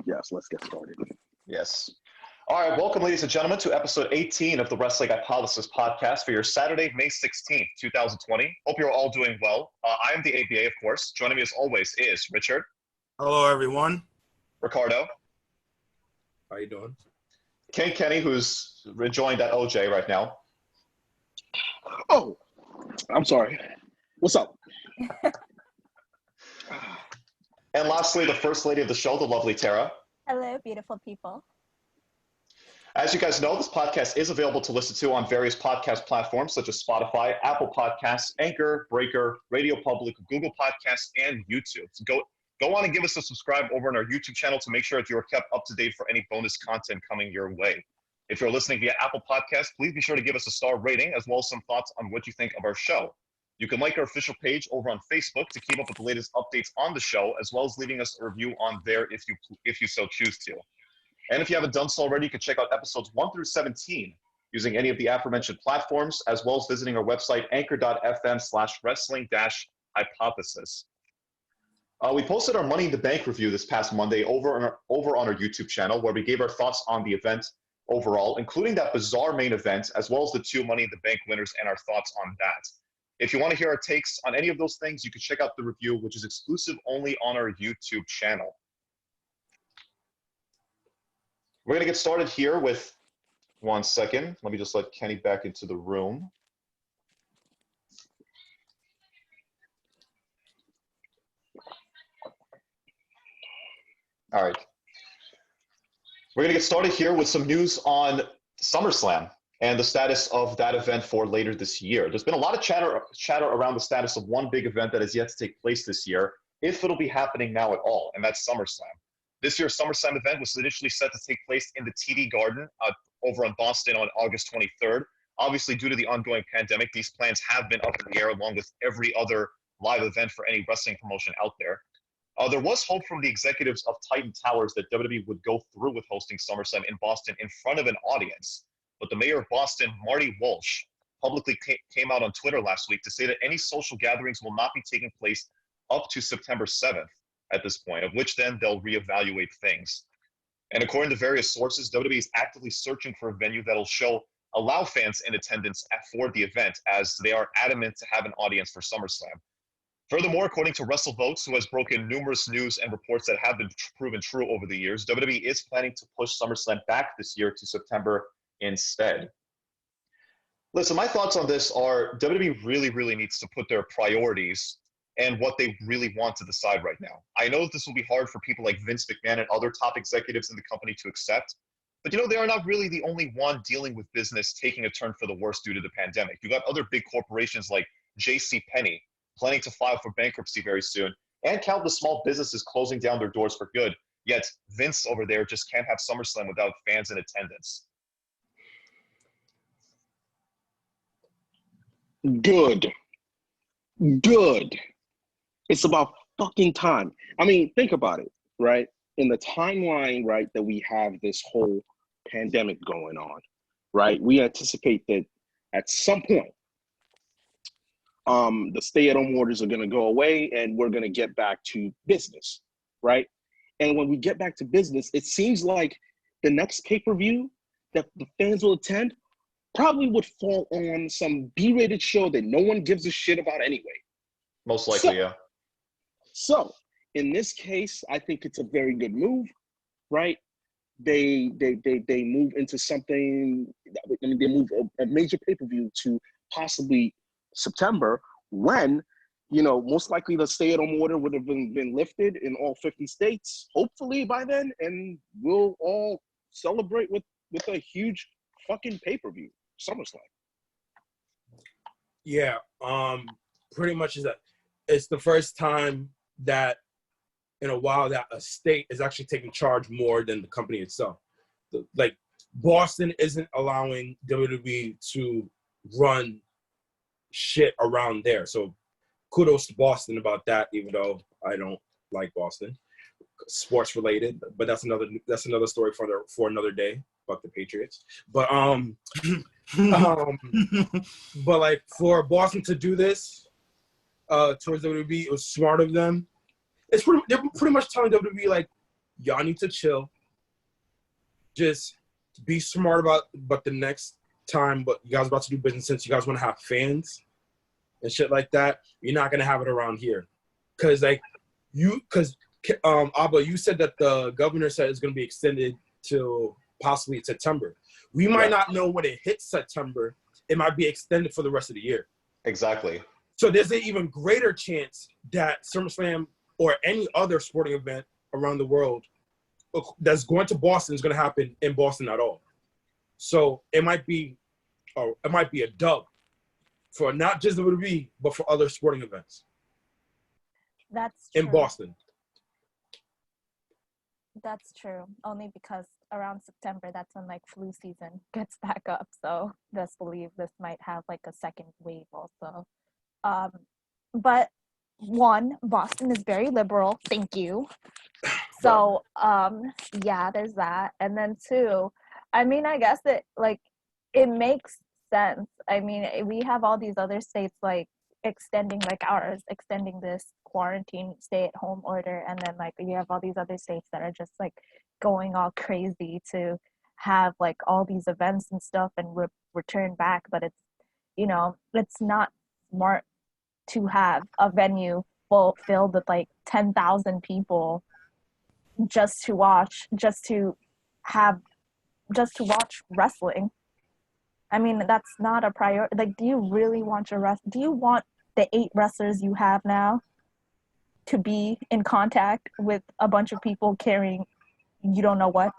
Yes, let's get started. Yes. All right, welcome, ladies and gentlemen, to episode 18 of the Wrestling Hypothesis podcast for your Saturday, May 16th, 2020. Hope you're all doing well. I am the ABA, of course. Joining me as always is Richard. Hello, everyone. Ricardo. How you doing? Kenny, who's rejoined at OJ right now. Oh, I'm sorry. What's up? And lastly, the first lady of the show, the lovely Tara. Hello, beautiful people. As you guys know, this podcast is available to listen to on various podcast platforms such as Spotify, Apple Podcasts, Anchor, Breaker, Radio Public, Google Podcasts, and YouTube. So go on and give us a subscribe over on our YouTube channel to make sure that you are kept up to date for any bonus content coming your way. If you're listening via Apple Podcasts, please be sure to give us a star rating as well as some thoughts on what you think of our show. You can like our official page over on Facebook to keep up with the latest updates on the show, as well as leaving us a review on there if you so choose to. And if you haven't done so already, you can check out episodes 1 through 17 using any of the aforementioned platforms, as well as visiting our website, anchor.fm/wrestling-hypothesis. We posted our Money in the Bank review this past Monday over on our YouTube channel, where we gave our thoughts on the event overall, including that bizarre main event, as well as the 2 Money in the Bank winners and our thoughts on that. If you want to hear our takes on any of those things, you can check out the review, which is exclusive only on our YouTube channel. We're going to get started here with, one second. Let me just let Kenny back into the room. All right. We're going to get started here with some news on SummerSlam and the status of that event for later this year. There's been a lot of chatter around the status of one big event that is yet to take place this year, if it'll be happening now at all, and that's SummerSlam. This year's SummerSlam event was initially set to take place in the TD Garden over in Boston on August 23rd. Obviously, due to the ongoing pandemic, these plans have been up in the air along with every other live event for any wrestling promotion out there. There was hope from the executives of Titan Towers that WWE would go through with hosting SummerSlam in Boston in front of an audience. But the mayor of Boston, Marty Walsh, publicly came out on Twitter last week to say that any social gatherings will not be taking place up to September 7th at this point, of which then they'll reevaluate things. And according to various sources, WWE is actively searching for a venue that'll allow fans in attendance for the event, as they are adamant to have an audience for SummerSlam. Furthermore, according to WrestleVotes, who has broken numerous news and reports that have been proven true over the years, WWE is planning to push SummerSlam back this year to September instead. Listen, my thoughts on this are WWE really needs to put their priorities and what they really want to decide right now. I know this will be hard for people like Vince McMahon and other top executives in the company to accept, but they are not really the only one dealing with business taking a turn for the worse due to the pandemic. You got other big corporations like JCPenney planning to file for bankruptcy very soon, and countless small businesses closing down their doors for good. Yet Vince over there just can't have SummerSlam without fans in attendance. Good. It's about fucking time. I mean, think about it, right? In the timeline, right, that we have this whole pandemic going on, right? We anticipate that at some point, the stay-at-home orders are going to go away and we're going to get back to business, right? And when we get back to business, it seems like the next pay-per-view that the fans will attend probably would fall on some B-rated show that no one gives a shit about anyway. Most likely, yeah. So, in this case, I think it's a very good move, right? They move into something, they move a major pay-per-view to possibly September, when, most likely the stay-at-home order would have been lifted in all 50 states, hopefully by then, and we'll all celebrate with a huge fucking pay-per-view, SummerSlam. Yeah, pretty much is that. It's the first time that in a while that a state is actually taking charge more than the company itself. Like, Boston isn't allowing WWE to run shit around there. So kudos to Boston about that, even though I don't like Boston. Sports related, but that's another story for another day. Fuck the Patriots. But but like, for Boston to do this towards WWE, it was smart of them. They're pretty much telling WWE, like, y'all need to chill. Just be smart about the next time, but you guys about to do business, since you guys want to have fans and shit like that, you're not gonna have it around here. Cause Abba, you said that the governor said it's gonna be extended to possibly September. We might not know when it hits September. It might be extended for the rest of the year. Exactly. So there's an even greater chance that SummerSlam or any other sporting event around the world that's going to Boston is going to happen in Boston at all. So it might be a dub for not just the WWE, but for other sporting events. That's true. In Boston. That's true. Only because around September, that's when like flu season gets back up. So just believe this might have like a second wave also. But one, Boston is very liberal. Thank you. So yeah, there's that. And then two, I mean, I guess it makes sense. I mean, we have all these other states like extending this quarantine stay-at-home order, and then like you have all these other states that are just like going all crazy to have like all these events and stuff and return back. But it's, you know, it's not smart to have a venue filled with like 10,000 people just to watch wrestling. I mean, that's not a priority. Like, do you really want do you want the 8 wrestlers you have now to be in contact with a bunch of people carrying you don't know what?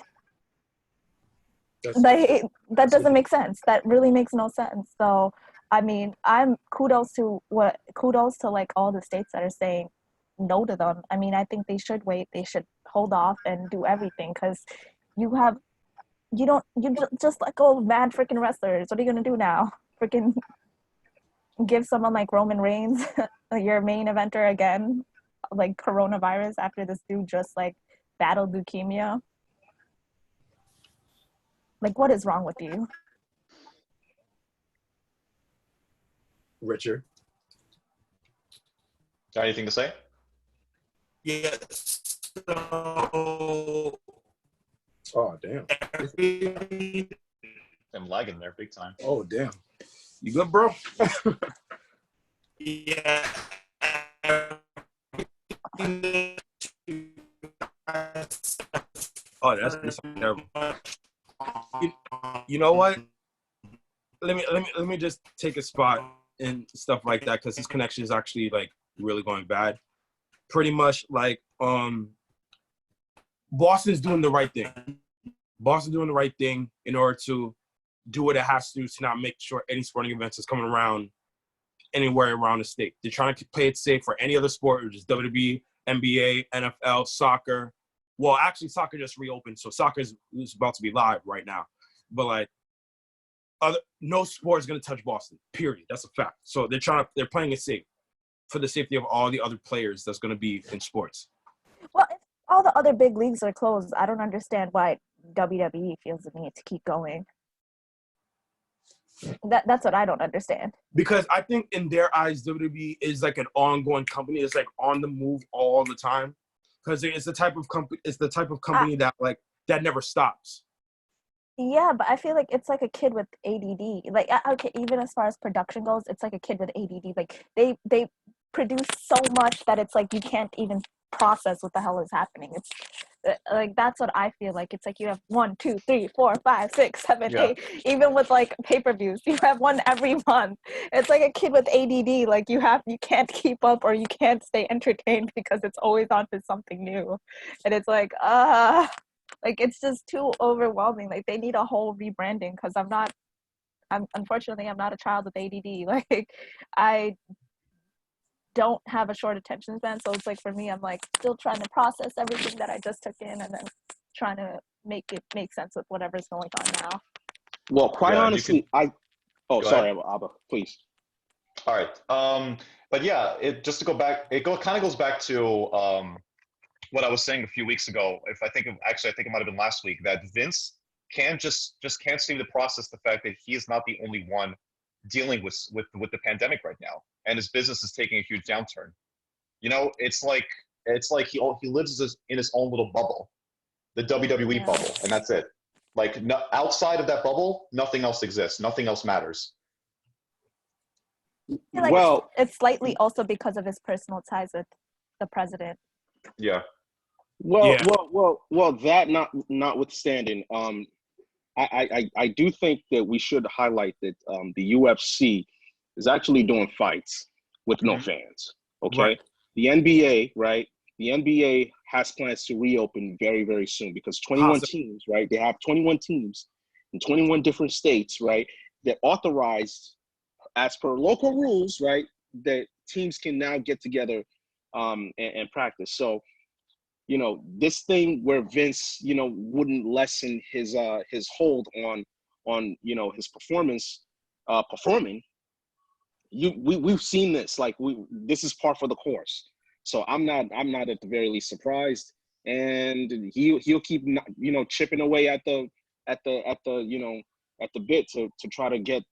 That doesn't make sense. That really makes no sense. So, I mean, kudos to like all the states that are saying no to them. I mean, I think they should wait. They should hold off and do everything, because you just let go of mad freaking wrestlers. What are you gonna do now? Freaking give someone like Roman Reigns your main eventer again, like coronavirus, after this dude just like battled leukemia? Like, what is wrong with you? Richard. Got anything to say? Yes. So, oh damn. I'm lagging there big time. Oh damn. You good, bro? Yeah. Oh, that's terrible. You know what? Let me just take a spot and stuff like that, because his connection is actually like really going bad. Pretty much like Boston's doing the right thing. Boston's doing the right thing in order to do what it has to do to not make sure any sporting events is coming around anywhere around the state. They're trying to play it safe for any other sport, which is WWE, NBA, NFL, soccer. Well, actually, soccer just reopened, so soccer is about to be live right now. But like, no sport is going to touch Boston. Period. That's a fact. So they're playing it safe for the safety of all the other players that's going to be in sports. Well, if all the other big leagues are closed, I don't understand why WWE feels the need to keep going. That's what I don't understand. Because I think in their eyes, WWE is like an ongoing company. It's like on the move all the time. Because it's the type of company that never stops. Yeah, but I feel like it's like a kid with ADD. Like, okay, even as far as production goes, it's like a kid with ADD. Like, they produce so much that it's like you can't even process what the hell is happening. It's like, that's what I feel like. It's like you have 1, 2, 3, 4, 5, 6, 7, 8. Even with like pay-per-views, you have one every month. It's like a kid with ADD. Like, you can't keep up, or you can't stay entertained because it's always on to something new. And it's like, it's just too overwhelming. Like, they need a whole rebranding, because unfortunately I'm not a child with ADD. Like, I don't have a short attention span, so it's like, for me, I'm like still trying to process everything that I just took in, and then trying to make it make sense with whatever's going on now. Well, quite honestly, sorry, Abba, please. All right. But yeah, just to go back, kind of goes back to what I was saying a few weeks ago. I think it might have been last week, that Vince can't seem to process the fact that he is not the only one dealing with the pandemic right now, and his business is taking a huge downturn. You know, it's like he lives in his own little bubble. the WWE bubble, and that's it. Like outside of that bubble, nothing else exists. Nothing else matters. I feel like Well, it's slightly also because of his personal ties with the president. Yeah. well, Yeah. well. That notwithstanding, I do think that we should highlight that the UFC is actually doing fights with no fans. Okay, Right. the NBA, right? The NBA has plans to reopen very, very soon because 21 Possible. teams, right? They have 21 teams in 21 different states, right? That authorized, as per local rules, right? That teams can now get together and practice. So, you know, this thing where Vince, you know, wouldn't lessen his hold on you know, his performance performing. We've seen this. Like this is par for the course. So I'm not at the very least surprised, and he'll keep, you know, chipping away at the you know, at the bit to try to get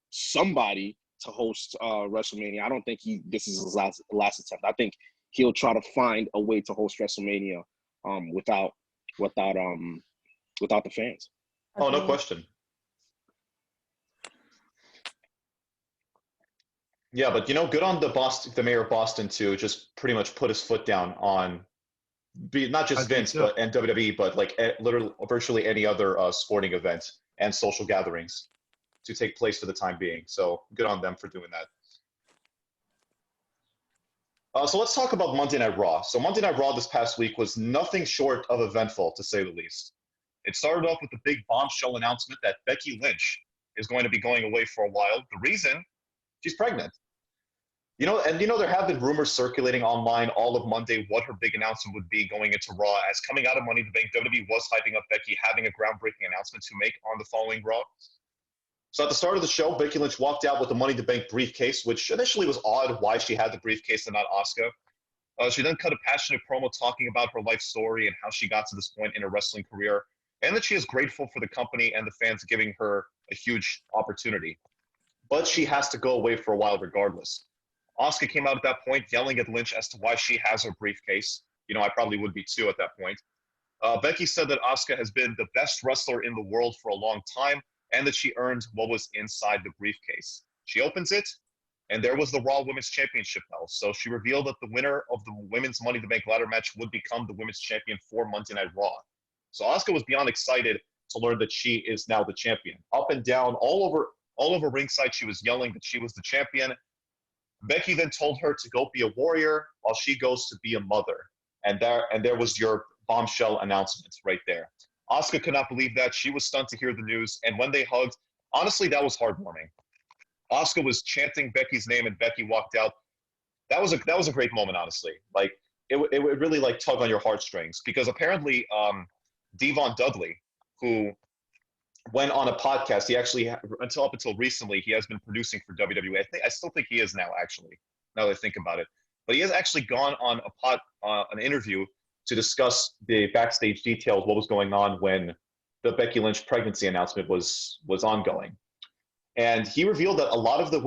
somebody to host WrestleMania. I don't think this is his last attempt. I think he'll try to find a way to host WrestleMania without the fans. Oh, no Agreed. question. Yeah, but you know, good on the mayor of Boston to just pretty much put his foot down on not I just think Vince, so. and WWE, but like literally virtually any other sporting event and social gatherings to take place for the time being. So good on them for doing that. So let's talk about Monday Night Raw. So Monday Night Raw this past week was nothing short of eventful, to say the least. It started off with the big bombshell announcement that Becky Lynch is going to be going away for a while. The reason, she's pregnant. You know, and you know, there have been rumors circulating online all of Monday what her big announcement would be going into Raw. As coming out of Money in the Bank, WWE was hyping up Becky having a groundbreaking announcement to make on the following Raw. So at the start of the show, Becky Lynch walked out with the Money in the Bank briefcase, which initially was odd why she had the briefcase and not Asuka. She then cut a passionate promo talking about her life story and how she got to this point in her wrestling career, and that she is grateful for the company and the fans giving her a huge opportunity. But she has to go away for a while regardless. Asuka came out at that point yelling at Lynch as to why she has her briefcase. You know, I probably would be too at that point. Becky said that Asuka has been the best wrestler in the world for a long time and that she earned what was inside the briefcase. She opens it, and there was the Raw Women's Championship belt. So she revealed that the winner of the Women's Money in the Bank ladder match would become the Women's Champion for Monday Night Raw. So Asuka was beyond excited to learn that she is now the champion. Up and down, all over ringside, she was yelling that she was the champion. Becky then told her to go be a warrior while she goes to be a mother. And there was your bombshell announcement right there. Asuka could not believe that. She was stunned to hear the news. And when they hugged, honestly, that was heartwarming. Asuka was chanting Becky's name and Becky walked out. That was a great moment, honestly. Like it would really like tug on your heartstrings because apparently Devon Dudley, who went on a podcast, he actually up until recently he has been producing for WWE. I still think he is now, actually, now that I think about it. But he has actually gone on an interview to discuss the backstage details, what was going on when the Becky Lynch pregnancy announcement was ongoing. And he revealed that a lot of the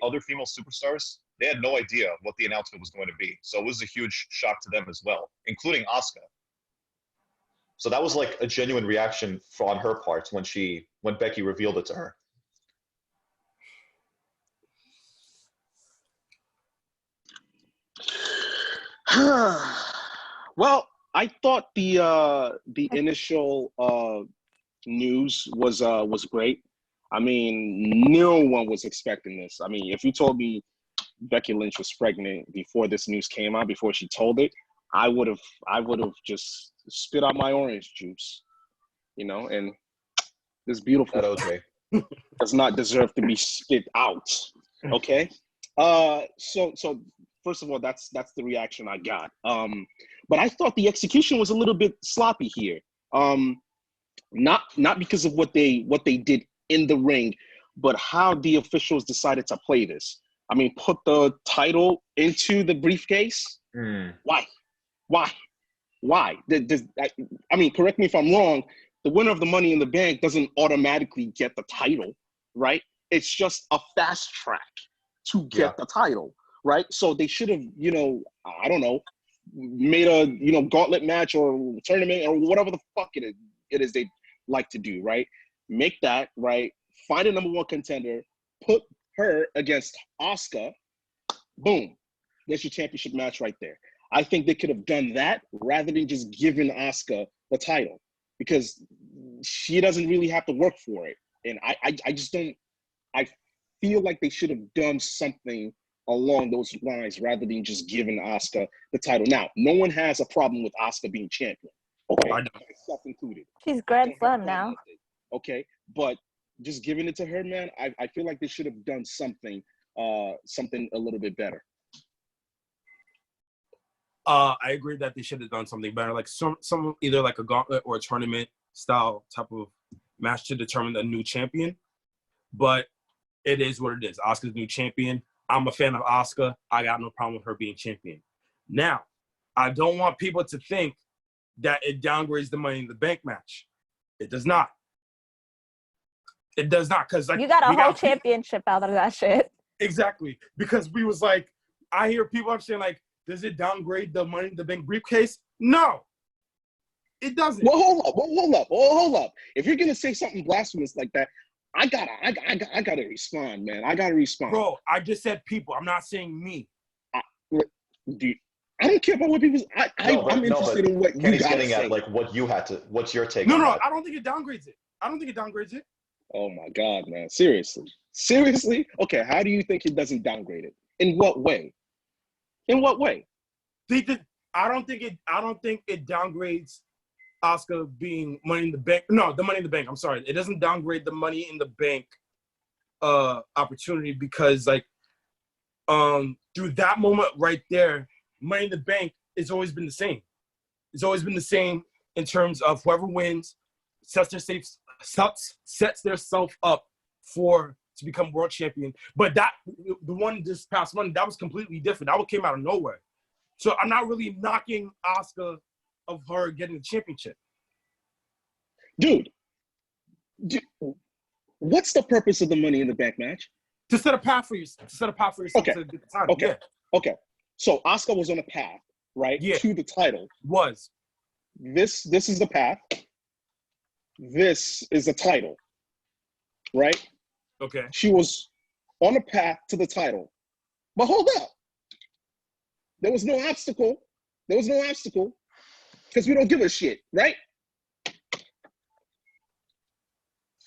other female superstars, they had no idea what the announcement was going to be. So it was a huge shock to them as well, including Asuka. So that was like a genuine reaction on her part when Becky revealed it to her. Well, I thought the initial news was great. I mean, no one was expecting this. I mean, if you told me Becky Lynch was pregnant before this news came out, before she told it, I would have just spit out my orange juice, you know. And this beautiful That OJ does not deserve to be spit out. Okay. So first of all, that's the reaction I got. But I thought the execution was a little bit sloppy here. Not because of what they did in the ring, but how the officials decided to play this. I mean, put the title into the briefcase. Why? I mean, correct me if I'm wrong. The winner of the Money in the Bank doesn't automatically get the title, right? It's just a fast track to get the title, right? So they should have, you know, I don't know, made a gauntlet match or tournament or whatever the fuck it is they like to do, right? Make that, right? Find a number one contender, put her against Asuka, boom. There's your championship match right there. I think they could have done that rather than just giving Asuka the title, because she doesn't really have to work for it. And I just don't, I feel like they should have done something along those lines rather than just giving Asuka the title. Now, no one has a problem with Asuka being champion. Okay, myself included. She's Grand Slam now. Okay, but just giving it to her, man, I feel like they should have done something a little bit better. I agree that they should have done something better, like some either like a gauntlet or a tournament style type of match to determine a new champion. But it is what it is. Asuka's new champion. I'm a fan of Asuka. I got no problem with her being champion. Now, I don't want people to think that it downgrades the Money in the Bank match. It does not. It does not, because like you got a whole championship out of that shit. Exactly, because we was like, I hear people are saying like, does it downgrade the Money in the Bank briefcase? No, it doesn't. Well, hold up. If you're gonna say something blasphemous like that, I gotta respond, man. I gotta respond. Bro, I just said people. I'm not saying me. I don't care about what people. I'm interested in what you Kenny's guys getting say. at, like what's your take? No, on no, that? I don't think it downgrades it. I don't think it downgrades it. Oh my God, man! Seriously. Okay, how do you think it doesn't downgrade it? In what way? In what way? I don't think it downgrades Asuka being Money in the Bank. No, the Money in the Bank. I'm sorry. It doesn't downgrade the Money in the Bank opportunity, because like through that moment right there, Money in the Bank has always been the same. It's always been the same in terms of whoever wins sets themselves up to become world champion. But the one this past one, that was completely different. That one came out of nowhere. So I'm not really knocking Asuka of her getting the championship. Dude, what's the purpose of the Money in the Bank match? To set a path for yourself. Okay. To get the title. Okay. Yeah. Okay. So Asuka was on a path, right? Yeah. To the title. Was. This is the path. This is the title, right? Okay. She was on a path to the title. But hold up. There was no obstacle. Because we don't give a shit, right?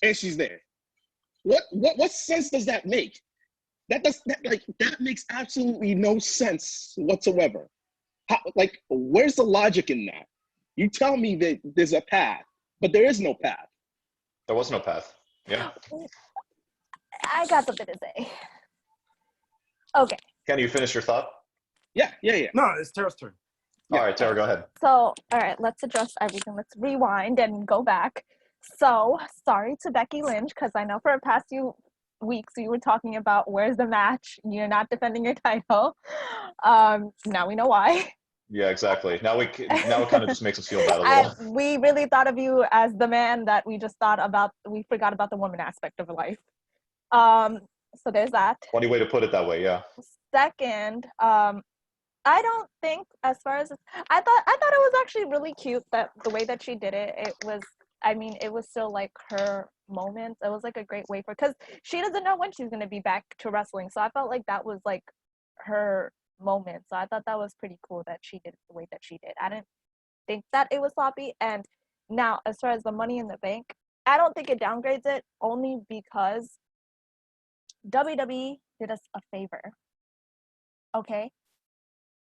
And she's there. What sense does that make? That makes absolutely no sense whatsoever. Where's the logic in that? You tell me that there's a path, but there is no path. There was no path. Yeah. I got something to say. Okay. Can you finish your thought? Yeah. No, it's Tara's turn. All right, Tara, go ahead. So, all right, let's address everything. Let's rewind and go back. So, sorry to Becky Lynch, because I know for the past few weeks you were talking about where's the match. You're not defending your title. Now we know why. Yeah, exactly. Now it kind of just makes us feel bad a little. We really thought of you as the man that we just thought about. We forgot about the woman aspect of life. So there's that. Funny way to put it that way, yeah. Second, I don't think, as far as I thought it was actually really cute that the way that she did it. It was still like her moment. It was like a great way because she doesn't know when she's gonna be back to wrestling. So I felt like that was like her moment. So I thought that was pretty cool that she did it the way that she did. I didn't think that it was sloppy. And now, as far as the Money in the Bank, I don't think it downgrades it, only because WWE did us a favor. Okay?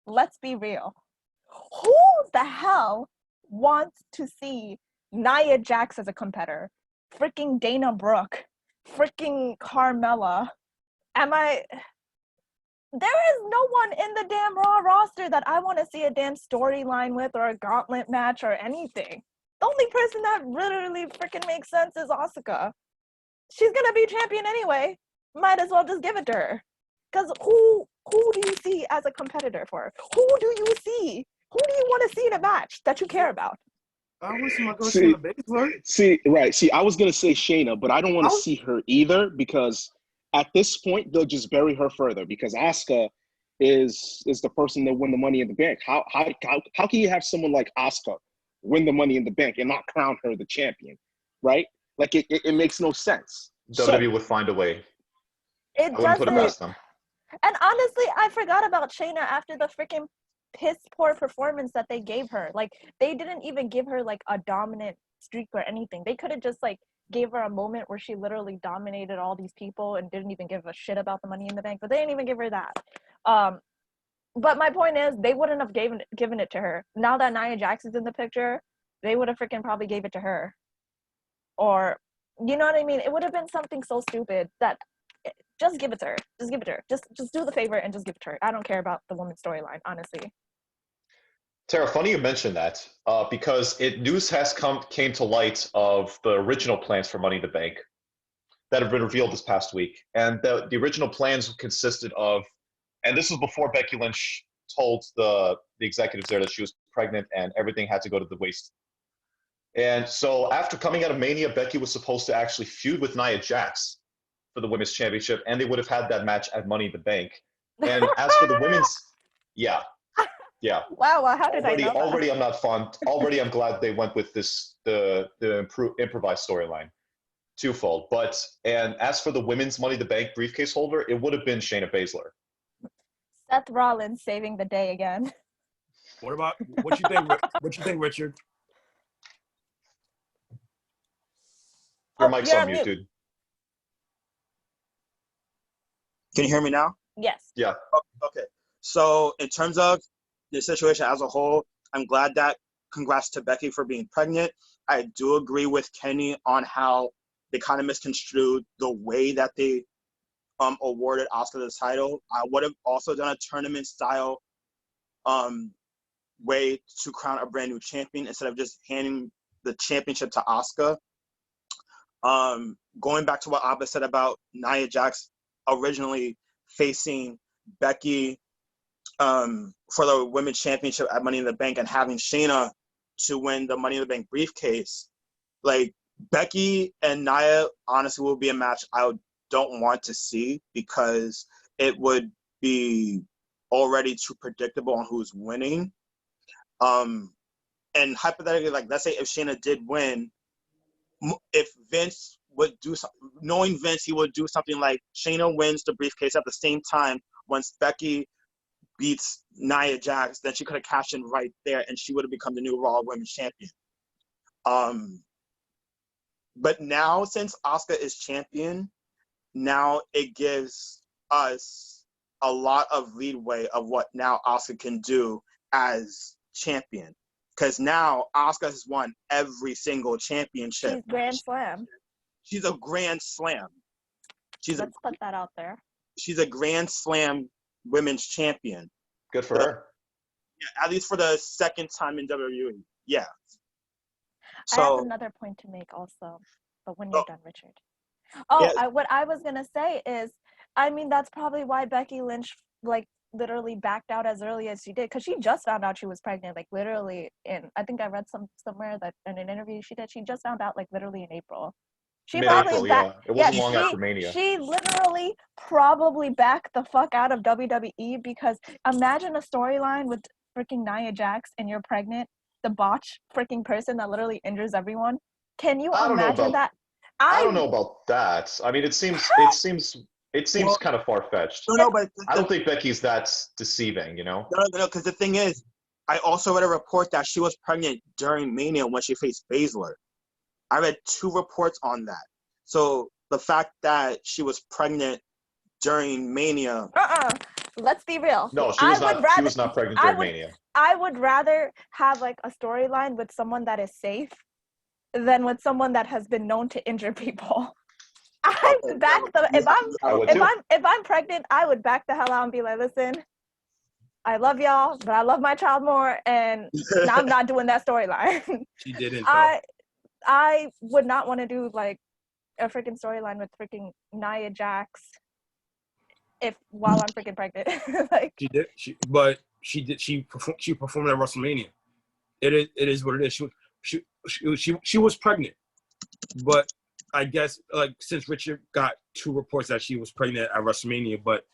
Let's be real. Who the hell wants to see Nia Jax as a competitor? Freaking Dana Brooke. Freaking Carmella. There is no one in the damn Raw roster that I want to see a damn storyline with or a gauntlet match or anything. The only person that literally freaking makes sense is Asuka. She's gonna be champion anyway. Might as well just give it to her. Because who do you see as a competitor for? Who do you see? Who do you want to see in a match that you care about? I wish my go to the Baszler. See, I was gonna say Shayna, but I don't want to see her either because at this point they'll just bury her further because Asuka is the person that win the Money in the Bank. How can you have someone like Asuka win the Money in the Bank and not crown her the champion, right? Like it makes no sense. WWE would find a way. It I wouldn't put it doesn't. past them. And honestly, I forgot about Shayna after the freaking piss poor performance that they gave her. Like, they didn't even give her like a dominant streak or anything. They could have just like gave her a moment where she literally dominated all these people and didn't even give a shit about the Money in the Bank. But they didn't even give her that. But my point is, they wouldn't have given it to her. Now that Nia Jax is in the picture, they would have freaking probably gave it to her. Or, you know what I mean? It would have been something so stupid that just give it to her. Just give it to her. Just do the favor and just give it to her. I don't care about the woman's storyline, honestly. Tara, funny you mentioned that because news has came to light of the original plans for Money in the Bank that have been revealed this past week. And the original plans consisted of, and this was before Becky Lynch told the executives there that she was pregnant and everything had to go to the waste. And so after coming out of Mania, Becky was supposed to actually feud with Nia Jax for the Women's Championship, and they would have had that match at Money in the Bank. And as for the women's, yeah. Wow, how did I know that? Already I'm not fond. Already I'm glad they went with the improvised storyline. Twofold. And as for the women's Money in the Bank briefcase holder, it would have been Shayna Baszler. Seth Rollins saving the day again. What you think? What you think, Richard? Your mic's on mute, dude. Can you hear me now? Yes. Yeah. Okay. So in terms of the situation as a whole, I'm glad that congrats to Becky for being pregnant. I do agree with Kenny on how they kind of misconstrued the way that they awarded Asuka the title. I would have also done a tournament style way to crown a brand new champion instead of just handing the championship to Asuka. Going back to what Abba said about Nia Jax originally facing Becky for the women's championship at Money in the Bank and having Shayna to win the Money in the Bank briefcase, like Becky and Nia honestly will be a match I don't want to see because it would be already too predictable on who's winning. And hypothetically, like let's say if Shayna did win, if Vince would do something, knowing Vince, he would do something like Shayna wins the briefcase at the same time once Becky beats Nia Jax, then she could have cashed in right there and she would have become the new Raw Women's Champion. But now since Asuka is champion, now it gives us a lot of leeway of what now Asuka can do as champion. Because now Asuka has won every single championship. She's Grand Slam. She's a Grand Slam. Let's put that out there. She's a Grand Slam women's champion. Good for her. Yeah, at least for the second time in WWE. Yeah. I have another point to make also, but when you're done, Richard. What I was gonna say is, I mean, that's probably why Becky Lynch like literally backed out as early as she did, because she just found out she was pregnant, like literally I think I read somewhere that in an interview she just found out like literally in April. She probably it wasn't long after Mania. She literally probably backed the fuck out of WWE, because imagine a storyline with freaking Nia Jax and you're pregnant, the botch freaking person that literally injures everyone. Can you imagine that? I don't know about that. I mean, it seems kind of far-fetched. No, but I don't think Becky's that deceiving, No, because the thing is, I also read a report that she was pregnant during Mania when she faced Baszler. I read 2 reports on that. So the fact that she was pregnant during Mania. Let's be real. No, she was not pregnant during Mania. I would rather have like a storyline with someone that is safe than with someone that has been known to injure people. I would back if I'm pregnant, I would back the hell out and be like, listen, I love y'all, but I love my child more, and I'm not doing that storyline. She didn't. I would not want to do like a freaking storyline with freaking Nia Jax while I'm freaking pregnant. Like she did. She performed at WrestleMania. It is what it is. She was pregnant, but I guess like since Richard got 2 reports that she was pregnant at WrestleMania, but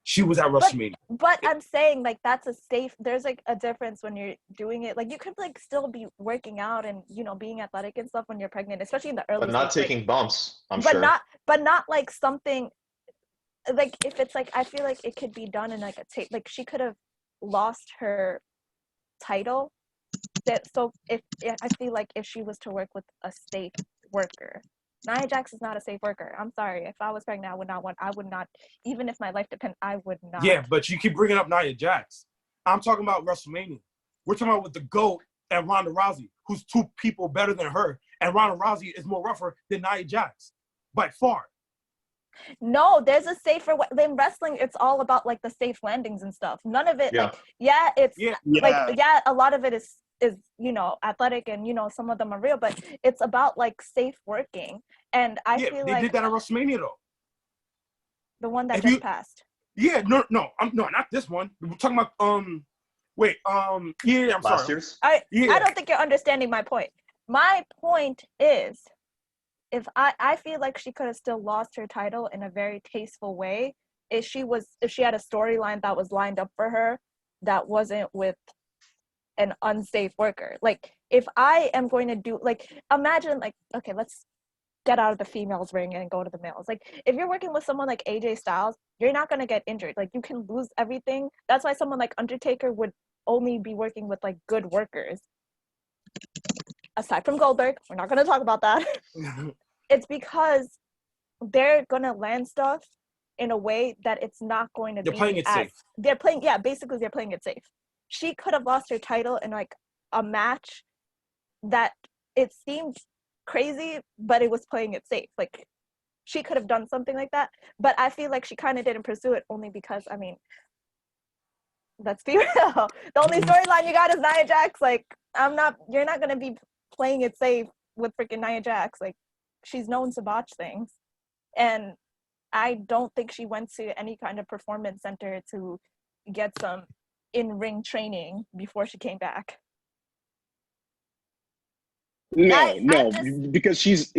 she was at WrestleMania. But I'm saying like that's a safe. There's like a difference when you're doing it. Like you could like still be working out and being athletic and stuff when you're pregnant, especially in the early. But not stage, taking bumps. I'm but sure. But not like something. Like if it's like I feel like it could be done in like a tape. Like she could have lost her title. So if I feel like if she was to work with a safe worker. Nia Jax is not a safe worker. I'm sorry. If I was pregnant, I would not, even if my life depends, I would not. Yeah, but you keep bringing up Nia Jax. I'm talking about WrestleMania. We're talking about with the GOAT and Ronda Rousey, who's two people better than her. And Ronda Rousey is more rougher than Nia Jax, by far. No, there's a safer way. In wrestling, it's all about like the safe landings and stuff. None of it, Yeah. like, a lot of it is athletic and some of them are real, but it's about like safe working. And I feel they like did that at WrestleMania though. The one that just passed. Yeah, no, not this one. We're talking about I'm Last sorry. year's? I don't think you're understanding my point. My point is, if I feel like she could have still lost her title in a very tasteful way if she had a storyline that was lined up for her that wasn't with an unsafe worker. Like if I am going to do imagine okay, let's get out of the females ring and go to the males. Like if you're working with someone like AJ Styles, you're not going to get injured. Like you can lose everything. That's why someone like Undertaker would only be working with like good workers. Aside from Goldberg, we're not going to talk about that. It's because they're going to land stuff in a way that it's not going to be playing it safe. They're playing it safe. She could have lost her title in like a match that it seemed crazy, but it was playing it safe. Like she could have done something like that, but I feel like she kind of didn't pursue it only because, I mean, let's be real. The only storyline you got is Nia Jax. Like you're not going to be playing it safe with freaking Nia Jax. Like she's known to botch things. And I don't think she went to any kind of performance center to get some in-ring training before she came back. No, because she's,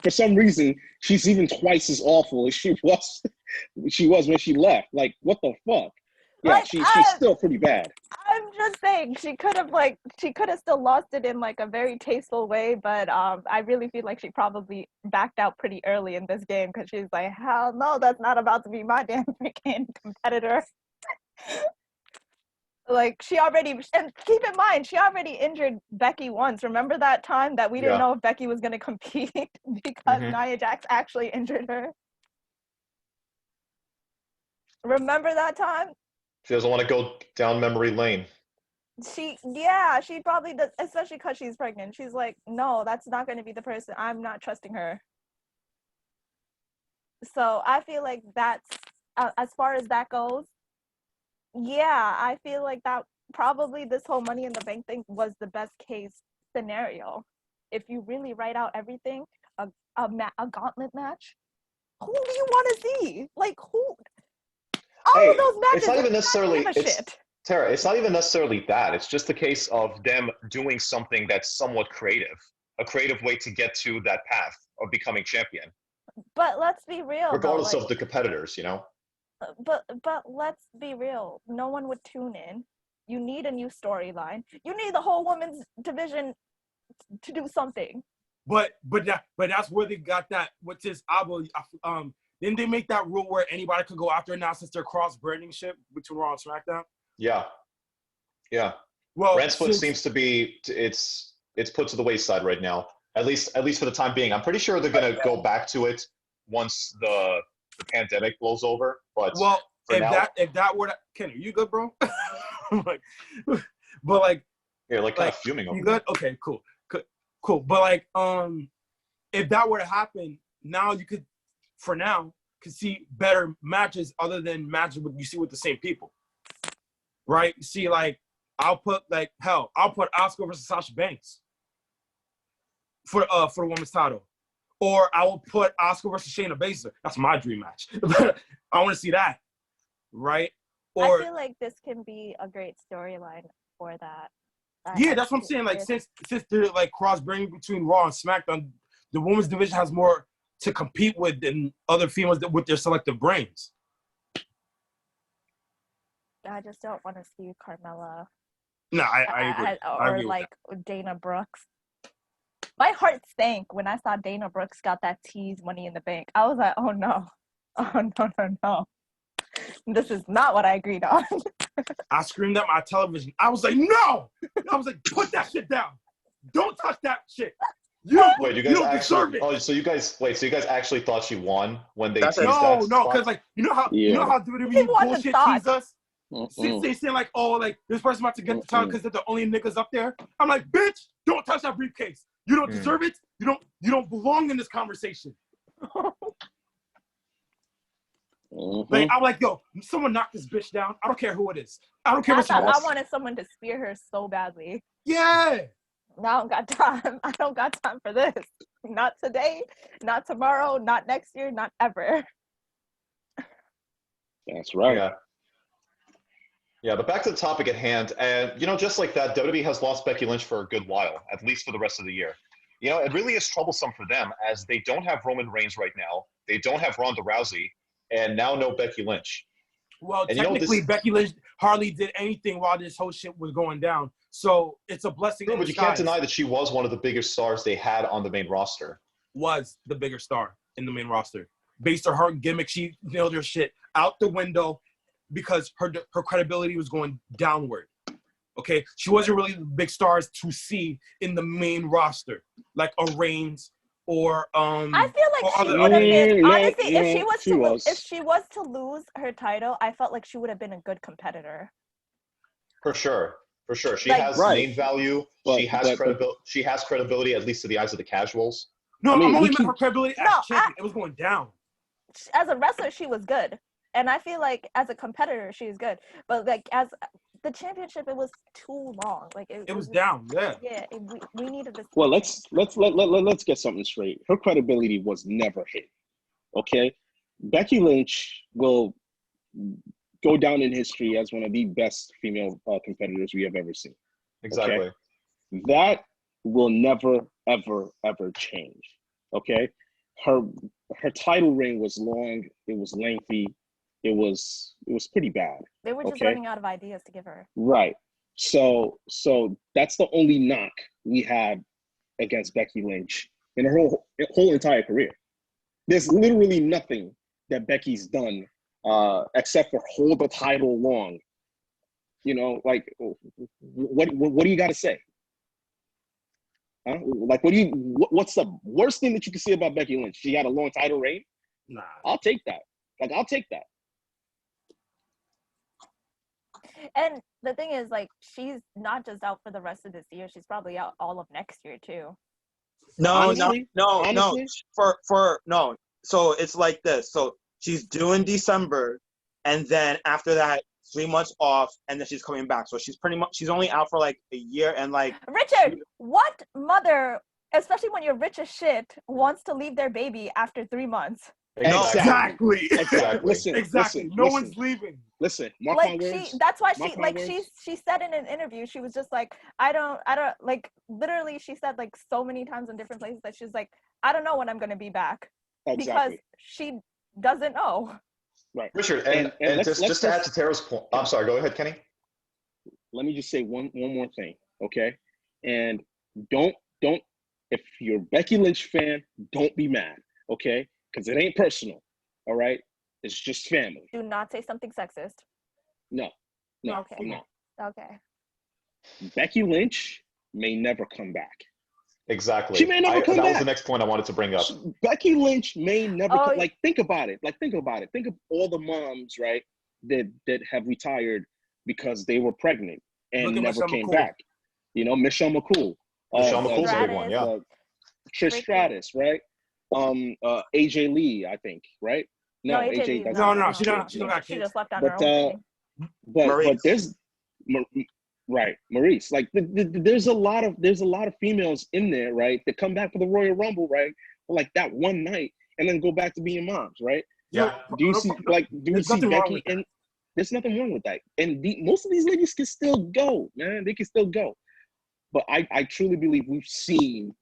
for some reason, she's even twice as awful as she was when she left. Like, what the fuck? Yeah, she's still pretty bad. I'm just saying she could have still lost it in like a very tasteful way, but I really feel like she probably backed out pretty early in this game because she's like, hell no, that's not about to be my damn freaking competitor. Like and keep in mind, she already injured Becky once. Remember that time that we didn't know if Becky was going to compete because Nia Jax actually injured her? Remember that time? She doesn't want to go down memory lane. She probably does, especially because she's pregnant. She's like, no, that's not going to be the person. I'm not trusting her. So I feel like that's, as far as that goes, yeah, I feel like that probably this whole Money in the Bank thing was the best case scenario. If you really write out everything, a gauntlet match, who do you want to see? Like who? All of those matches. It's not even necessarily shit. Tara, it's not even necessarily that. It's just a case of them doing something that's somewhat creative, a creative way to get to that path of becoming champion. But let's be real. Regardless of the competitors, But let's be real. No one would tune in. You need a new storyline. You need the whole women's division to do something. But that's where they got that. What's this? Didn't they make that rule where anybody could go after now since they're cross-branding shit between Raw and SmackDown? Yeah. Well, Brand split seems to be it's put to the wayside right now. At least for the time being. I'm pretty sure they're gonna go back to it once the pandemic blows over. But if that were Ken, are you good, bro? You're like kind of fuming over. You good? Okay, cool. But if that were to happen, now you could see better matches other than matches you see with the same people, right? See, I'll put Asuka versus Sasha Banks for the women's title, or I will put Asuka versus Shayna Baszler. That's my dream match. I want to see that, right? Or I feel like this can be a great storyline for that. Yeah, that's what I'm saying. Like since they're like cross-branding between Raw and SmackDown, the women's division has more to compete with than other females with their selective brains. I just don't want to see Carmella No, I agree. I or agree with like Dana Brooks. My heart sank when I saw Dana Brooks got that tease Money in the Bank. I was like, oh no. Oh no. This is not what I agreed on. I screamed at my television. I was like, no! I was like, put that shit down. Don't touch that shit. You don't deserve it. Oh, so you guys actually thought she won when they teased No, that? because like you know how WWE It wasn't bullshit thought. tease us. They saying like, oh, like this person about to get the title because they're the only niggas up there. I'm like, bitch, don't touch that briefcase. You don't deserve it. You don't belong in this conversation. Like I'm like, yo, someone knock this bitch down. I don't care who it is. I don't care what she wants. I wanted someone to spear her so badly. Yeah. I don't got time. I don't got time for this. Not today, not tomorrow, not next year, not ever. That's right. Yeah, but back to the topic at hand. And, just like that, WWE has lost Becky Lynch for a good while, at least for the rest of the year. It really is troublesome for them as they don't have Roman Reigns right now. They don't have Ronda Rousey, and now no Becky Lynch. Well, and technically, Becky Lynch hardly did anything while this whole shit was going down. So it's a blessing. True, but you can't deny that she was one of the biggest stars they had on the main roster. Was the bigger star in the main roster. Based on her gimmick, she nailed her shit out the window because her credibility was going downward. Okay? She wasn't really the big stars to see in the main roster, like a Reigns or I feel like she would have been honestly if she was to lose her title, I felt like she would have been a good competitor. For sure. She has name value. She has credibility, at least to the eyes of the casuals. No, I'm only meant her credibility as champion. It was going down. As a wrestler, she was good. And I feel like as a competitor, she's good. But like as the championship, it was too long. Like it was down. Yeah. Yeah. We needed this. Well, let's get something straight. Her credibility was never hit. Okay, Becky Lynch will go down in history as one of the best female competitors we have ever seen. Exactly. Okay? That will never, ever, ever change. Okay, her title reign was long. It was lengthy. It was pretty bad. They were just running out of ideas to give her. Right. So that's the only knock we had against Becky Lynch in her whole entire career. There's literally nothing that Becky's done except for hold the title long. Like what do you got to say? Huh? Like what's the worst thing that you can say about Becky Lynch? She had a long title reign. Nah, I'll take that. I'll take that. And the thing is, like, she's not just out for the rest of this year. She's probably out all of next year too. No. So it's like this. So she's due in December, and then after that, 3 months off, and then she's coming back. So she's only out for like a year and like. Richard, what mother, especially when you're rich as shit, wants to leave their baby after 3 months? Exactly. Listen, no one's leaving. Listen, mark like my words. That's why she said in an interview, she was just like, I don't like, literally she said like so many times in different places that she's like, I don't know when I'm gonna be back. Because she doesn't know. Right. Richard, and just to add to Tara's point, I'm sorry, go ahead, Kenny. Let me just say one more thing, okay? And don't if you're a Becky Lynch fan, don't be mad, okay? Because it ain't personal, all right? It's just family. Do not say something sexist. No, okay. I'm not. Okay. Becky Lynch may never come back. Exactly. She may never come back. That was the next point I wanted to bring up. Becky Lynch may never come. Like, think about it. Think of all the moms, right, that have retired because they were pregnant and never came back. Michelle McCool. Michelle McCool's a big one, yeah. Trish Stratus, right? AJ Lee, I think, right? No, AJ Lee. No, she don't got kids. She just left on her own. But there's Maurice. Like there's a lot of females in there, right, that come back for the Royal Rumble, right, for like that one night and then go back to being moms, right? Yeah. Do we see Becky? And there's nothing wrong with that. And most of these ladies can still go, man. They can still go. But I truly believe we've seen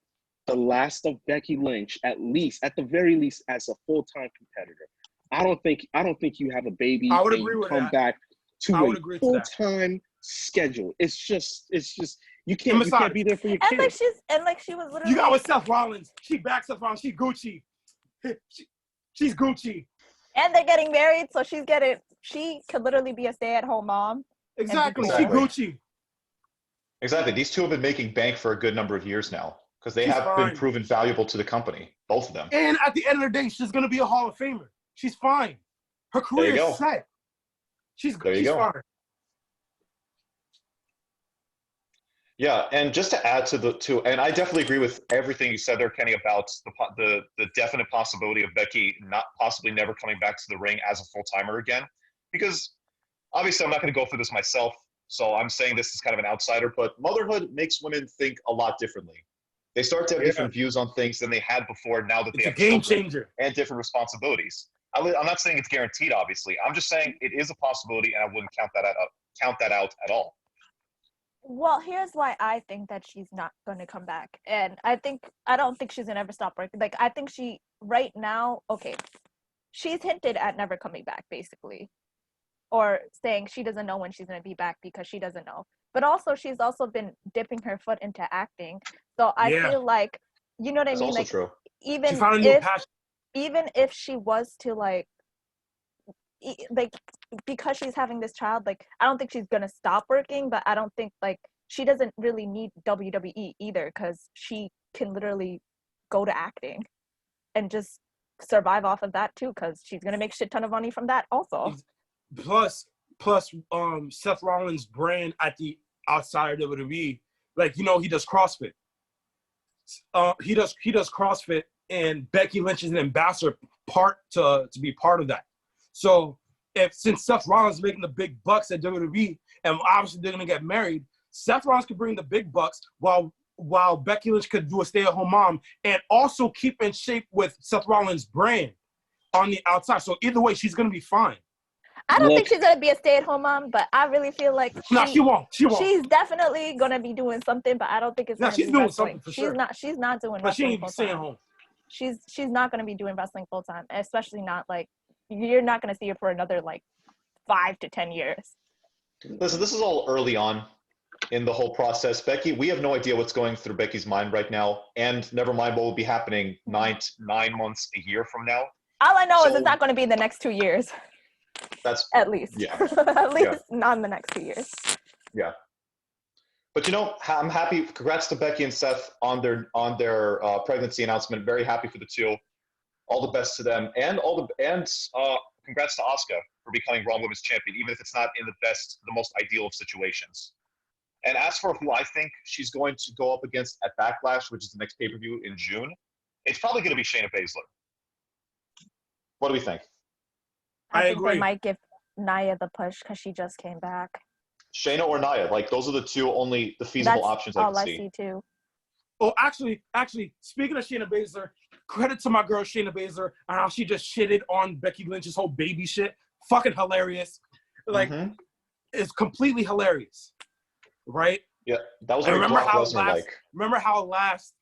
the last of Becky Lynch, at the very least, as a full-time competitor. I don't think you have a baby I would and agree you with come that. back to I would a agree to that. full-time schedule. It's just you can't be there for your And kids. like she was literally. You got with Seth Rollins. She backs Seth Rollins. She Gucci. She's Gucci. And they're getting married, so she could literally be a stay-at-home mom. Exactly. Exactly. She Gucci. Exactly. These two have been making bank for a good number of years now because they She's have fine. been proven valuable to the company, both of them. And at the end of the day, she's gonna be a Hall of Famer. She's fine. Her There you career go. is set. She's There you go. fine. Yeah, and just to add to the two, and I definitely agree with everything you said there, Kenny, about the definite possibility of Becky possibly never coming back to the ring as a full-timer again. Because obviously I'm not going to go through this myself, so I'm saying this is kind of an outsider, but motherhood makes women think a lot differently. They start to have different views on things than they had before now that they have It's a game children changer. and different responsibilities. I'm not saying it's guaranteed, obviously. I'm just saying it is a possibility, and I wouldn't count that out at all. Well, here's why I think that she's not going to come back. And I don't think she's going to ever stop working. Like, I think right now, okay, she's hinted at never coming back, basically. Or saying she doesn't know when she's going to be back because she doesn't know. But also, she's also been dipping her foot into acting. So I feel like, you know what I mean? That's also Like, true. Even if she was to, like, because she's having this child, like, I don't think she's gonna stop working, but I don't think, like, she doesn't really need WWE either, because she can literally go to acting and just survive off of that too, because she's gonna make shit ton of money from that also. Plus Seth Rollins' brand at the outside of WWE, like, he does CrossFit. He does CrossFit, and Becky Lynch is an ambassador to be part of that. So since Seth Rollins is making the big bucks at WWE, and obviously they're gonna get married, Seth Rollins could bring the big bucks while Becky Lynch could do a stay-at-home mom and also keep in shape with Seth Rollins' brand on the outside. So either way, she's gonna be fine. I don't think she's gonna be a stay-at-home mom, but I really feel like she won't. She's definitely gonna be doing something, but I don't think it's gonna be she's doing wrestling. something for sure. She's not doing but she wrestling ain't full staying time. home. She's not gonna be doing wrestling full time, especially not, like, you're not gonna see her for another, like, 5 to 10 years. Listen, this is all early on in the whole process. Becky, we have no idea what's going through Becky's mind right now, and never mind what will be happening 9 months, a year from now. All I know is it's not going to be in the next 2 years. That's at least. Yeah. At least not in the next 2 years. Yeah. But I'm happy. Congrats to Becky and Seth on their pregnancy announcement. Very happy for the two. All the best to them, and congrats to Asuka for becoming Raw Women's Champion, even if it's not in the most ideal of situations. And as for who I think she's going to go up against at Backlash, which is the next pay-per-view in June, it's probably going to be Shayna Baszler. What do we think? I think agree. they might give Nia the push because she just came back. Shayna or Nia, like, those are the feasible options I can see. That's all I see too. Oh, actually, speaking of Shayna Baszler, credit to my girl Shayna Baszler and how she just shitted on Becky Lynch's whole baby shit. Fucking hilarious. Like, it's completely hilarious. Right? Yeah, that was very Brock Lesnar-like. Remember how last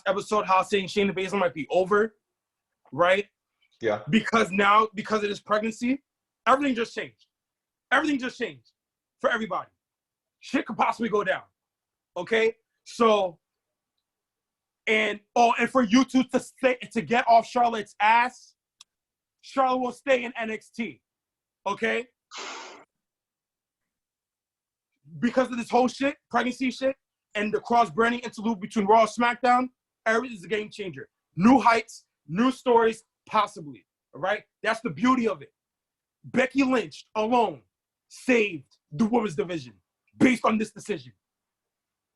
episode, how saying Shayna Baszler might be over, right? Yeah. Because of this pregnancy, everything just changed. Everything just changed for everybody. Shit could possibly go down. Okay? So, and for you two to get off Charlotte's ass, Charlotte will stay in NXT. Okay? Because of this whole shit, pregnancy shit, and the cross-branding interlude between Raw and SmackDown, everything is a game changer. New heights, new stories, possibly. All right? That's the beauty of it. Becky Lynch alone saved the women's division based on this decision.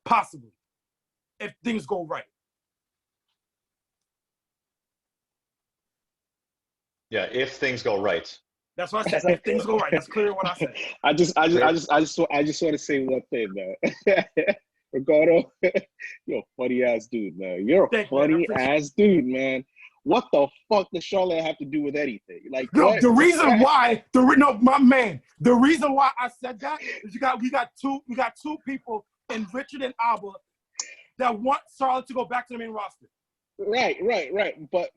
Possibly. If things go right. Yeah, if things go right. That's what I said. If things go right. That's clearly what I said. I just want to say one thing, man. Ricardo, you're a funny ass dude, man. You're a funny ass dude, man. What the fuck does Charlotte have to do with anything? Like, no, the reason why I said that is we got two people in Richard and Alba that want Charlotte to go back to the main roster. Right. But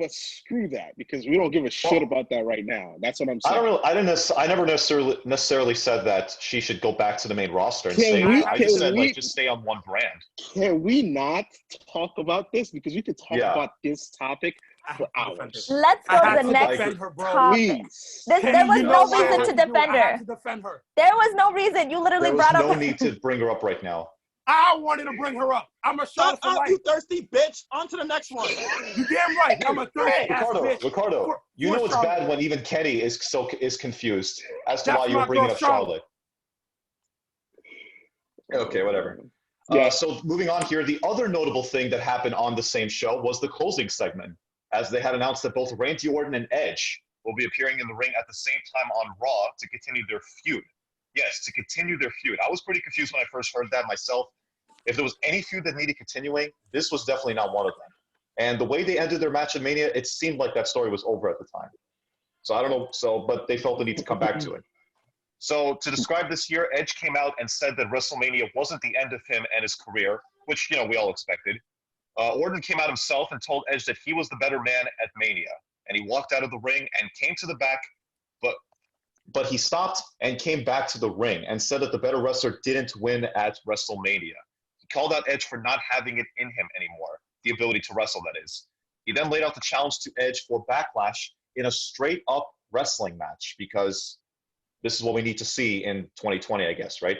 screw that, because we don't give a shit about that right now. That's what I'm saying. I never necessarily said that she should go back to the main roster and Can say we? that. I just said like just stay on one brand. Can we not talk about this, because we could talk about this topic for hours? Let's go to the next topic. Please. There was no reason to defend I her. had to defend her. There was no reason. You literally There was brought up. no need to bring her up right now. I wanted to bring her up. I'm a Shut Charlotte for up, life. you thirsty bitch. On to the next one. You damn right. I'm a thirsty ass bitch. Ricardo, you know it's bad when even Kenny is confused as to why you're bringing up Charlotte. Okay, whatever. Yeah. So moving on here, the other notable thing that happened on the same show was the closing segment, as they had announced that both Randy Orton and Edge will be appearing in the ring at the same time on Raw to continue their feud. Yes, to continue their feud. I was pretty confused when I first heard that myself. If there was any feud that needed continuing, this was definitely not one of them. And the way they ended their match at Mania, it seemed like that story was over at the time. So I don't know, but they felt the need to come back to it. So to describe this here, Edge came out and said that WrestleMania wasn't the end of him and his career, which, we all expected. Orton came out himself and told Edge that he was the better man at Mania. And he walked out of the ring and came to the back, but he stopped and came back to the ring and said that the better wrestler didn't win at WrestleMania. He called out Edge for not having it in him anymore, the ability to wrestle, that is. He then laid out the challenge to Edge for Backlash in a straight-up wrestling match, because this is what we need to see in 2020, I guess, right?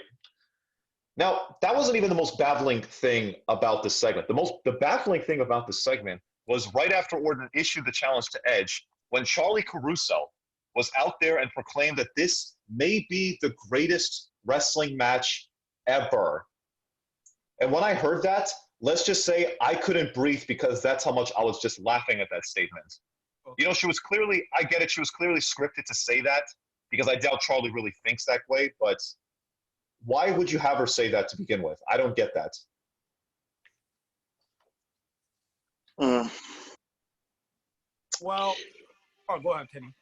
Now, that wasn't even the most baffling thing about this segment. The baffling thing about this segment was right after Orton issued the challenge to Edge, when Charlie Caruso was out there and proclaimed that this may be the greatest wrestling match ever. And when I heard that, let's just say I couldn't breathe, because that's how much I was just laughing at that statement. She was clearly, I get it, she was clearly scripted to say that, because I doubt Charlie really thinks that way, but why would you have her say that to begin with? I don't get that. Well, go ahead, Kenny.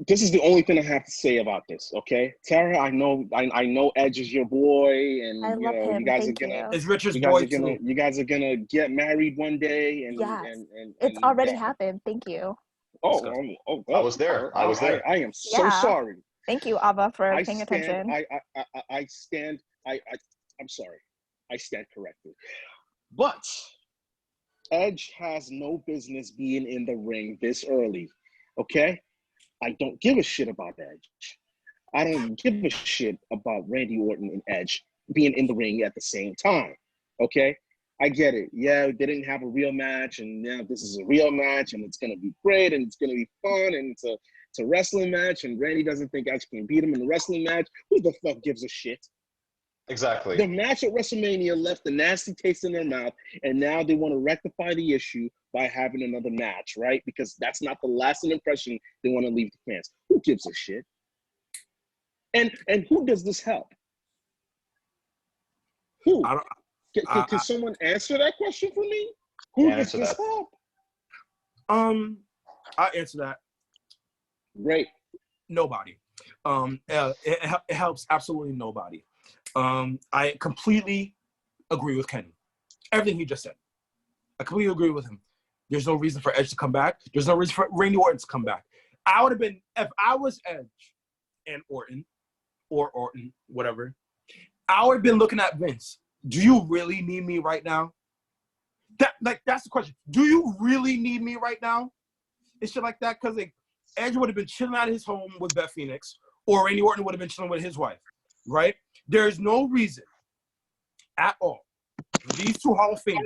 This is the only thing I have to say about this, okay? Tara, I know Edge is your boy, and I love him. you guys Thank are gonna. It's Richard's boy too. You guys are gonna get married one day, and Yes. and It's already happened. Thank you. I was there. I was there. I am so sorry. Thank you, Ava, for paying attention. I stand. I'm sorry. I stand corrected. But Edge has no business being in the ring this early. Okay. I don't give a shit about Edge. I don't give a shit about Randy Orton and Edge being in the ring at the same time. Okay? I get it. Yeah, they didn't have a real match, and now this is a real match, and it's going to be great, and it's going to be fun, and it's a wrestling match, and Randy doesn't think Edge can beat him in a wrestling match. Who the fuck gives a shit? Exactly. The match at WrestleMania left a nasty taste in their mouth, and now they want to rectify the issue by having another match, right? Because that's not the lasting impression they want to leave the fans. Who gives a shit? And who does this help? Who? Can someone answer that question for me? Who does this help? I'll answer that. Great. Nobody. It helps absolutely nobody. I completely agree with Kenny. Everything he just said. I completely agree with him. There's no reason for Edge to come back. There's no reason for Randy Orton to come back. I would have been, if I was Edge and Orton, or Orton, whatever, I would have been looking at Vince. Do you really need me right now? That's the question. Do you really need me right now? It's shit like that, because Edge would have been chilling at his home with Beth Phoenix, or Randy Orton would have been chilling with his wife, right? There's no reason at all for these two Hall of Famers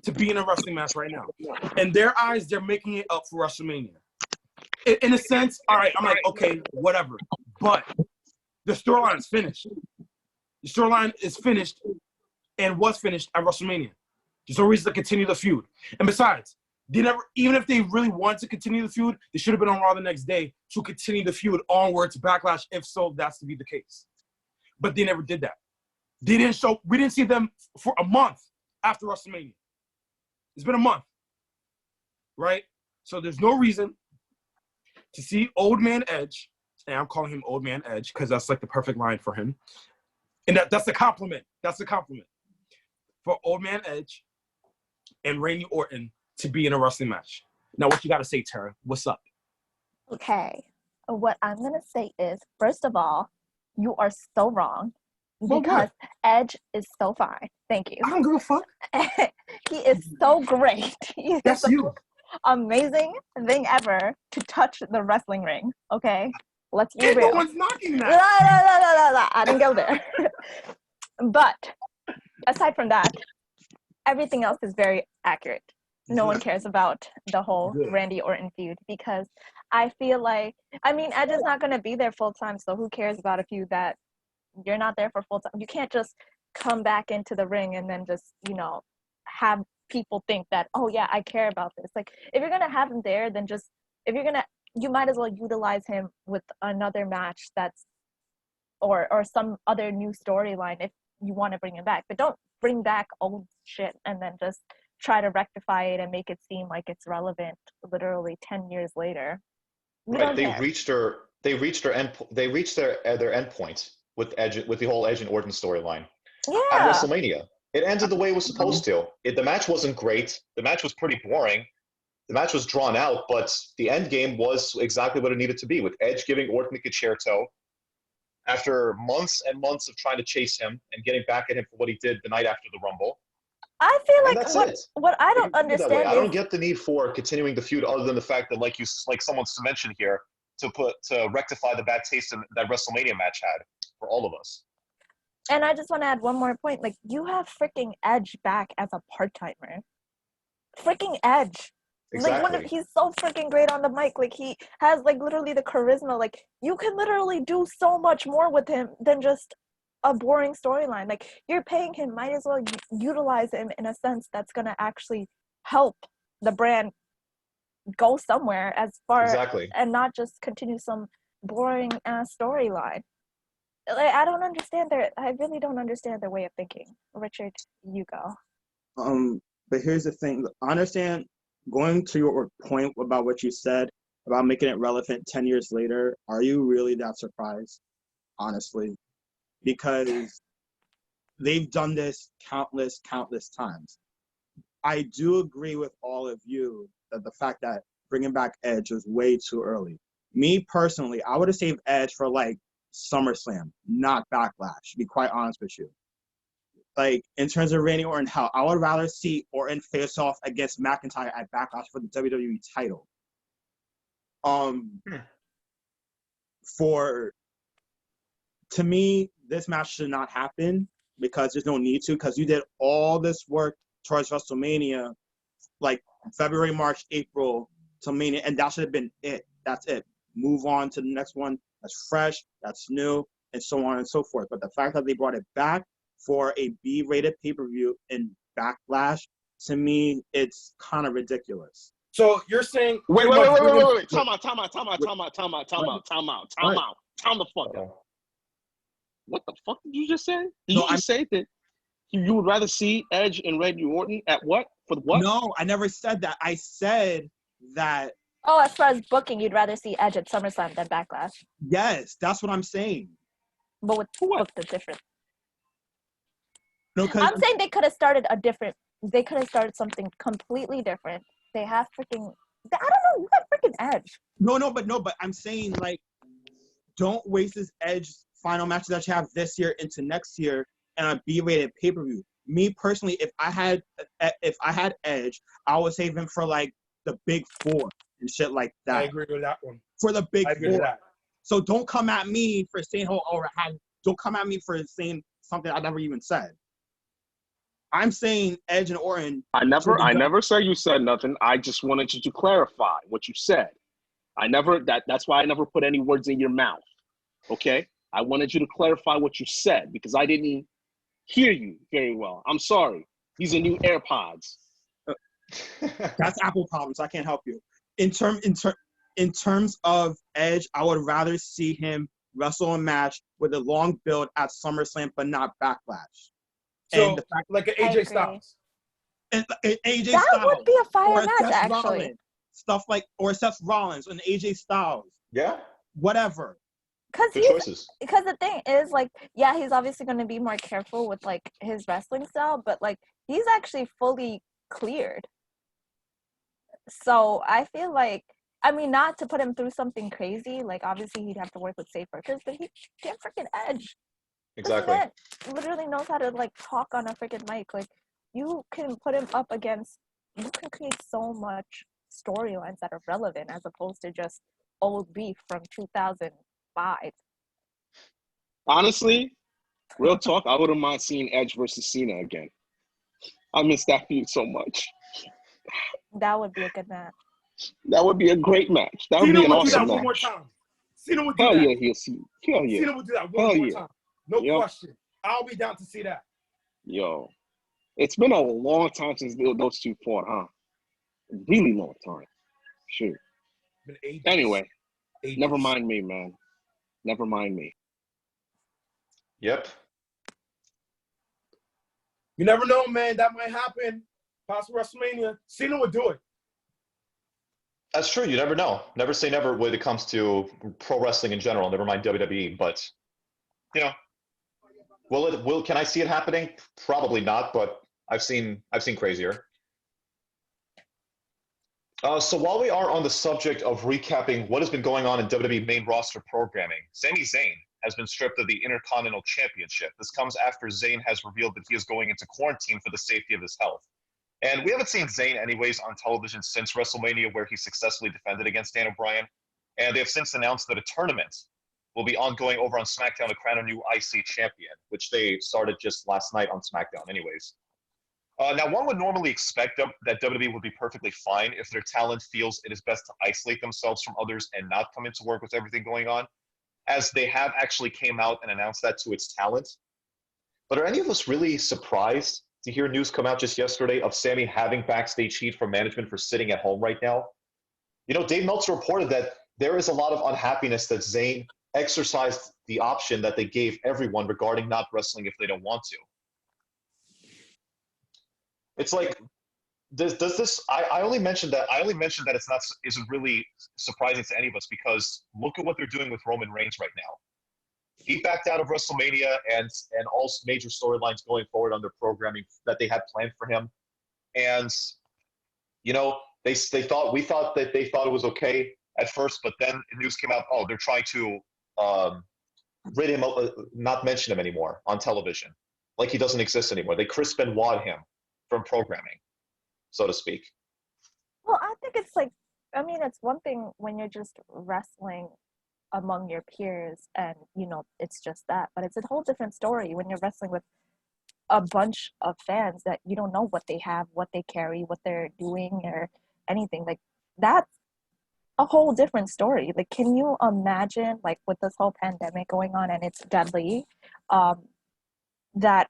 to be in a wrestling match right now. In their eyes, they're making it up for WrestleMania. In a sense, all right, I'm like, okay, whatever. But the storyline is finished. The storyline is finished and was finished at WrestleMania. There's no reason to continue the feud. And besides, even if they really wanted to continue the feud, they should have been on Raw the next day to continue the feud onward to Backlash, if so, that's to be the case. But they never did that. We didn't see them for a month after WrestleMania. It's been a month, right? So there's no reason to see Old Man Edge, and I'm calling him Old Man Edge because that's like the perfect line for him. And that's a compliment. That's a compliment. for Old Man Edge and Randy Orton to be in a wrestling match. Now, what you got to say, Tara? What's up? Okay. What I'm going to say is, first of all, you are so wrong. Well, Because what? Edge is so fine. Thank you. I don't give a fuck. He is so great. He is That's the you. most amazing thing ever to touch the wrestling ring. Okay? Let's be And real. no one's knocking No, that. I didn't go there. But aside from that, everything else is very accurate. No one cares about the whole Good. Randy Orton feud because I feel like, I mean, Edge is not going to be there full time, so who cares about a feud that you're not there for full time? You can't just come back into the ring and then just, you know, have people think that, oh yeah, I care about this. Like, if you're going to have him there, then just, if you're going to, you might as well utilize him with another match that's, or some other new storyline if you want to bring him back. But don't bring back old shit and then just try to rectify it and make it seem like it's relevant literally 10 years later. Right. They reached their end point with Edge, with the whole Edge and Orton storyline at Yeah. WrestleMania. It ended the way it was supposed to. The match wasn't great. The match was pretty boring. The match was drawn out, but the end game was exactly what it needed to be, with Edge giving Orton the concerto after months and months of trying to chase him and getting back at him for what he did the night after the Rumble. I feel And like that's what I don't that way. understand I is don't get the need for continuing the feud other than the fact that, like someone's mentioned here, to rectify the bad taste that WrestleMania match had for all of us. and I just want to add one more point. Like, you have freaking Edge back as a part-timer. Freaking Edge. Exactly. Like, he's so freaking great on the mic. Like, he has, like, literally the charisma. Like, you can literally do so much more with him than just a boring storyline. Like, you're paying him, might as well utilize him in a sense that's going to actually help the brand go somewhere as far Exactly. and not just continue some boring ass storyline. Like, I really don't understand their way of thinking. Richard, you go. But here's the thing. I understand, going to your point about what you said about making it relevant 10 years later, are you really that surprised? Honestly. Because they've done this countless times. I do agree with all of you that the fact that bringing back Edge was way too early. Me personally, I would have saved Edge for like SummerSlam, not Backlash, to be quite honest with you. Like, in terms of Randy Orton, how I would rather see Orton face off against McIntyre at Backlash for the WWE title. To me, this match should not happen because there's no need to, because you did all this work towards WrestleMania, like February, March, April to Mania, and that should have been it. That's it. Move on to the next one. That's fresh, that's new, and so on and so forth. But the fact that they brought it back for a B-rated pay-per-view in Backlash, to me, it's kind of ridiculous. So you're saying Wait. Time out. Time the fuck out. What the fuck did you just say? Did you just say that you would rather see Edge and Randy Orton at what? For the what? No, I never said that. I said that. Oh, as far as booking, you'd rather see Edge at SummerSlam than Backlash. Yes, that's what I'm saying. But with booked a different. No, I'm saying they could have started something completely different. They have freaking, I don't know, you got freaking Edge. No, but I'm saying, like, don't waste this Edge final matches that you have this year into next year and a B-rated pay-per-view. Me personally, if I had Edge, I would save him for like the Big Four and shit like that. I agree with that one. For the Big I agree with Four. that. So don't come at me for saying don't come at me for saying something I never even said. I'm saying Edge and Orton. I never said you said nothing. I just wanted you to clarify what you said. That's why I never put any words in your mouth. Okay? I wanted you to clarify what you said because I didn't hear you very well. I'm sorry. These are new AirPods. That's Apple problems. I can't help you. In terms of Edge, I would rather see him wrestle a match with a long build at SummerSlam, but not Backlash. So, and the fact, like an AJ Styles. And AJ that Styles. Would be a fire or match, Seth actually. Rollins, stuff like, or Seth Rollins and AJ Styles. Yeah. Whatever. Because Good choices. Because the thing is, like, yeah, he's obviously going to be more careful with like his wrestling style, but like he's actually fully cleared. So I feel like, I mean, not to put him through something crazy. Like, obviously, he'd have to work with safe workers, but he can't freaking edge. Exactly. This man literally knows how to like talk on a freaking mic. Like, you can put him up against. You can create so much storylines that are relevant as opposed to just old beef from 2005. Honestly, real talk, I wouldn't mind seeing Edge versus Cena again. I miss that feud so much. That would be a good match. That would be a great match. That would Cena be an would do that awesome one more match. time. Cena would do Hell that. yeah, he'll see. Hell yeah. Cena would do that one Hell more yeah. time. No Yep. question. I'll be down to see that. Yo, it's been a long time since those two fought, huh? Really long time. Shoot. Been ages. Anyway, Ages. never mind me, man. Never mind me. Yep. You never know, man. That might happen. Possible WrestleMania. Cena would do it. That's true. You never know. Never say never when it comes to pro wrestling in general. Never mind WWE. But you know, can I see it happening? Probably not. But I've seen crazier. So while we are on the subject of recapping what has been going on in WWE main roster programming, Sami Zayn has been stripped of the Intercontinental Championship. This comes after Zayn has revealed that he is going into quarantine for the safety of his health. And we haven't seen Zayn anyways on television since WrestleMania, where he successfully defended against Daniel Bryan. And they have since announced that a tournament will be ongoing over on SmackDown to crown a new IC champion, which they started just last night on SmackDown anyways. Now, one would normally expect that WWE would be perfectly fine if their talent feels it is best to isolate themselves from others and not come into work with everything going on, as they have actually came out and announced that to its talent. But are any of us really surprised to hear news come out just yesterday of Sami having backstage heat from management for sitting at home right now? You know, Dave Meltzer reported that there is a lot of unhappiness that Zayn exercised the option that they gave everyone regarding not wrestling if they don't want to. It's like, does this? I only mentioned that it's not isn't really surprising to any of us, because look at what they're doing with Roman Reigns right now. He backed out of WrestleMania and all major storylines going forward on their programming that they had planned for him, and you know we thought it was okay at first, but then news came out. Oh, they're trying to rid him, not mention him anymore on television, like he doesn't exist anymore. They Chris Benoit him from programming, so to speak. Well, I think it's like, I mean, it's one thing when you're just wrestling among your peers and, you know, it's just that. But it's a whole different story when you're wrestling with a bunch of fans that you don't know what they have, what they carry, what they're doing, or anything. Like, that's a whole different story. Like, can you imagine, like, with this whole pandemic going on and it's deadly, that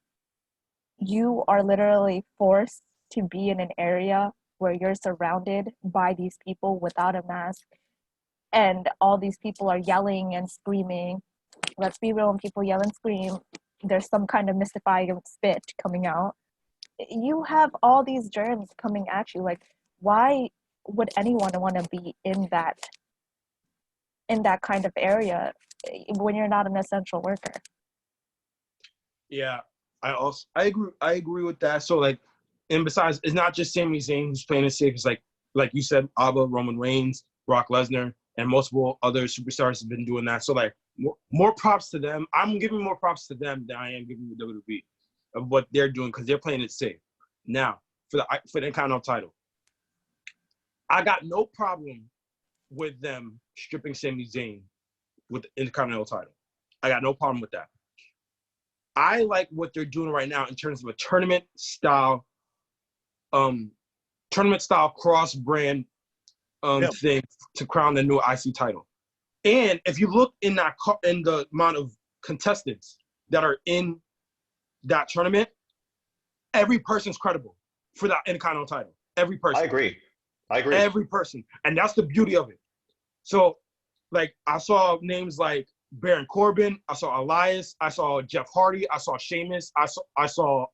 you are literally forced to be in an area where you're surrounded by these people without a mask, and all these people are yelling and screaming. Let's be real, when people yell and scream, there's some kind of mystifying spit coming out. You have all these germs coming at you. Like, why would anyone want to be in that kind of area when you're not an essential worker? Yeah, I agree with that. So like, and besides, it's not just Sami Zayn who's playing it safe. It's like you said, Abba, Roman Reigns, Brock Lesnar, and multiple other superstars have been doing that. So like, more props to them. I'm giving more props to them than I am giving the WWE of what they're doing, because they're playing it safe. Now, for the Intercontinental title, I got no problem with them stripping Sami Zayn with the Intercontinental title. I got no problem with that. I like what they're doing right now in terms of a tournament style cross-brand thing to crown the new IC title. And if you look in the amount of contestants that are in that tournament, every person's credible for that Intercontinental title. Every person. I agree. Every person. And that's the beauty of it. So, like, I saw names like Baron Corbin, I saw Elias, I saw Jeff Hardy, I saw Sheamus, I saw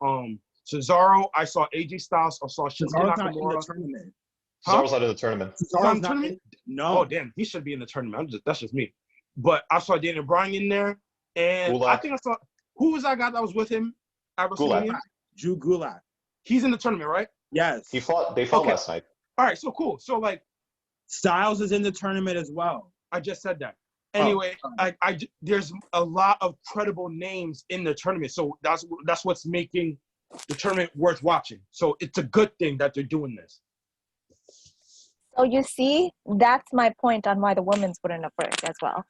Cesaro, I saw AJ Styles, I saw Shinsuke Nakamura. Tournament. Cesaro's out of the tournament. Cesaro's not in? No. Oh, damn, he should be in the tournament. That's just me. but I saw Daniel Bryan in there, and I Gulak. think I saw who was that guy that was with him at Gulak. WrestleMania? Drew Gulak. He's in the tournament, right? Yes. They fought Okay. last night. All right, so cool. So like Styles is in the tournament as well. I just said that. Anyway, there's a lot of credible names in the tournament, so that's what's making the tournament worth watching. So it's a good thing that they're doing this. So you see, that's my point on why the women's wouldn't have worked as well.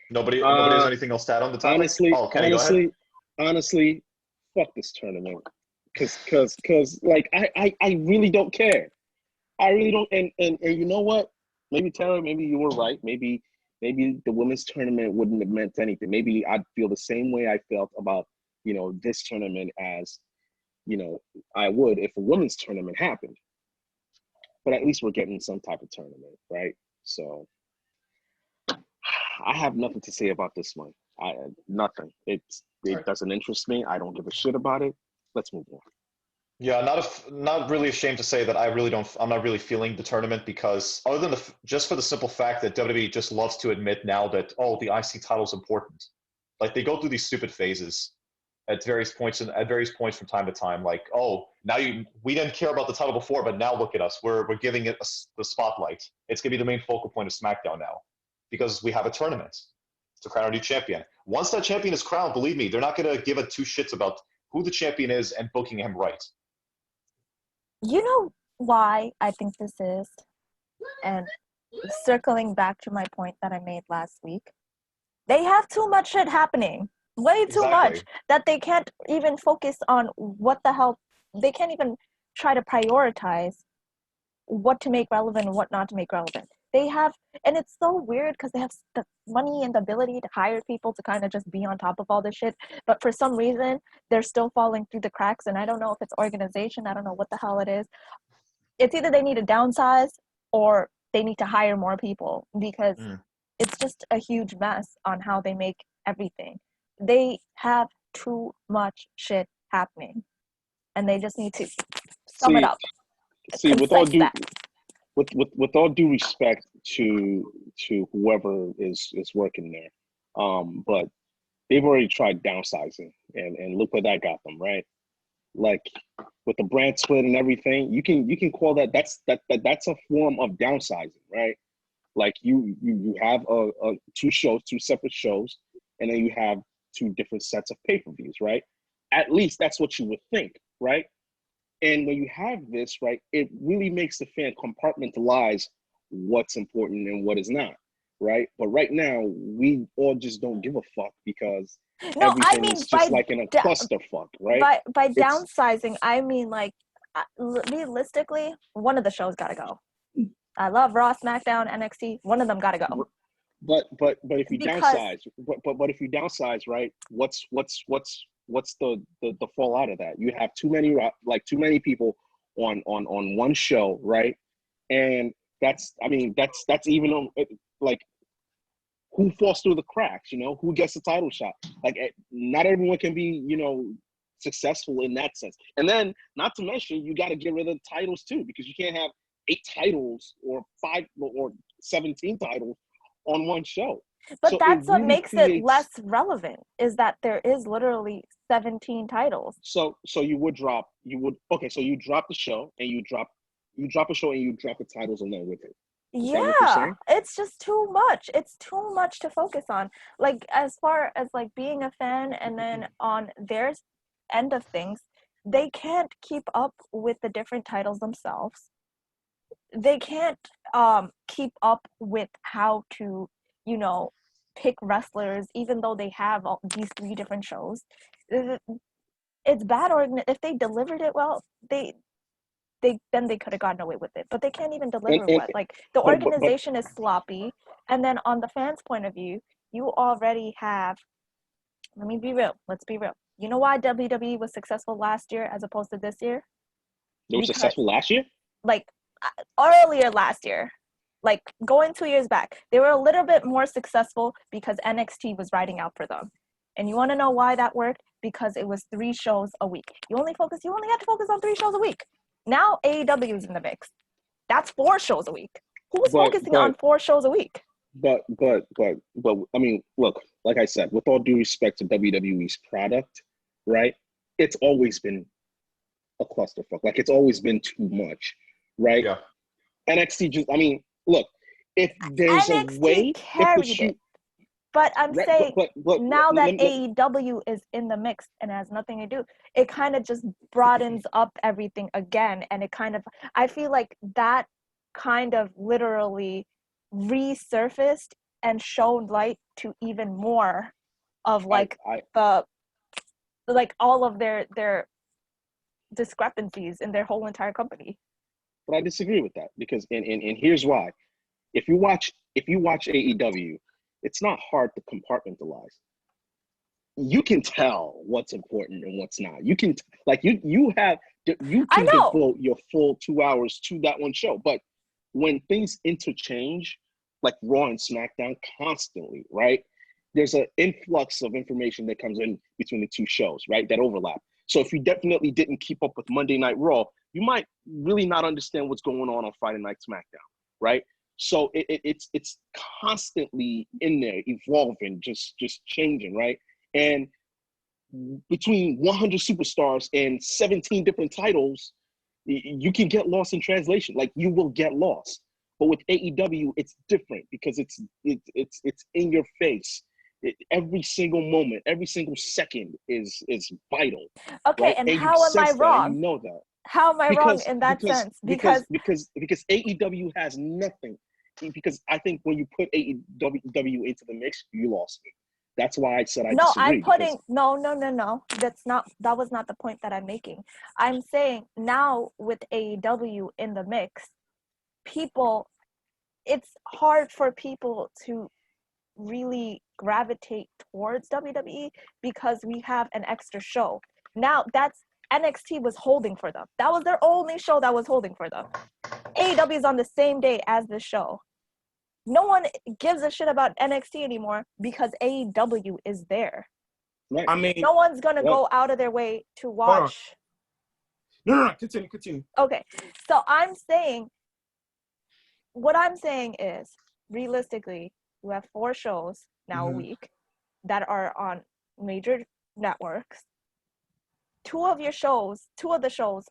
Nobody has anything else to add on the topic? Kenny, go ahead. Honestly, fuck this tournament. Cause like I really don't care. I really don't. And you know what? Maybe Tara, maybe you were right. Maybe the women's tournament wouldn't have meant anything. Maybe I'd feel the same way I felt about, this tournament as, I would if a women's tournament happened. But at least we're getting some type of tournament, right? So I have nothing to say about this one. Nothing. It doesn't interest me. I don't give a shit about it. Let's move on. Yeah, not really ashamed to say that I'm not really feeling the tournament, because other than just for the simple fact that WWE just loves to admit now that, the IC title is important. Like, they go through these stupid phases at various points from time to time. Like, we didn't care about the title before, but now look at us. We're giving it the spotlight. It's gonna be the main focal point of SmackDown now, because we have a tournament to crown a new champion. Once that champion is crowned, believe me, they're not gonna give a two shits about who the champion is and booking him right. You know why I think this is? And circling back to my point that I made last week, they have too much shit happening. Way too much that they can't even focus on what the hell. They can't even try to prioritize what to make relevant and what not to make relevant. They have, and it's so weird because they have the money and the ability to hire people to kind of just be on top of all this shit. But for some reason, they're still falling through the cracks. And I don't know if it's organization. I don't know what the hell it is. It's either they need to downsize or they need to hire more people, because it's just a huge mess on how they make everything. They have too much shit happening, and they just need to sum it up. With all due respect to whoever is working there, but they've already tried downsizing, and look where that got them, right? Like, with the brand split and everything, you can call that's a form of downsizing, right? Like, you have two separate shows, and then you have two different sets of pay-per-views, right? At least that's what you would think, right? And when you have this, right, it really makes the fan compartmentalize what's important and what is not, right? But right now, we all just don't give a fuck, because everything is just like in a clusterfuck, right? By downsizing, I mean, like, realistically, one of the shows gotta go. I love Raw, SmackDown, NXT. One of them gotta go. But if you downsize, but if you downsize, right? What's the fallout of that? You have too many people on one show, right? And that's even like, who falls through the cracks? Who gets the title shot? Like, not everyone can be successful in that sense. And then, not to mention, you got to get rid of titles too, because you can't have 8 titles or 5 or 17 titles on one show. But so that's what makes it less relevant, is that there is literally 17 titles. So you drop the show, and you drop the titles along with it. Yeah, it's just too much. It's too much to focus on. Like, as far as like being a fan, and then on their end of things, they can't keep up with the different titles themselves. They can't keep up with how to, pick wrestlers, even though they have all these 3 different shows. It's bad. If they delivered it well, they could have gotten away with it, but they can't even deliver what. Like, the organization is sloppy, and then on the fans' point of view, you already have. Let me be real. Let's be real. You know why WWE was successful last year as opposed to this year? They were successful last year? Like, earlier last year, like going 2 years back, they were a little bit more successful because NXT was riding out for them. And you want to know why that worked? Because it was 3 shows a week. You only had to focus on 3 shows a week. Now AEW is in the mix. That's 4 shows a week. Who's But- focusing on 4 shows a week? But I mean, look, like I said, with all due respect to WWE's product, right? It's always been a clusterfuck. Like, it's always been too much, right? Yeah. NXT just, I mean, look, if there's NXT a way, carried it. But I'm right, saying but now that let me- AEW is in the mix and has nothing to do, it kind of just broadens up everything again. And it kind of, I feel like that kind of literally resurfaced and shone light to even more of like all of their discrepancies in their whole entire company. But I disagree with that because, and here's why. If you watch AEW, it's not hard to compartmentalize. You can tell what's important and what's not. You can you can devote your full 2 hours to that one show. But when things interchange, like Raw and SmackDown constantly, right? There's an influx of information that comes in between the 2 shows, right? That overlap. So if you definitely didn't keep up with Monday Night Raw, you might really not understand what's going on Friday Night SmackDown, right? So it's constantly in there, evolving, just changing, right? And between 100 superstars and 17 different titles, you can get lost in translation. Like, you will get lost. But with AEW, it's different because it's in your face. Every single moment, every single second is vital. Okay, right? and you how am I sense that, wrong? and you know that. How am I wrong in that sense? Because AEW has nothing. Because I think when you put AEW into the mix, you lost me. That's why I said I disagree. I'm putting no. That was not the point that I'm making. I'm saying now with AEW in the mix, it's hard for people to really gravitate towards WWE because we have an extra show. Now that's NXT was holding for them. That was their only show that was holding for them. AEW is on the same day as the show. No one gives a shit about NXT anymore because AEW is there. Right. I mean, no one's gonna go out of their way to watch. No, continue. Okay, so what I'm saying is, realistically, we have 4 shows now a week that are on major networks. 2 of the shows,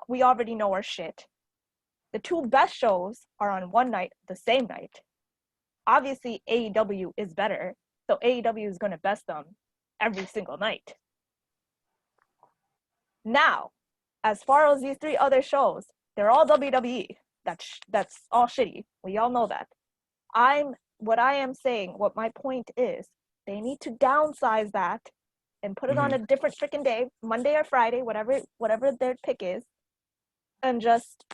we already know are shit. The 2 best shows are on one night, the same night. Obviously, AEW is better, so AEW is going to best them every single night. Now, as far as these 3 other shows, they're all WWE. That's all shitty. We all know that. What my point is, they need to downsize that and put it on a different freaking day, Monday or Friday, whatever their pick is, and just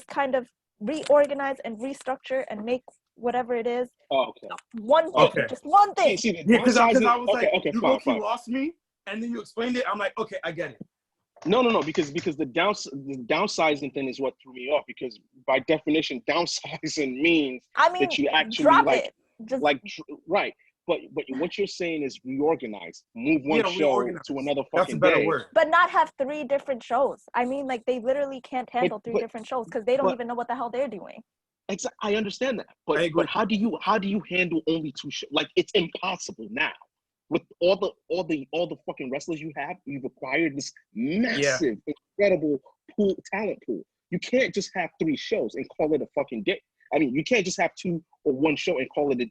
kind of reorganize and restructure and make whatever it is one thing, just one thing. Because I was like, you fine. lost me, and then you explained it. I'm like, okay, I get it. No, because the downsizing thing is what threw me off. Because by definition, downsizing means that you actually drop it. Right. But what you're saying is reorganize, move one show to another fucking That's a better day. word. But not have 3 different shows. I mean, like, they literally can't handle 3 different shows because they don't even know what the hell they're doing. I understand that, but how do you handle only 2 shows? Like, it's impossible now. With all the fucking wrestlers you've acquired this massive, incredible talent pool. You can't just have 3 shows and call it a fucking day. I mean, you can't just have 2 or 1 show and call it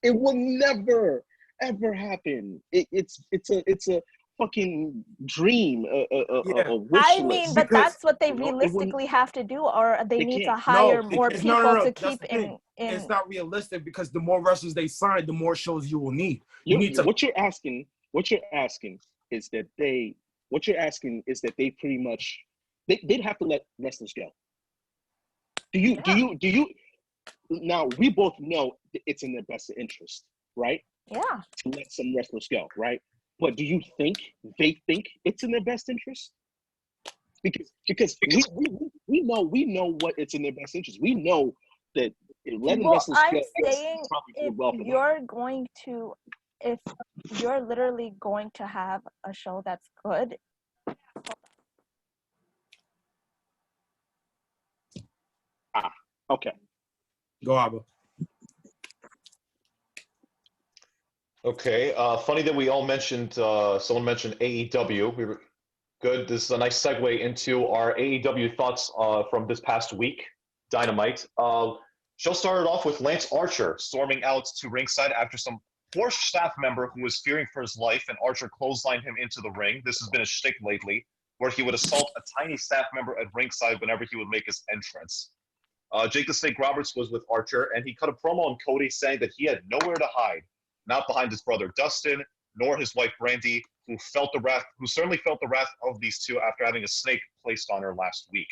it will never ever happen. It's a fucking dream. A wish list. But that's what they realistically have to do, or they need to hire more people to keep in. It's not realistic because the more wrestlers they sign, the more shows you will need. What you're asking is that they pretty much they'd have to let wrestlers go. Do you? Now, we both know it's in their best interest, right? Yeah. To let some wrestlers go, right? But do you think they think it's in their best interest? Because we know what it's in their best interest. We know that letting wrestlers go is probably well for if you're literally going to have a show that's good, Okay. Go, Abba. Okay. Funny that we all mentioned. Someone mentioned AEW. We were good. This is a nice segue into our AEW thoughts from this past week. Dynamite. Show started off with Lance Archer storming out to ringside after some poor staff member who was fearing for his life, and Archer clotheslined him into the ring. This has been a shtick lately, where he would assault a tiny staff member at ringside whenever he would make his entrance. Jake the Snake Roberts was with Archer, and he cut a promo on Cody saying that he had nowhere to hide, not behind his brother Dustin, nor his wife Brandy, who certainly felt the wrath of these two after having a snake placed on her last week.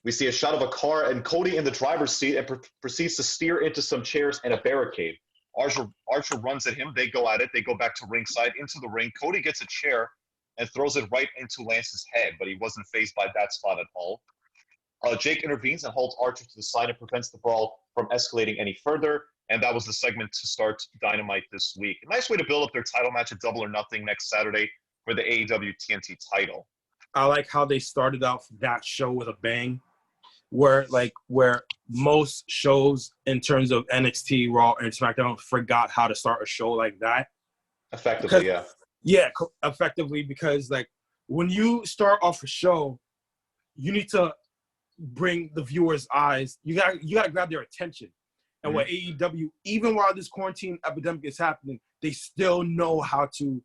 We see a shot of a car and Cody in the driver's seat and proceeds to steer into some chairs and a barricade. Archer runs at him. They go at it. They go back to ringside into the ring. Cody gets a chair and throws it right into Lance's head, but he wasn't fazed by that spot at all. Jake intervenes and holds Archer to the side and prevents the brawl from escalating any further. And that was the segment to start Dynamite this week. A nice way to build up their title match at Double or Nothing next Saturday for the AEW TNT title. I like how they started off that show with a bang, where most shows in terms of NXT, Raw, and SmackDown forgot how to start a show like that. Effectively, yeah. Yeah, effectively, because like when you start off a show, you need to bring the viewers' eyes. You gotta grab their attention. And with AEW, even while this quarantine epidemic is happening, they still know how to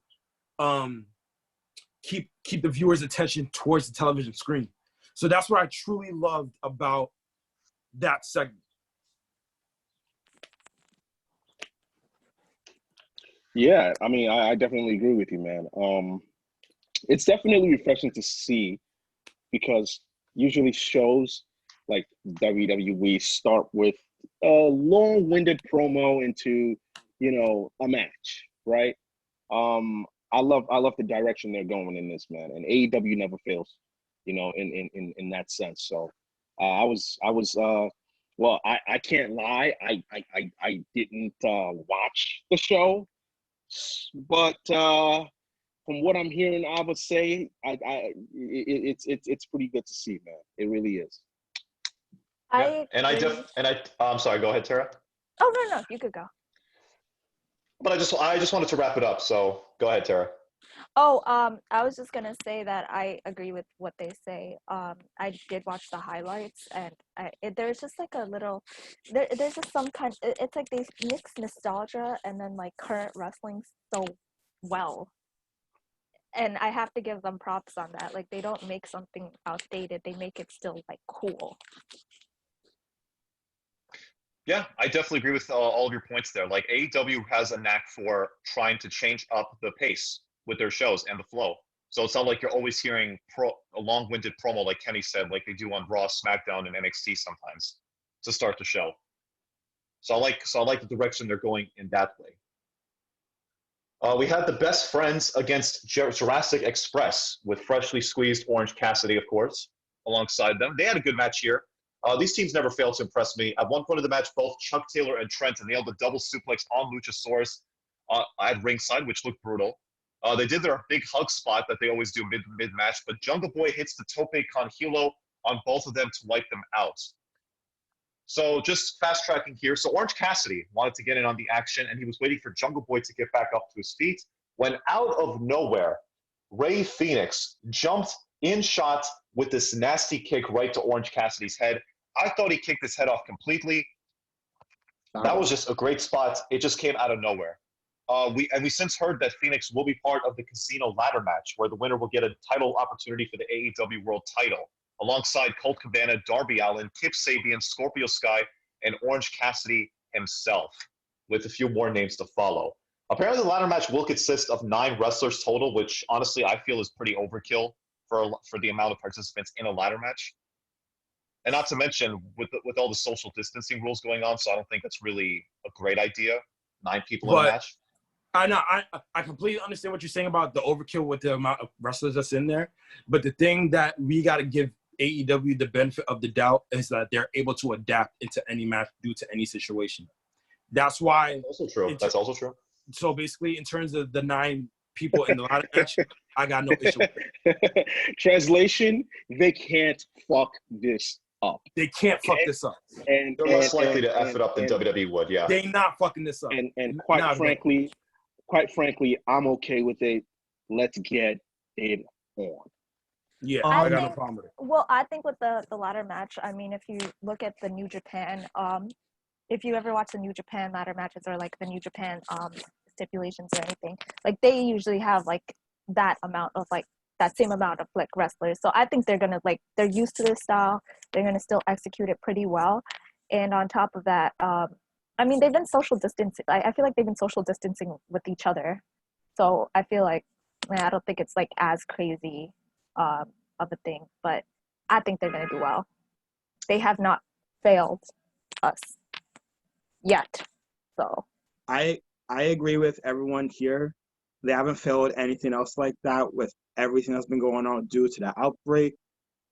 keep the viewers' attention towards the television screen. So that's what I truly loved about that segment. Yeah, I mean, I definitely agree with you, man. It's definitely refreshing to see, because usually shows like WWE start with a long-winded promo into, a match, right? I love the direction they're going in this, man, and AEW never fails, in that sense. So I can't lie, I didn't watch the show, but from what I'm hearing Abba say, it's pretty good to see, man. It really is. I'm sorry, go ahead, Tara. Oh, no, you could go. But I just wanted to wrap it up, so go ahead, Tara. Oh, I was just gonna say that I agree with what they say. I did watch the highlights, and there's just like a little, there's just some kind. It's like they mix nostalgia and then like current wrestling so well, and I have to give them props on that. Like they don't make something outdated; they make it still like cool. Yeah, I definitely agree with all of your points there. Like AEW has a knack for trying to change up the pace with their shows and the flow. So it's not like you're always hearing a long-winded promo, like Kenny said, like they do on Raw, SmackDown, and NXT sometimes to start the show. So I like the direction they're going in that way. We had the Best Friends against Jurassic Express with freshly squeezed Orange Cassidy, of course, alongside them. They had a good match here. These teams never fail to impress me. At one point of the match, both Chuck Taylor and Trent nailed a double suplex on Luchasaurus at ringside, which looked brutal. They did their big hug spot that they always do mid-match, but Jungle Boy hits the Tope Con Hilo on both of them to wipe them out. So just fast-tracking here. So Orange Cassidy wanted to get in on the action, and he was waiting for Jungle Boy to get back up to his feet, when out of nowhere, Rey Fenix jumped in shot with this nasty kick right to Orange Cassidy's head. I thought he kicked his head off completely. That was just a great spot. It just came out of nowhere. We since heard that Phoenix will be part of the Casino ladder match, where the winner will get a title opportunity for the AEW World title, alongside Colt Cabana, Darby Allin, Kip Sabian, Scorpio Sky, and Orange Cassidy himself, with a few more names to follow. Apparently, the ladder match will consist of 9 wrestlers total, which honestly I feel is pretty overkill for the amount of participants in a ladder match. And not to mention, with all the social distancing rules going on, so I don't think that's really a great idea. 9 people in a match. I know. I completely understand what you're saying about the overkill with the amount of wrestlers that's in there. But the thing that we got to give AEW the benefit of the doubt is that they're able to adapt into any match due to any situation. That's why. That's also true. That's also true. So basically, in terms of the 9 people in the ladder match, I got no issue with it. Translation, they can't fuck this up. They can't fuck this up. And They're less likely to F it up than WWE would, yeah. They not fucking this up. And quite frankly, I'm okay with it. Let's get it on. Yeah, I I got no think- problem with it. Well, I think with the ladder match, I mean, if you look at the New Japan, if you ever watch the New Japan ladder matches or like the New Japan stipulations or anything, like they usually have like that amount of like that same amount of like wrestlers. So I think they're gonna like they're used to this style. They're gonna still execute it pretty well. And on top of that, I mean, they've been social distancing. I feel like they've been social distancing with each other. So I feel like I don't think it's like as crazy of a thing, but I think they're gonna do well. They have not failed us yet. So I agree with everyone here. They haven't failed anything else like that with everything that's been going on due to the outbreak.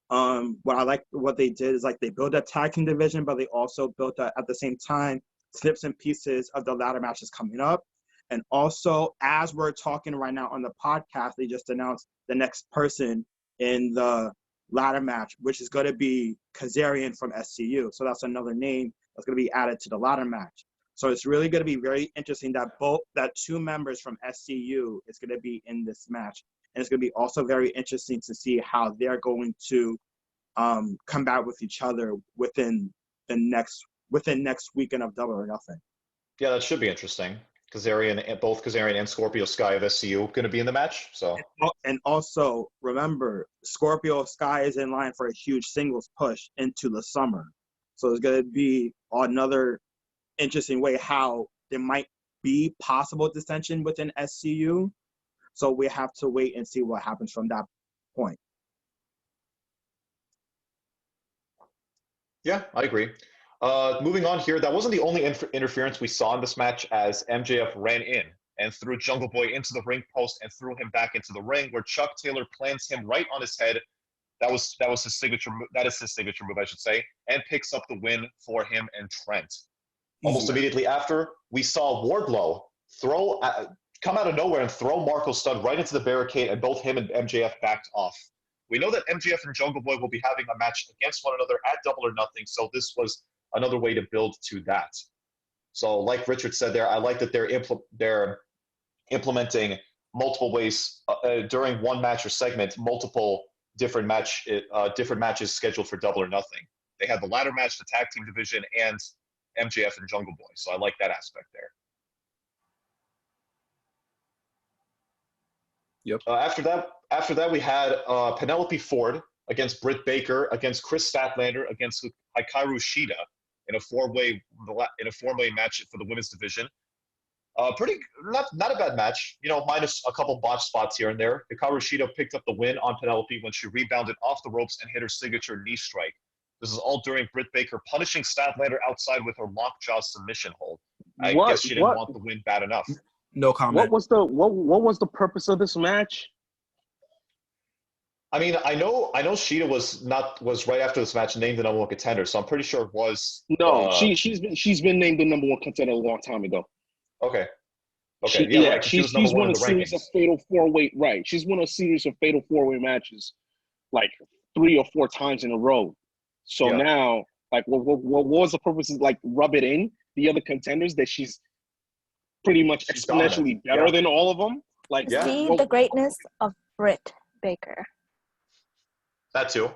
What I like what they did is like they built a tag team division, but they also built at the same time snips and pieces of the ladder matches coming up. And also, as we're talking right now on the podcast, they just announced the next person in the ladder match, which is going to be Kazarian from SCU. So that's another name that's going to be added to the ladder match. So it's really going to be very interesting that two members from SCU is going to be in this match. And it's going to be also very interesting to see how they're going to combat with each other within next weekend of Double or Nothing. Yeah, that should be interesting. Both Kazarian and Scorpio Sky of SCU going to be in the match. So and also remember, Scorpio Sky is in line for a huge singles push into the summer. So it's going to be another interesting way how there might be possible dissension within SCU. So we have to wait and see what happens from that point. yeah, I agree. Moving on here, that wasn't the only interference we saw in this match as MJF ran in and threw Jungle Boy into the ring post and threw him back into the ring where Chuck Taylor plants him right on his head. That was his signature move. That is his signature move, I should say, and picks up the win for him and Trent. Almost immediately after, we saw Wardlow come out of nowhere and throw Marco Stunt right into the barricade, and both him and MJF backed off. We know that MJF and Jungle Boy will be having a match against one another at Double or Nothing, so this was another way to build to that. So like Richard said there, I like that they're implementing multiple ways during one match or segment, multiple different matches scheduled for Double or Nothing. They had the ladder match, the tag team division, and MJF and Jungle Boy. So I like that aspect there. Yep. After that, we had Penelope Ford against Britt Baker, against Chris Statlander, against Hikaru Shida in a four-way match for the women's division. Not a bad match, minus a couple botch spots here and there. Hikaru Shida picked up the win on Penelope when she rebounded off the ropes and hit her signature knee strike. This is all during Britt Baker punishing Statlander outside with her lockjaw submission hold. I guess she didn't want the win bad enough. No comment. What was the purpose of this match? I mean, I know Shida was right after this match named the number one contender, so I'm pretty sure it was. No, she's been named the number one contender a long time ago. Okay. Right. She's won a series of fatal four-way. Right. She's won a series of fatal four-way matches, like 3 or 4 times in a row. So now, like, what was the purpose? Is like rub it in the other contenders that she's pretty much exponentially better than all of them. Like, see the greatness of Britt Baker. That too.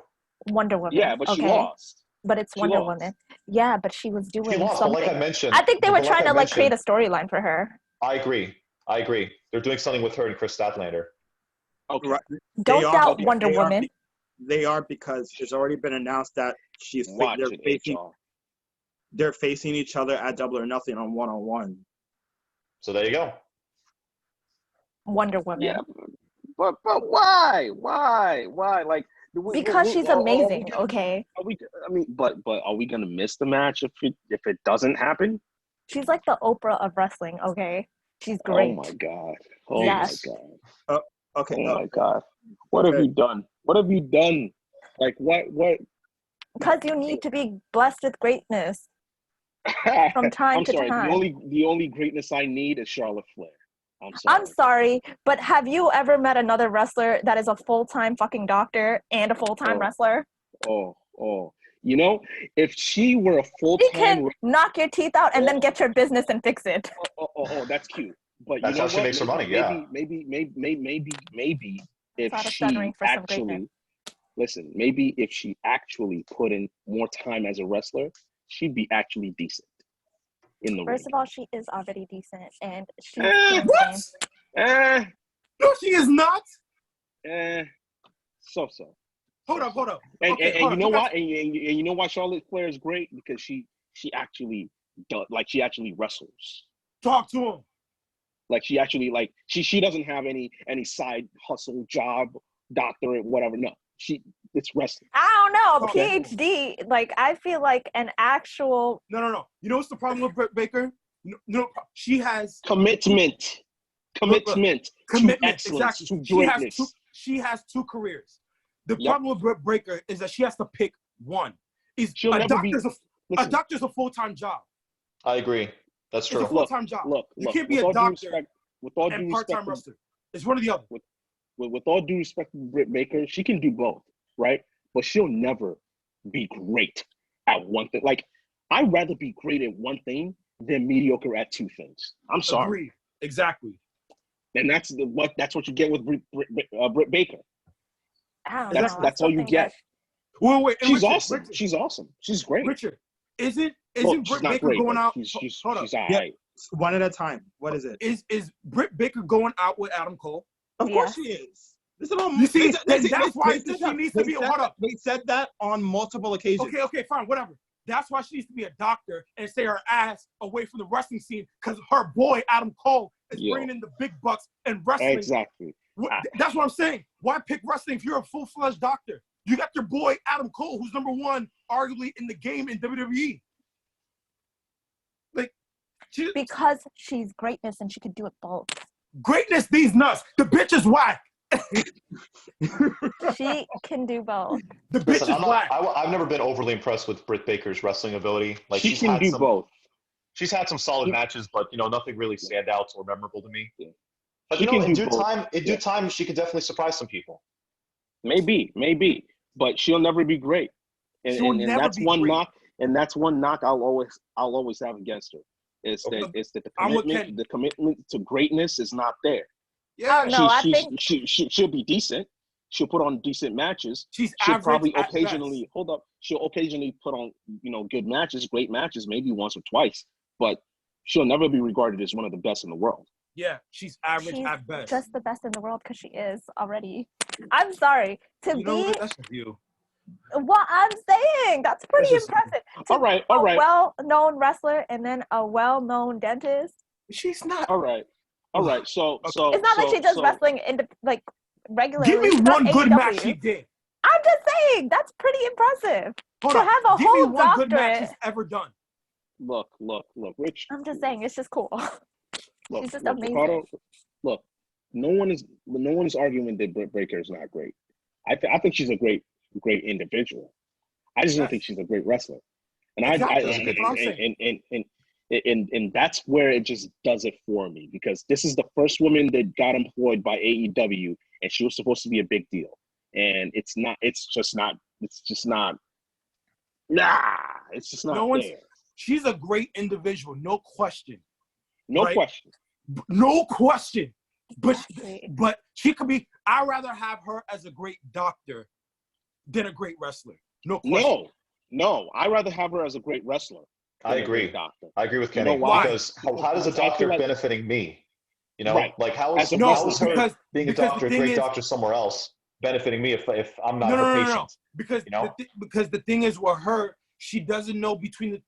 Wonder Woman. Yeah, but she lost. But it's Wonder Woman. Yeah, but she was doing something. But like I mentioned, I think they were trying to create a storyline for her. I agree. They're doing something with her and Chris Statlander. Okay. Don't doubt Wonder Woman. They are, because it's already been announced that they're facing each other at Double or Nothing on one-on-one. So there you go. Wonder Woman. Yeah, but why? Like, because she's amazing. Okay. But are we gonna miss the match if it doesn't happen? She's like the Oprah of wrestling. Okay, she's great. Oh my god. Okay. Oh my god. What have you done? What have you done? Like what? Because you need to be blessed with greatness from time to time. The only greatness I need is Charlotte Flair. I'm sorry, but have you ever met another wrestler that is a full-time fucking doctor and a full-time wrestler? Oh. You know, if she were a You full-time can knock your teeth out and then get your business and fix it. that's cute. But That's you know how she what? makes her money, yeah. Maybe if Thought of she stuttering for some greatness. actually listen, maybe if she actually put in more time as a wrestler, she'd be actually decent in the First ring. of all, she is already decent, and she's What? Eh, No, she is not. so. Hold up. And, Okay, and hold you up. know why? And you know why Charlotte Flair is great? Because she actually does, like, she actually wrestles. Talk to him. Like she actually, like, she doesn't have any side hustle job, doctorate, whatever. No, it's wrestling. I don't know, Okay. PhD. Like, I feel like an actual. No. You know what's the problem with Britt Baker? No, she has Commitment to excellence, exactly. to greatness. She has two careers. The Yep. problem with Britt Baker is that she has to pick one. She'll never be. A doctor's a full-time job. I agree. That's It's a true. full-time job. Look, you can't be with a all due doctor respect, with all due and respect, part-time wrestler. It's one or the other. with all due respect to Britt Baker, she can do both, right? But she'll never be great at one thing. Like, I'd rather be great at one thing than mediocre at two things. I'm sorry. Agreed. Exactly. And that's what you get with Britt Baker. I don't know. That's all you get. Wait. She's Richard, awesome. Richard, She's awesome. She's great. Richard, isn't Well, Britt she's not Baker great, going but out? She's Hold up. all right. One at a time. What is it? Is Britt Baker going out with Adam Cole? Of course she is. This is about, You see, they that's why said she that. needs to be. Hold up. They said that on multiple occasions. Okay, fine, whatever. That's why she needs to be a doctor and stay her ass away from the wrestling scene because her boy Adam Cole is bringing in the big bucks and wrestling. Exactly. That's what I'm saying. Why pick wrestling if you're a full-fledged doctor? You got your boy Adam Cole, who's number one, arguably in the game in WWE. Like, Because she's greatness and she could do it both. Greatness, these nuts. The bitch is whack. She can do both. The bitch is whack. I've never been overly impressed with Britt Baker's wrestling ability. Like, she can do both. She's had some solid matches, but nothing really standouts or memorable to me. But She can in do due both. time, she could definitely surprise some people. Maybe, but she'll never be great. And that's one knock. And that's one knock I'll always have against her. Is that the commitment to greatness is not there. Yeah, I think she'll be decent. She'll put on decent matches. She'll probably occasionally she'll occasionally put on good matches, great matches, maybe once or twice. But she'll never be regarded as one of the best in the world. Yeah, she's average at best. Just the best in the world because she is already. I'm sorry to be. That's you. What I'm saying, that's pretty impressive. All right. Well-known wrestler and then a well-known dentist. She's not. All right. So it's not like she does wrestling regularly. Give me one good match she did. I'm just saying that's pretty impressive. Hold to on. have a Give whole me one doctorate. good match she's ever done. Look, Rich. I'm just saying it's just cool. She's just amazing. Ricardo, look, no one is arguing that Britt Baker is not great. I think she's a great individual. I just don't think she's a great wrestler. And and that's where it just does it for me, because this is the first woman that got employed by AEW, and she was supposed to be a big deal, and it's just not there. She's a great individual, no question. No question. But she could be. I'd rather have her as a great doctor than a great wrestler. No question. No. I'd rather have her as a great wrestler. I agree. I agree with Kenny. Because how does a doctor benefiting me? Right. Like how is her being a doctor, a great doctor somewhere else, benefiting me if I'm not her patient? No. Because the thing is with her, she doesn't know between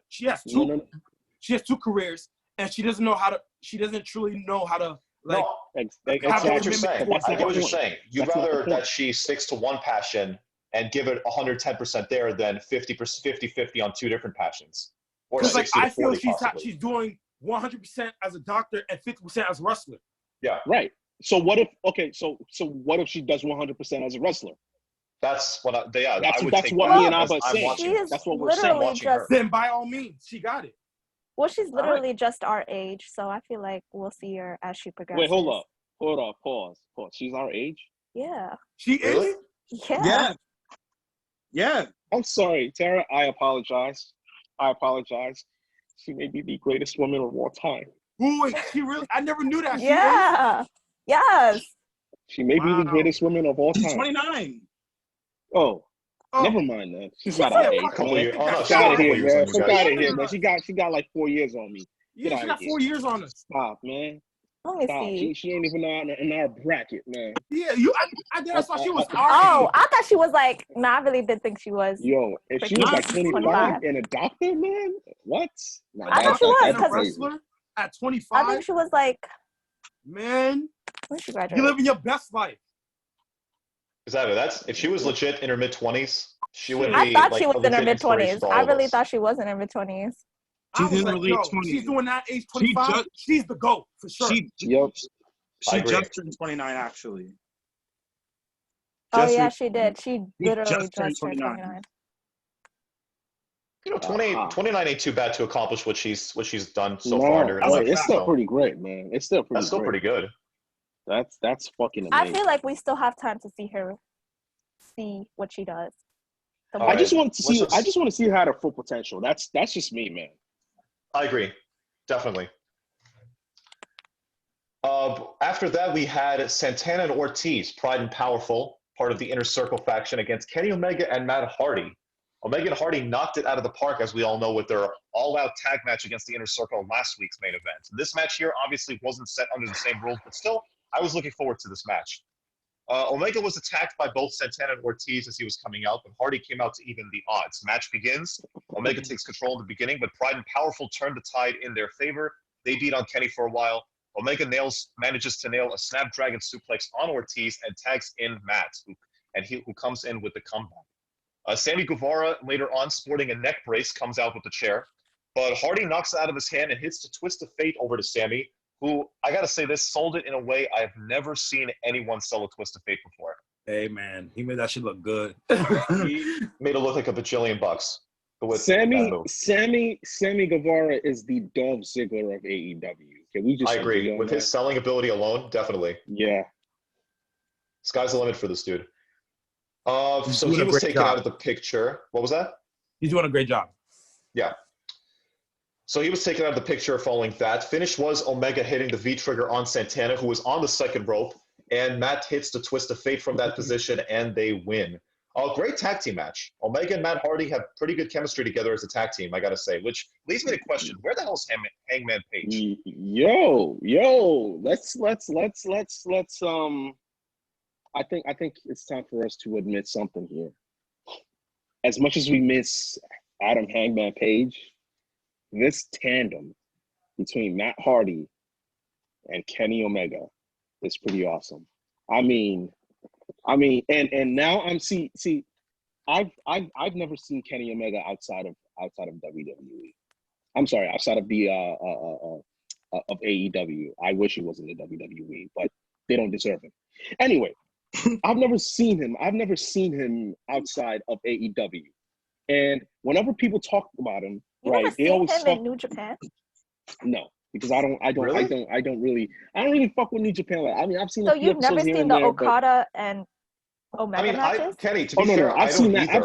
she has two careers, and she doesn't truly know how to like. I get what you're saying. I get what you're saying. You'd rather that she sticks to one passion and give it 110% there than 50-50 on two different passions. Or 60 I feel possibly. she's doing 100% as a doctor and 50% as a wrestler. Yeah. Right. So what if what if she does 100% as a wrestler? That's what me and Abba are saying. That's what we're saying. Then by all means, she got it. Well, she's literally just our age, so I feel like we'll see her as she progresses. Wait, hold up, pause. She's our age? Yeah. She is? Yeah. Yeah. I'm sorry, Tara. I apologize. She may be the greatest woman of all time. Wait, she really? I never knew that. Yeah. Yes. She may be the Wow. greatest woman of all She's time. 29. Oh, Oh, never mind that. She's not our age, Couple man. years. Oh no, Fuck she's got out a of couple here, years man. on you Fuck guys. out of here, man. She got like 4 years on me. yeah, she outta got here. 4 years on us. Stop, man. Let me Stop. see. She ain't even in our bracket, man. Yeah, I thought she was our Oh, age. I thought she was like. No, I really did think she was. Yo, if she was like 25 and a doctor, man, what? Nah, I thought she was, And a 'cause- wrestler at I 25. think she was like. Man, When did she you graduate? living your best life. Exactly. That's if she was legit in her mid-20s, she would be. I thought like, she a was in her legit mid-20s. inspiration to all I of really us. thought she was in her mid-20s. I She's was in her like, late yo, 20s. she's doing that age 25. She's the GOAT for sure. Yep. I She agree. just turned 29, actually. Oh Just yeah, re- she did. She literally just turned just turned 29. 29. You know, 29 ain't too bad to accomplish what she's done so No, far during her but life. it's still So, pretty great, man. It's still pretty that's still great. pretty good. That's fucking I amazing. feel like we still have time to see what she does. The All I right. just want to Let's see. just- I just want to see her at her full potential. That's just me, man. I agree. Definitely. After that, we had Santana and Ortiz, Pride and Powerful, part of the Inner Circle faction, against Kenny Omega and Matt Hardy. Omega and Hardy knocked it out of the park, as we all know, with their all-out tag match against the Inner Circle in last week's main event. This match here obviously wasn't set under the same rules, but still, I was looking forward to this match. Omega was attacked by both Santana and Ortiz as he was coming out, but Hardy came out to even the odds. Match begins. Omega takes control in the beginning, but Pride and Powerful turned the tide in their favor. They beat on Kenny for a while. Omega manages to nail a Snapdragon suplex on Ortiz and tags in Matt, who comes in with the comeback. Sammy Guevara, later on, sporting a neck brace, comes out with the chair. But Hardy knocks it out of his hand and hits the twist of fate over to Sammy, who, I got to say this, sold it in a way I have never seen anyone sell a twist of fate before. Hey, man, he made that shit look good. He made it look like $1 billion. Sammy Guevara is the Dolph Ziggler of AEW. Can we just I agree. agree on With that? his selling ability alone, definitely. Yeah. Sky's the limit for this dude. He's So doing he a was great taken job. out of the picture. What was that? He's doing a great job. Yeah. So he was taken out of the picture following that. Finish was Omega hitting the V-trigger on Santana, who was on the second rope, and Matt hits the twist of fate from that position, and they win. A great tag team match. Omega and Matt Hardy have pretty good chemistry together as a tag team, I gotta say, which leads me to question, where the hell is Hangman Page? Yo, let's I think it's time for us to admit something here. As much as we miss Adam Hangman Page, this tandem between Matt Hardy and Kenny Omega is pretty awesome. I mean, and now I'm see. I've never seen Kenny Omega outside of WWE. I'm sorry, outside of the of AEW. I wish he was in the WWE, but they don't deserve him. Anyway, I've never seen him outside of AEW. And whenever people talk about him, You right, never they seen always him talk. in New Japan? No, because I don't Really? really fuck with New Japan. I mean, I've seen So a few you've never episodes here seen and the there, but Okada and Omega matches? Kenny, to be oh no, fair, I've I seen don't that. either.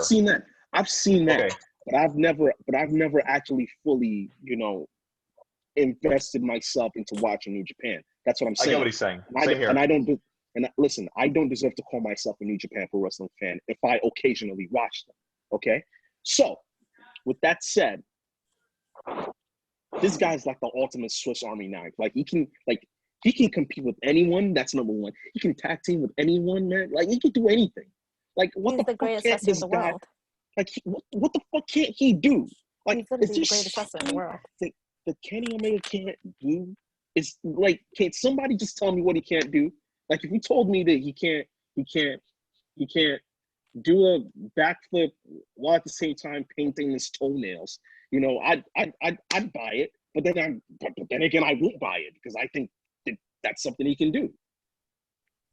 I've seen that. Okay. But I've never actually fully, invested myself into watching New Japan. That's what I'm I saying. get what he's saying. And Same here. And I don't do. And listen, I don't deserve to call myself a New Japan Pro Wrestling fan if I occasionally watch them. Okay, so with that said, this guy's like the ultimate Swiss Army knife. Like he can compete with anyone. That's number one. He can tag team with anyone, man. Like he can do anything. Like what He's the the fuck greatest can't wrestler in this the guy? world. Like what the fuck can't he do? Like He's literally is the this greatest wrestler in the world. that Kenny Omega can't do? Is like, can somebody just tell me what he can't do? Like if you told me that he can't do a backflip while at the same time painting his toenails, I'd buy it. But then again, I won't buy it because I think that's something he can do.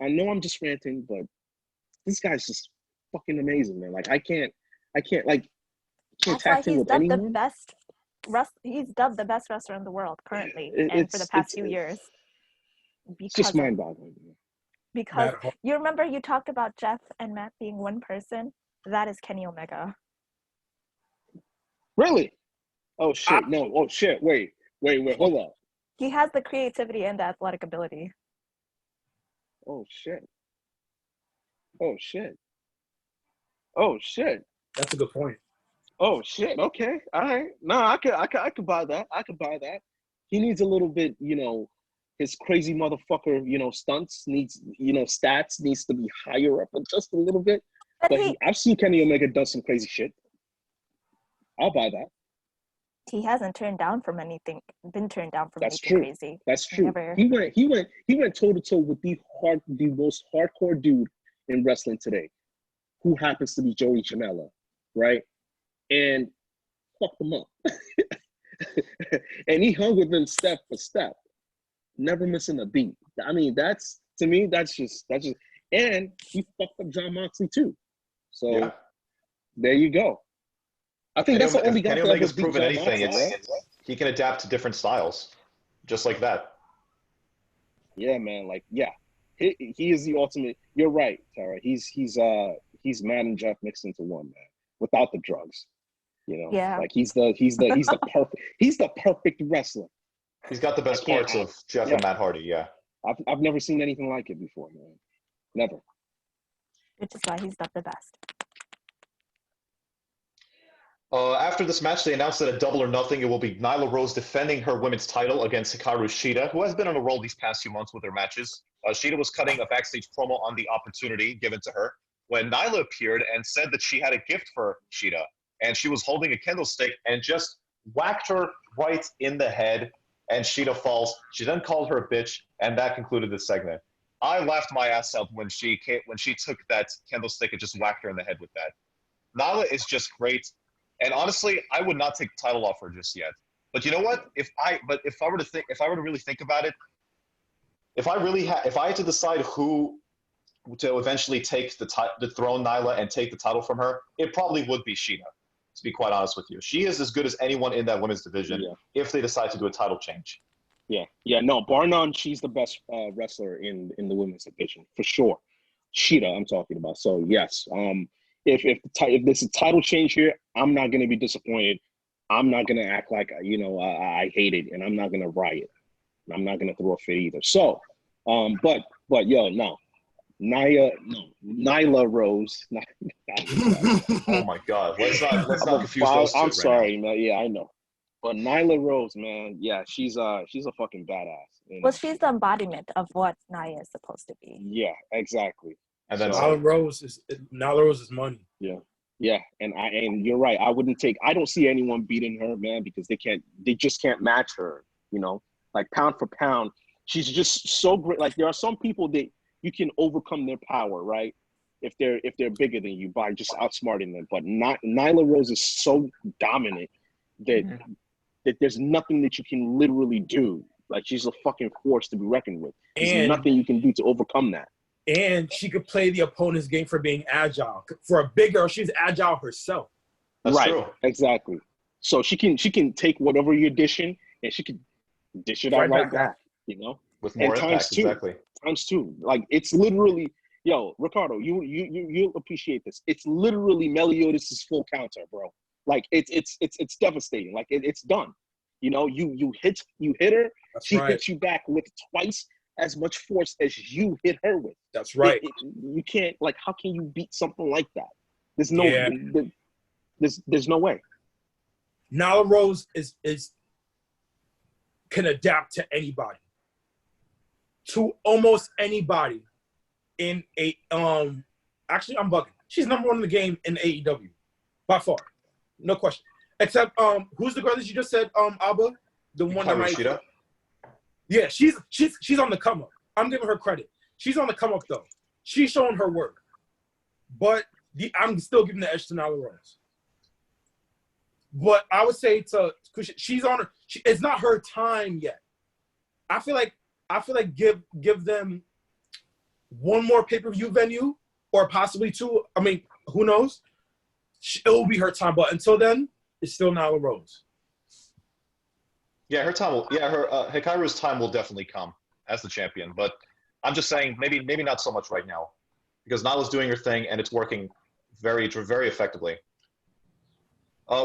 I know I'm just ranting, but this guy's just fucking amazing, man. Like I can't That's tag why team he's with dubbed anyone. the best. He's dubbed the best wrestler in the world currently, and for the past few years. It's just mind-boggling. Because you remember you talked about Jeff and Matt being one person. That is Kenny Omega. Really? Oh shit! No. Oh shit! Wait. Hold up. He has the creativity and the athletic ability. Oh shit. Oh shit. Oh shit. That's a good point. Oh shit. Okay. All right. No, I could buy that. I could buy that. He needs a little bit, his crazy motherfucker, stunts needs, stats needs to be higher up just a little bit. But I've seen Kenny Omega do some crazy shit. I'll buy that. He hasn't been turned down from anything That's true. crazy. That's true. Never. He went toe to toe with the most hardcore dude in wrestling today, who happens to be Joey Janela, right? And fucked him up. And he hung with him step for step, never missing a beat. I mean, that's just and he fucked up Jon Moxley too. So there you go. I think that's the only guy Kenny that Omega's ever beat proven Jon anything. Moxley, right? He can adapt to different styles, just like that. Yeah, man. He is the ultimate. You're right, Tara. He's Matt and Jeff mixed into one, man, without the drugs. Yeah. He's the perfect wrestler. He's got the best parts of Jeff and Matt Hardy. Yeah. I've never seen anything like it before, man. Never. Which is why he's the best. After this match, they announced that at Double or Nothing, it will be Nyla Rose defending her women's title against Hikaru Shida, who has been on a roll these past few months with her matches. Shida was cutting a backstage promo on the opportunity given to her when Nyla appeared and said that she had a gift for Shida, and she was holding a candlestick and just whacked her right in the head, and Shida falls. She then called her a bitch, and that concluded the segment. I laughed my ass out when she took that candlestick and just whacked her in the head with that. Nyla is just great. And honestly, I would not take the title off her just yet. But you know what? If I were to really think about it, if I had to decide who to eventually take the throne Nyla and take the title from her, it probably would be Shida. To be quite honest with you, she is as good as anyone in that women's division. If they decide to do a title change. No, bar none, she's the best wrestler in the women's division for sure. Shida, I'm talking about. So yes, if there's a title change here, I'm not going to be disappointed. I'm not going to act like I hate it, and I'm not going to riot. I'm not going to throw a fit either. So, but no, Nyla Rose. Oh my God, let's not confuse those two. I'm sorry, man. Yeah, I know. But Nyla Rose, man, yeah, she's a fucking badass. Well, she's the embodiment of what Nia is supposed to be. Yeah, exactly. And then Nyla Rose is money. Yeah, and you're right. I don't see anyone beating her, man, because they just can't match her. Like pound for pound, she's just so great. Like there are some people that you can overcome their power, right? If they're bigger than you by just outsmarting them. But Nyla Rose is so dominant that there's nothing that you can literally do. Like she's a fucking force to be reckoned with. There's nothing you can do to overcome that. And she could play the opponent's game for being agile. For a big girl, she's agile herself. That's right, true. Exactly. So she can take whatever you're dishing and she can dish it out like that, With more impact, exactly. Times two. Like it's literally, Ricardo, you'll appreciate this. It's literally Meliodas' full counter, bro. Like it's devastating. Like it's done. You hit her. That's she right. hits you back with twice as much force as you hit her with. That's right. You can't, how can you beat something like that? There's no there's no way. Nyla Rose can adapt to anybody. To almost anybody in actually I'm bugging. She's number one in the game in AEW. By far. No question. Except who's the girl that you just said, Abba? The one that might Shida? Yeah, she's on the come up. I'm giving her credit. She's on the come up though. She's showing her work. But I'm still giving the edge to Nyla Rose. But I would say she's on her. It's not her time yet. I feel like give them one more pay-per-view venue or possibly two. I mean, who knows? It will be her time. But until then, it's still Nyla Rose. Yeah, her time will. Yeah, her Hikaru's time will definitely come as the champion. But I'm just saying, maybe not so much right now, because Nyla's doing her thing and it's working very, very effectively.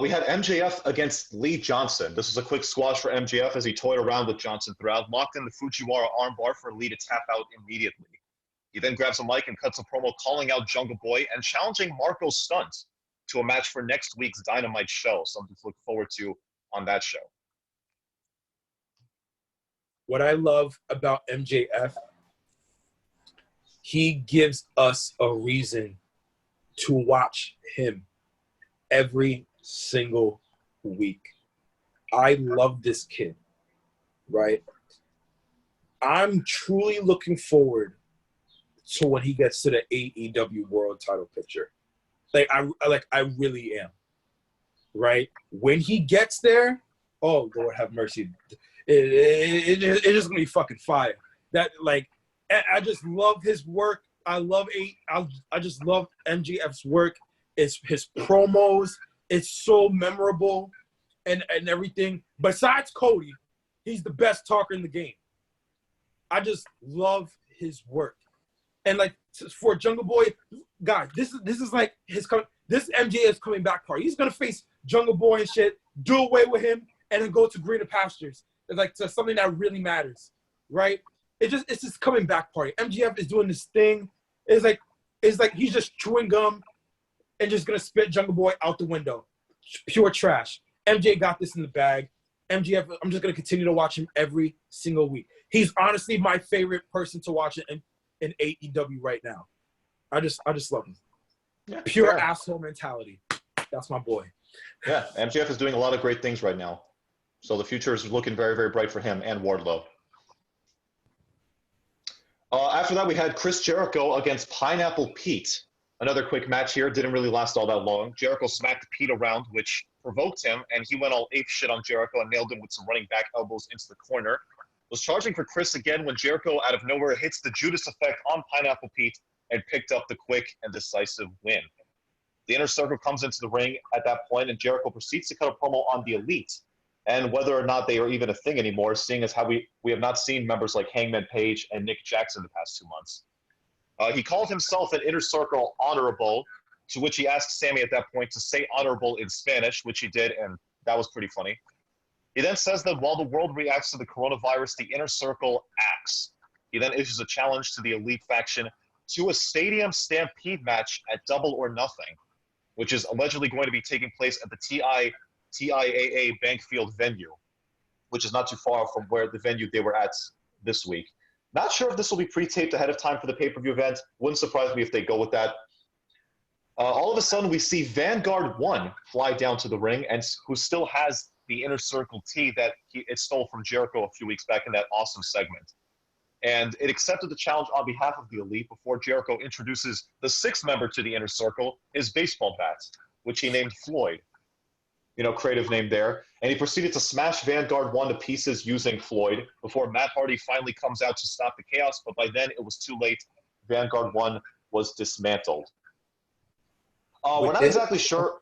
We had MJF against Lee Johnson. This was a quick squash for MJF as he toyed around with Johnson throughout, locked in the Fujiwara armbar for Lee to tap out immediately. He then grabs a mic and cuts a promo calling out Jungle Boy and challenging Marco Stunt to a match for next week's Dynamite show. Something to look forward to on that show. What I love about MJF, he gives us a reason to watch him every single week. I love this kid, right? I'm truly looking forward to when he gets to the AEW World Title picture. I really am, right? When he gets there, oh Lord have mercy, it's just gonna be fucking fire. That I just love his work. I just love MJF's work. It's his promos. It's so memorable and everything. Besides Cody, he's the best talker in the game. I just love his work. And for Jungle Boy, God, this is like this MJF's coming back part. He's gonna face Jungle Boy and shit, do away with him, and then go to greener pastures. It's to something that really matters, right? It's just coming back party. MJF is doing this thing. It's like he's just chewing gum and just gonna spit Jungle Boy out the window. Pure trash. MJ got this in the bag. MJF, I'm just gonna continue to watch him every single week. He's honestly my favorite person to watch in AEW right now. I just love him. Yeah, pure asshole mentality. That's my boy. Yeah, MJF is doing a lot of great things right now. So the future is looking very, very bright for him and Wardlow. After that, we had Chris Jericho against Pineapple Pete. Another quick match here. Didn't really last all that long. Jericho smacked Pete around, which provoked him, and he went all ape shit on Jericho and nailed him with some running back elbows into the corner. Was charging for Chris again when Jericho, out of nowhere, hits the Judas effect on Pineapple Pete and picked up the quick and decisive win. The Inner Circle comes into the ring at that point, and Jericho proceeds to cut a promo on the Elite, and whether or not they are even a thing anymore, seeing as how we have not seen members like Hangman Page and Nick Jackson the past 2 months. He called himself an Inner Circle honorable, to which he asked Sami at that point to say honorable in Spanish, which he did, and that was pretty funny. He then says that while the world reacts to the coronavirus, the Inner Circle acts. He then issues a challenge to the Elite faction to a stadium stampede match at Double or Nothing, which is allegedly going to be taking place at the TIAA Bankfield venue, which is not too far from where the venue they were at this week. Not sure if this will be pre-taped ahead of time for the pay-per-view event. Wouldn't surprise me if they go with that. All of a sudden, we see Vanguard 1 fly down to the ring, and who still has the Inner Circle tee that it stole from Jericho a few weeks back in that awesome segment. And it accepted the challenge on behalf of the Elite before Jericho introduces the sixth member to the Inner Circle, his baseball bat, which he named Floyd. Creative name there. And he proceeded to smash Vanguard 1 to pieces using Floyd before Matt Hardy finally comes out to stop the chaos, but by then it was too late. Vanguard 1 was dismantled. We're not exactly sure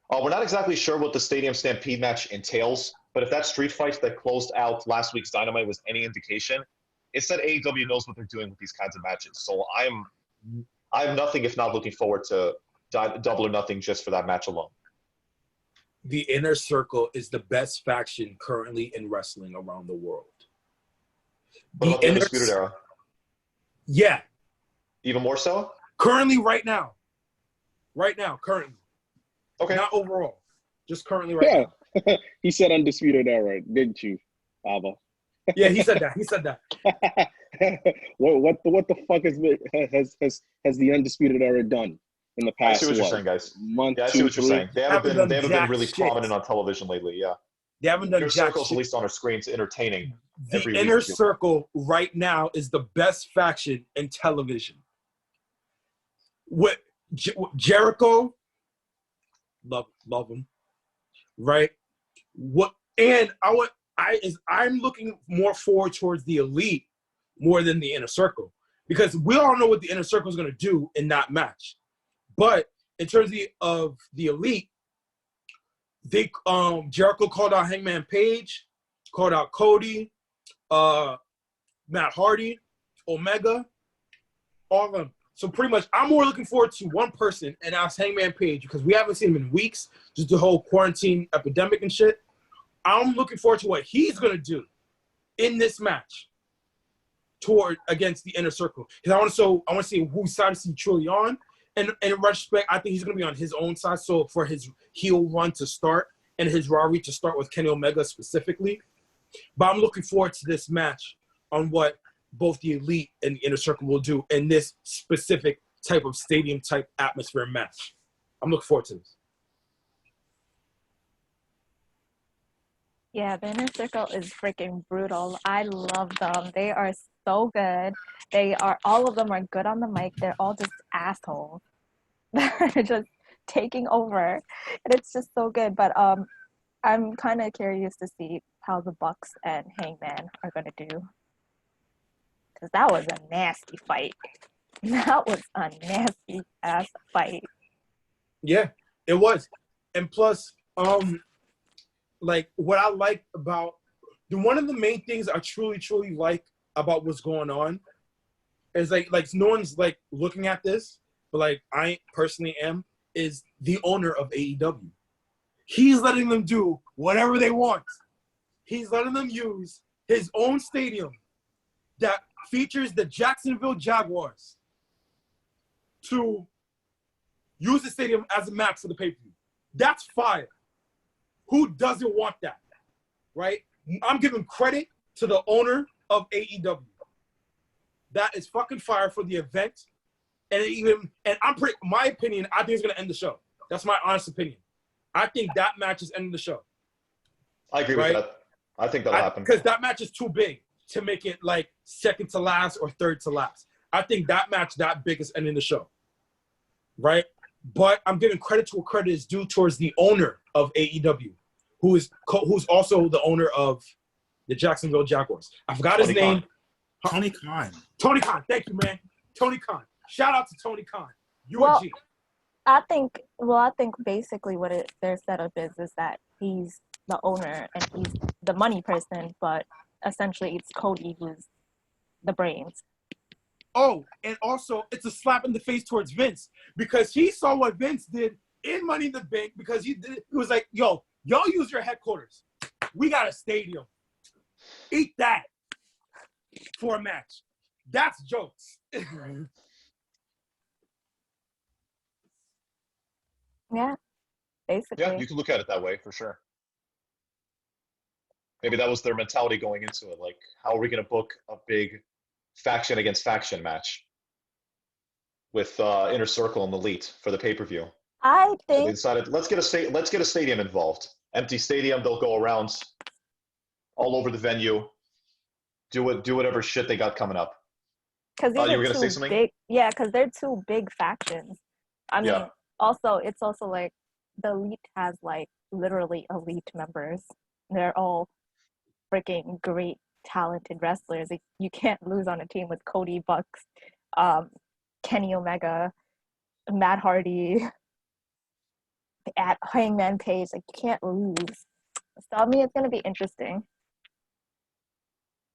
what the Stadium Stampede match entails, but if that street fight that closed out last week's Dynamite was any indication, it's that AEW knows what they're doing with these kinds of matches. So I'm nothing if not looking forward to Double or Nothing just for that match alone. The Inner Circle is the best faction currently in wrestling around the world. What about the Undisputed Era? Yeah. Even more so? Currently, right now. Currently. Okay. Not overall. Just currently right now. He said Undisputed Era, didn't you, Ava? Yeah, he said that. What the fuck has the Undisputed Era done in the past? I see what you're saying, guys. Month, I see what you're saying. They haven't been really shit. prominent on television lately. Yeah. They haven't done Inner jack Circle's shit. at least on our screens entertaining. The Inner Circle right now is the best faction in television. With Jericho, love him, right? I'm looking more forward towards the Elite more than the Inner Circle, because we all know what the Inner Circle is going to do in that match. But in terms of the Elite, Jericho called out Hangman Page, called out Cody, Matt Hardy, Omega, all of them. So pretty much, I'm more looking forward to one person, and that's Hangman Page, because we haven't seen him in weeks, just the whole quarantine epidemic and shit. I'm looking forward to what he's gonna do in this match against the Inner Circle, because I want to see whose side is he truly on. And in retrospect, I think he's gonna be on his own side. So for his heel run to start and his rivalry to start with Kenny Omega specifically, but I'm looking forward to this match on what both the Elite and the Inner Circle will do in this specific type of stadium type atmosphere match. I'm looking forward to this. Yeah, the Inner Circle is freaking brutal. I love them. They are so good. All of them are good on the mic. They're all just assholes. They're just taking over. And it's just so good. But I'm kind of curious to see how the Bucks and Hangman are going to do. Because that was a nasty fight. That was a nasty ass fight. Yeah, it was. And plus, like what I like about one of the main things I truly like about what's going on is like no one's like looking at this, but like I personally am, is the owner of AEW. He's letting them do whatever they want. He's letting them use his own stadium that features the Jacksonville Jaguars to use the stadium as a match for the pay-per-view. That's fire. Who doesn't want that, right? I'm giving credit to the owner of AEW. That is fucking fire for the event. And my opinion, I think it's going to end the show. That's my honest opinion. I think that match is ending the show. I agree with that. I think that'll happen. Because that match is too big to make it like second to last or third to last. I think that match that big is ending the show, right? But I'm giving credit to what credit is due towards the owner of AEW, who's also the owner of the Jacksonville Jaguars. I forgot his name. Tony Khan. Tony Khan. Thank you, man. Tony Khan. Shout out to Tony Khan. Well, I think basically what their setup is that he's the owner and he's the money person, but essentially it's Cody who's the brains. Oh, and also it's a slap in the face towards Vince, because he saw what Vince did in Money in the Bank, because he was like, yo, y'all use your headquarters. We got a stadium. Eat that for a match. That's jokes. Yeah, basically. Yeah, you can look at it that way for sure. Maybe that was their mentality going into it. Like, how are we going to book a big faction against faction match with Inner Circle and Elite for the pay-per-view? I think so they decided let's get a stadium involved. Empty stadium. They'll go around all over the venue. Do whatever shit they got coming up. Because you were going to say something? Because they're two big factions. I mean, it's also like the Elite has like literally elite members. They're all freaking great, talented wrestlers. Like, you can't lose on a team with Cody, Bucks, Kenny Omega, Matt Hardy, at Hangman Page. Like, you can't lose. So I mean, it's gonna be interesting.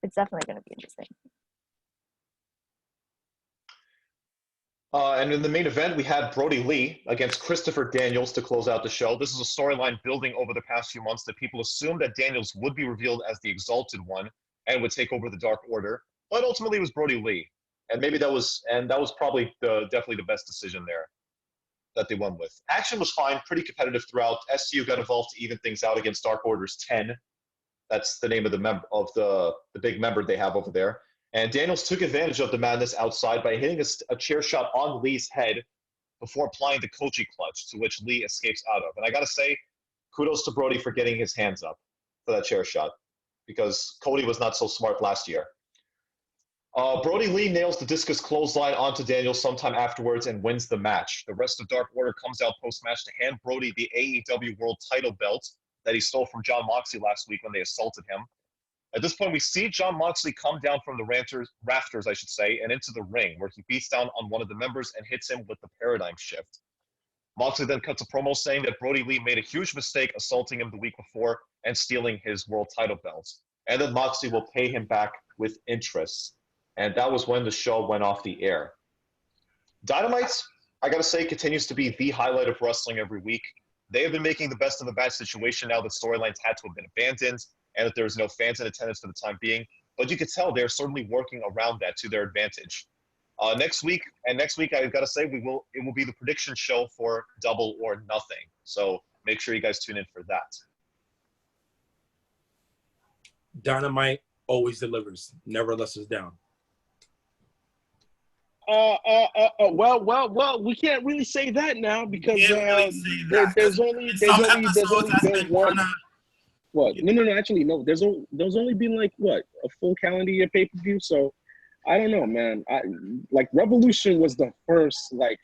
It's definitely gonna be interesting. And in the main event, we had Brody Lee against Christopher Daniels to close out the show. This is a storyline building over the past few months that people assumed that Daniels would be revealed as the Exalted One and would take over the Dark Order, but ultimately it was Brody Lee. And maybe that was probably definitely the best decision there that they went with. Action was fine, pretty competitive throughout. SCU got involved to even things out against Dark Order's 10. That's the name of the big member they have over there. And Daniels took advantage of the madness outside by hitting a chair shot on Lee's head before applying the Koji clutch, to which Lee escapes out of. And I got to say, kudos to Brody for getting his hands up for that chair shot, because Cody was not so smart last year. Brody Lee nails the discus clothesline onto Daniels sometime afterwards and wins the match. The rest of Dark Order comes out post-match to hand Brody the AEW World Title belt that he stole from Jon Moxley last week when they assaulted him. At this point, we see Jon Moxley come down from the rafters, and into the ring, where he beats down on one of the members and hits him with the paradigm shift. Moxley then cuts a promo saying that Brody Lee made a huge mistake assaulting him the week before and stealing his world title belts, and that Moxley will pay him back with interest. And that was when the show went off the air. Dynamite, I gotta say, continues to be the highlight of wrestling every week. They have been making the best of the bad situation now that storylines had to have been abandoned and that there's no fans in attendance for the time being. But you could tell they're certainly working around that to their advantage. Next week, I've got to say, it will be the prediction show for Double or Nothing. So make sure you guys tune in for that. Dynamite always delivers, never lets us down. Well, we can't really say that now because there's only been one. What? No. Actually, no. There's only been like what, a full calendar year pay-per-view. So I don't know, man. Like Revolution was the first like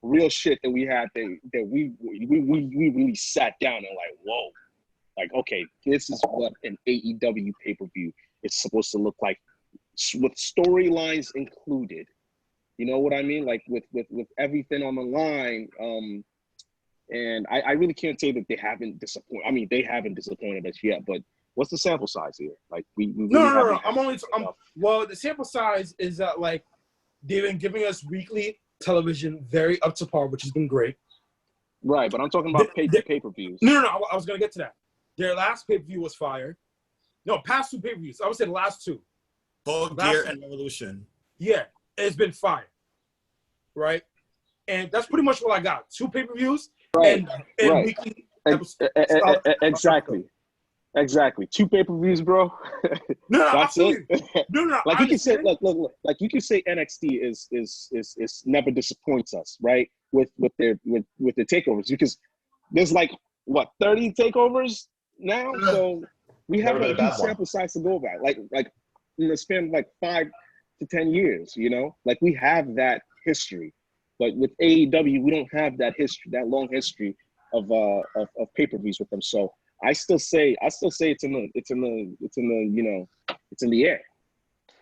real shit that we had that we really sat down and like, whoa, like okay, this is what an AEW pay-per-view is supposed to look like with storylines included. You know what I mean? Like with everything on the line. And I really can't say that they haven't disappointed. I mean, they haven't disappointed us yet, but what's the sample size here? Like we really No. Well, the sample size is that like they've been giving us weekly television very up to par, which has been great. Right, but I'm talking about pay-per-views. No. I was gonna get to that. Their last pay-per-view was fire. No, past two pay-per-views. I would say the last two. Full Gear and Revolution. Yeah, it's been fire. Right? And that's pretty much what I got. Two pay-per-views and weekly episodes. Exactly. Two pay-per-views, bro. No, that's it. No. Like you can say, look. Like you can say NXT is never disappoints us, right? With their takeovers, because there's like what 30 takeovers now, so we have a huge sample size to go by. Like in the span of like 5 to 10 years, you know, like we have that history. But with AEW, we don't have that history, that long history of pay-per-views with them. So I still say it's in the air.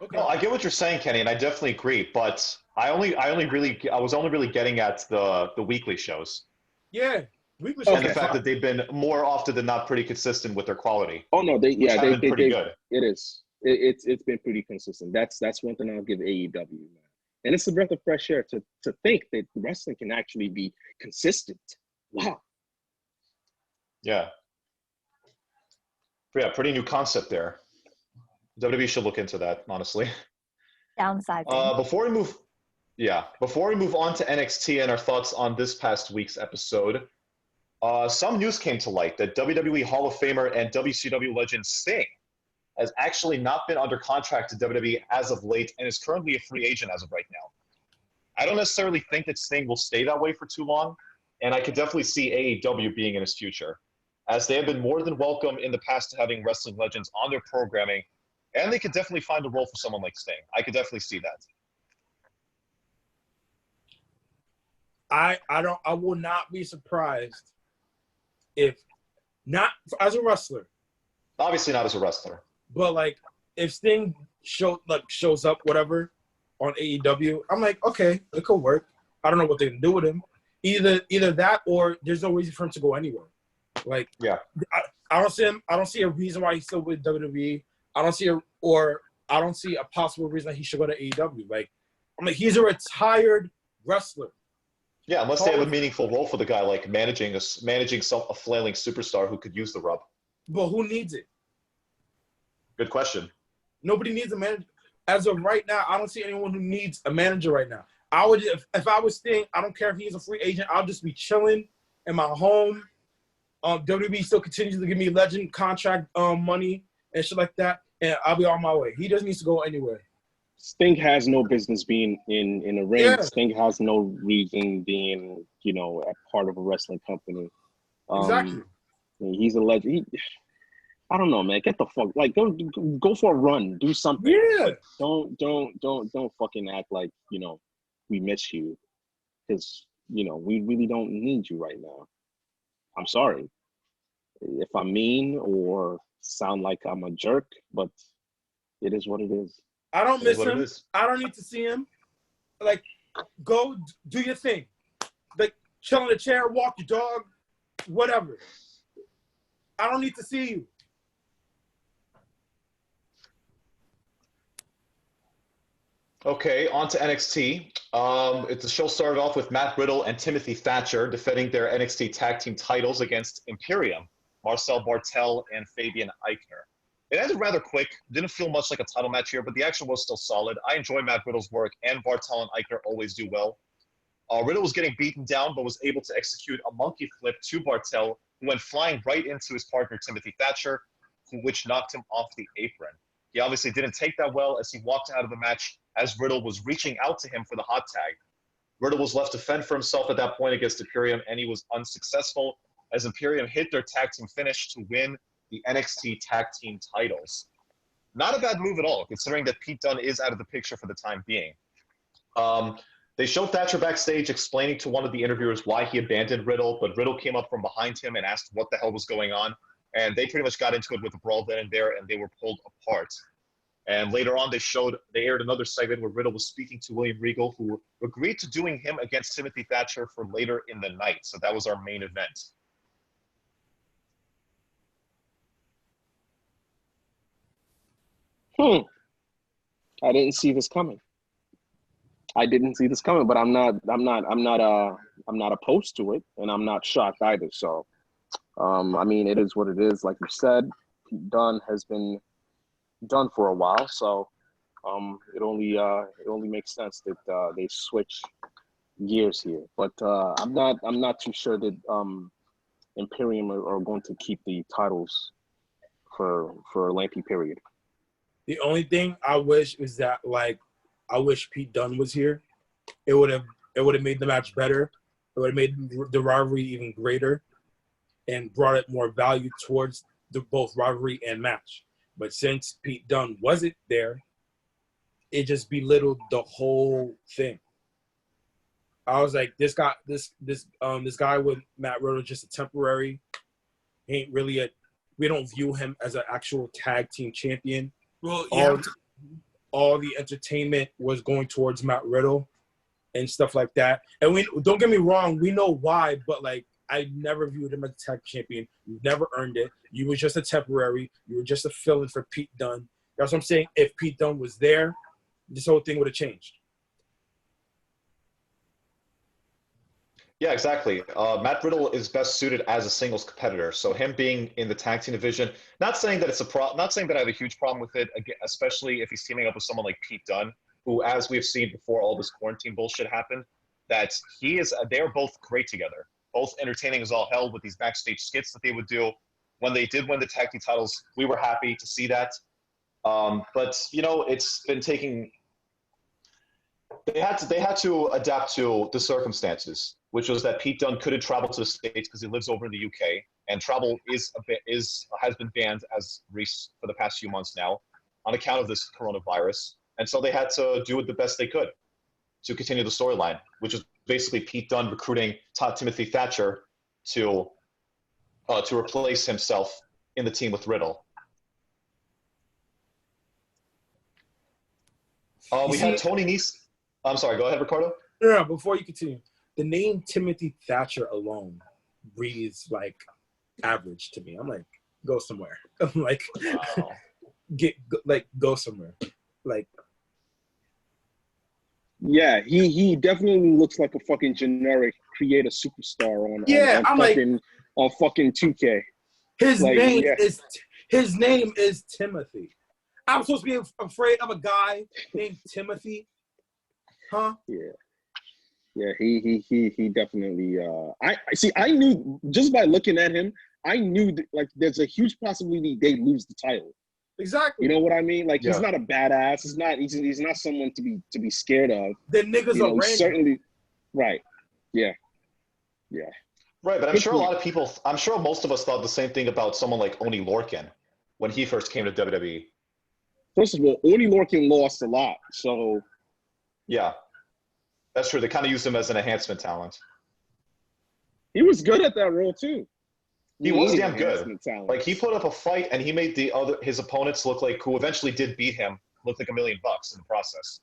Okay. No, I get what you're saying, Kenny, and I definitely agree. But I was only really getting at the weekly shows. Yeah, weekly shows. And the fact that they've been more often than not pretty consistent with their quality. Oh no, they've been pretty good. It is. It's been pretty consistent. That's one thing I'll give AEW, man. And it's a breath of fresh air to think that wrestling can actually be consistent. Wow. Yeah. Yeah, pretty new concept there. WWE should look into that, honestly. Downsizing. Before we move on to NXT and our thoughts on this past week's episode, some news came to light that WWE Hall of Famer and WCW legend Sting has actually not been under contract to WWE as of late and is currently a free agent as of right now. I don't necessarily think that Sting will stay that way for too long, and I could definitely see AEW being in his future, as they have been more than welcome in the past to having wrestling legends on their programming, and they could definitely find a role for someone like Sting. I could definitely see that. I will not be surprised if not as a wrestler. Obviously not as a wrestler. But like if Sting shows up whatever on AEW, I'm like, okay, it could work. I don't know what they can do with him. Either that or there's no reason for him to go anywhere. Like I don't see him. I don't see a reason why he's still with WWE. I don't see a possible reason that he should go to AEW. Like I'm like, he's a retired wrestler. Yeah, unless they have a meaningful role for the guy, like managing a flailing superstar who could use the rub. But who needs it? Good question. Nobody needs a manager. As of right now, I don't see anyone who needs a manager right now. I would, if I was Sting, I don't care if he's a free agent. I'll just be chilling in my home. WWE still continues to give me legend contract money and shit like that, and I'll be on my way. He doesn't need to go anywhere. Sting has no business being in a ring. Yeah. Sting has no reason being, a part of a wrestling company. Exactly. He's a legend. I don't know, man. Get the fuck go for a run, do something. Yeah. Like, don't fucking act like we miss you, because we really don't need you right now. I'm sorry if I'm mean or sound like I'm a jerk, but it is what it is. I don't miss him. I don't need to see him. Like, go do your thing. Like, chill in the chair, walk your dog, whatever. I don't need to see you. Okay, on to NXT. The show started off with Matt Riddle and Timothy Thatcher defending their NXT tag team titles against Imperium, Marcel Bartel and Fabian Eichner. It ended rather quick. Didn't feel much like a title match here, but the action was still solid. I enjoy Matt Riddle's work, and Bartel and Eichner always do well. Riddle was getting beaten down, but was able to execute a monkey flip to Bartel, who went flying right into his partner, Timothy Thatcher, which knocked him off the apron. He obviously didn't take that well as he walked out of the match as Riddle was reaching out to him for the hot tag. Riddle was left to fend for himself at that point against Imperium, and he was unsuccessful as Imperium hit their tag team finish to win the NXT tag team titles. Not a bad move at all, considering that Pete Dunne is out of the picture for the time being. They showed Thatcher backstage explaining to one of the interviewers why he abandoned Riddle, but Riddle came up from behind him and asked what the hell was going on. And they pretty much got into it with a brawl then and there, and they were pulled apart. And later on, they aired another segment where Riddle was speaking to William Regal, who agreed to doing him against Timothy Thatcher for later in the night. So that was our main event. I didn't see this coming. But I'm not opposed to it, and I'm not shocked either. So, I mean, it is what it is. Like you said, Pete Dunne has been done for a while, so it only makes sense that they switch gears here. But I'm not too sure that Imperium are going to keep the titles for a lengthy period. The only thing I wish is that, like, I wish Pete Dunne was here. It would have made the match better. It would have made the rivalry even greater and brought it more value towards both rivalry and match. But since Pete Dunne wasn't there, it just belittled the whole thing. I was like, this guy with Matt Riddle just a temporary. He ain't really we don't view him as an actual tag team champion. Well, yeah. All the entertainment was going towards Matt Riddle and stuff like that. And we don't get me wrong, we know why, but like I never viewed him as a tag champion. You never earned it. You were just a temporary. You were just a fill-in for Pete Dunne. That's what I'm saying. If Pete Dunne was there, this whole thing would have changed. Yeah, exactly. Matt Riddle is best suited as a singles competitor. So him being in the tag team division, not saying that not saying that I have a huge problem with it, especially if he's teaming up with someone like Pete Dunne, who, as we've seen before all this quarantine bullshit happened, that they're both great together, both entertaining as all hell with these backstage skits that they would do. When they did win the tag team titles, we were happy to see that. But you know, it's been taking. They had to adapt to the circumstances, which was that Pete Dunne couldn't travel to the States because he lives over in the UK, and travel has been banned as for the past few months now on account of this coronavirus. And so they had to do it the best they could to continue the storyline, which is basically Pete Dunne recruiting Timothy Thatcher to replace himself in the team with Riddle. We had Tony Nese. I'm sorry, go ahead, Ricardo. Yeah, before you continue, the name Timothy Thatcher alone reads like average to me. I'm like, go somewhere. I'm like, wow. Go somewhere. Like, yeah, he definitely looks like a fucking generic creator superstar on fucking 2K. His name is Timothy. I'm supposed to be afraid of a guy named Timothy, huh? Yeah, he definitely. I knew just by looking at him, I knew that, like, there's a huge possibility they lose the title. Exactly. You know what I mean? Like, he's not a badass. He's not someone to be scared of. The niggas are random. Certainly, right. Yeah. Right, but I'm sure most of us thought the same thing about someone like Oney Lorcan when he first came to WWE. First of all, Oney Lorcan lost a lot, so. Yeah, that's true. They kind of used him as an enhancement talent. He was good at that role too. He was damn good. Like, he put up a fight and he made his opponents look like, who eventually did beat him, look like $1 million in the process.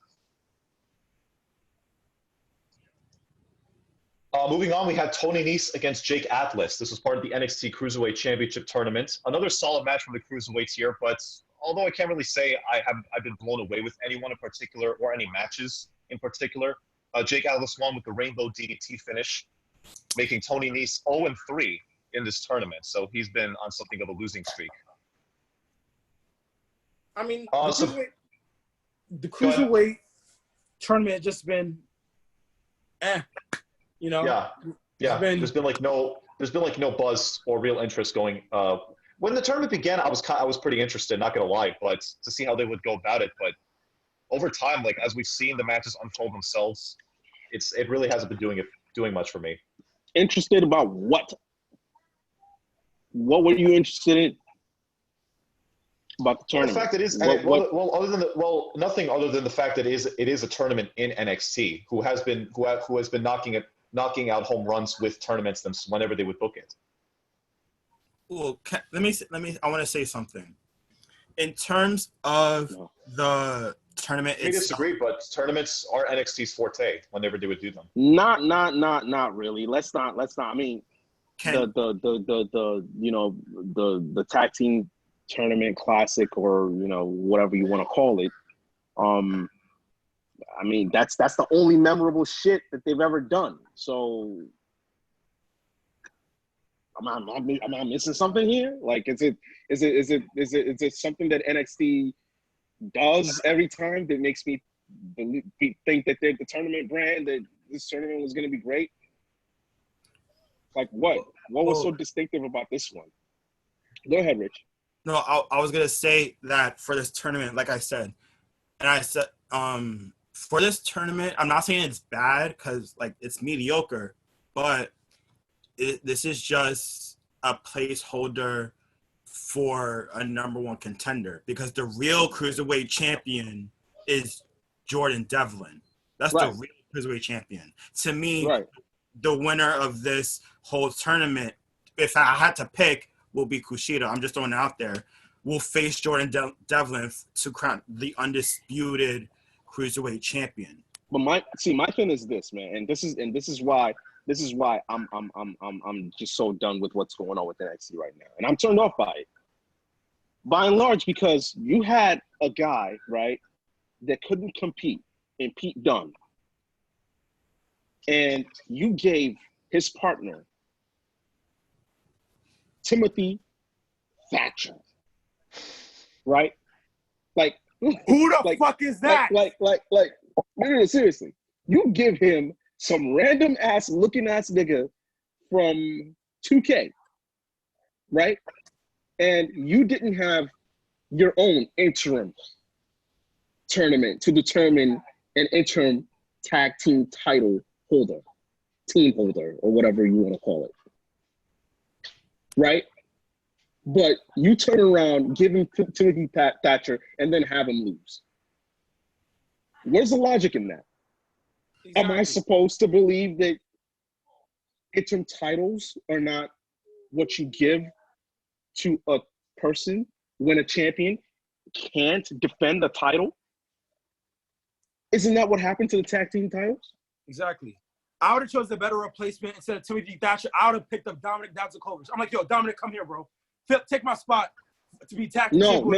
Moving on, we had Tony Nese against Jake Atlas. This was part of the NXT Cruiserweight Championship Tournament. Another solid match from the Cruiserweights here, but although I can't really say I've been blown away with anyone in particular or any matches in particular. Jake Atlas won with the Rainbow DDT finish, making Tony Nese 0-3 in this tournament. So he's been on something of a losing streak. I mean, So, the cruiserweight tournament has just been, you know. Yeah. There's been like no buzz or real interest going. When the tournament began, I was pretty interested, not gonna lie, but to see how they would go about it. But over time, like as we've seen the matches unfold themselves, it really hasn't been doing much for me. Interested about what? What were you interested in about the tournament? The fact that it is nothing other than the fact that it is a tournament in NXT who has been knocking out home runs with tournaments whenever they would book it. Well, let me. I want to say something. In terms of the tournament, I disagree, but tournaments are NXT's forte whenever they would do them. Not really. Let's not. I mean, the tag team tournament classic, or whatever you want to call it. I mean, that's the only memorable shit that they've ever done. So, am I missing something here? Like, is it something that NXT does every time that makes me think that they're the tournament brand, that this tournament was going to be great? Like, what was so distinctive about this one? Go ahead, Rich. No, I was gonna say that for this tournament, like I said, and I said, for this tournament, I'm not saying it's bad because like it's mediocre, but this is just a placeholder for a number one contender, because the real cruiserweight champion is Jordan Devlin. That's right. The real cruiserweight champion. To me, right. The winner of this whole tournament, if I had to pick, will be Kushida. I'm just throwing it out there. Will face Jordan Devlin to crown the undisputed cruiserweight champion. But my thing is this, man, and this is why I'm just so done with what's going on with NXT right now, and I'm turned off by it, by and large, because you had a guy, right, that couldn't compete in Pete Dunne, and you gave his partner Timothy Thatcher, right? Like, who the fuck is that? No, seriously. You give him some random looking ass nigga from 2K, right? And you didn't have your own interim tournament to determine an interim tag team title holder, team holder, or whatever you want to call it. Right? But you turn around, give him Timothy Thatcher, and then have him lose. Where's the logic in that? Exactly. Am I supposed to believe that interim titles are not what you give to a person when a champion can't defend the title? Isn't that what happened to the tag team titles? Exactly. I would have chosen a better replacement instead of Timothy Thatcher. I would have picked up Dominic Dazakovich. I'm like, yo, Dominic, come here, bro. Take my spot to be tag team. No. I'm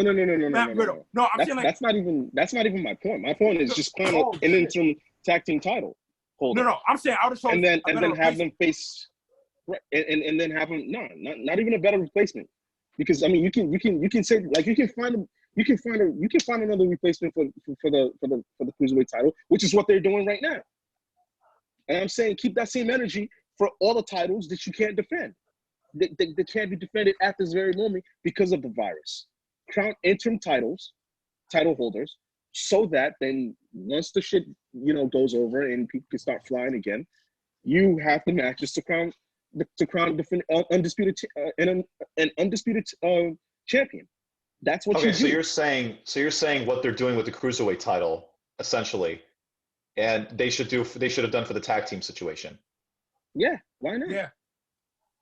saying that's not even my point. My point is just kind of an interim tag team title holder. No. I'm saying I would have chosen and then have them face, right, and then have them not even a better replacement, because I mean you can say, like, you can find another replacement for the cruiserweight title, which is what they're doing right now. And I'm saying keep that same energy for all the titles that you can't defend. That can't be defended at this very moment because of the virus. Crown interim title holders, so that then once the shit goes over and people can start flying again, you have the matches to crown undisputed champion. That's what you do. So you're saying what they're doing with the cruiserweight title essentially, and they should have done for the tag team situation. Yeah, why not? Yeah.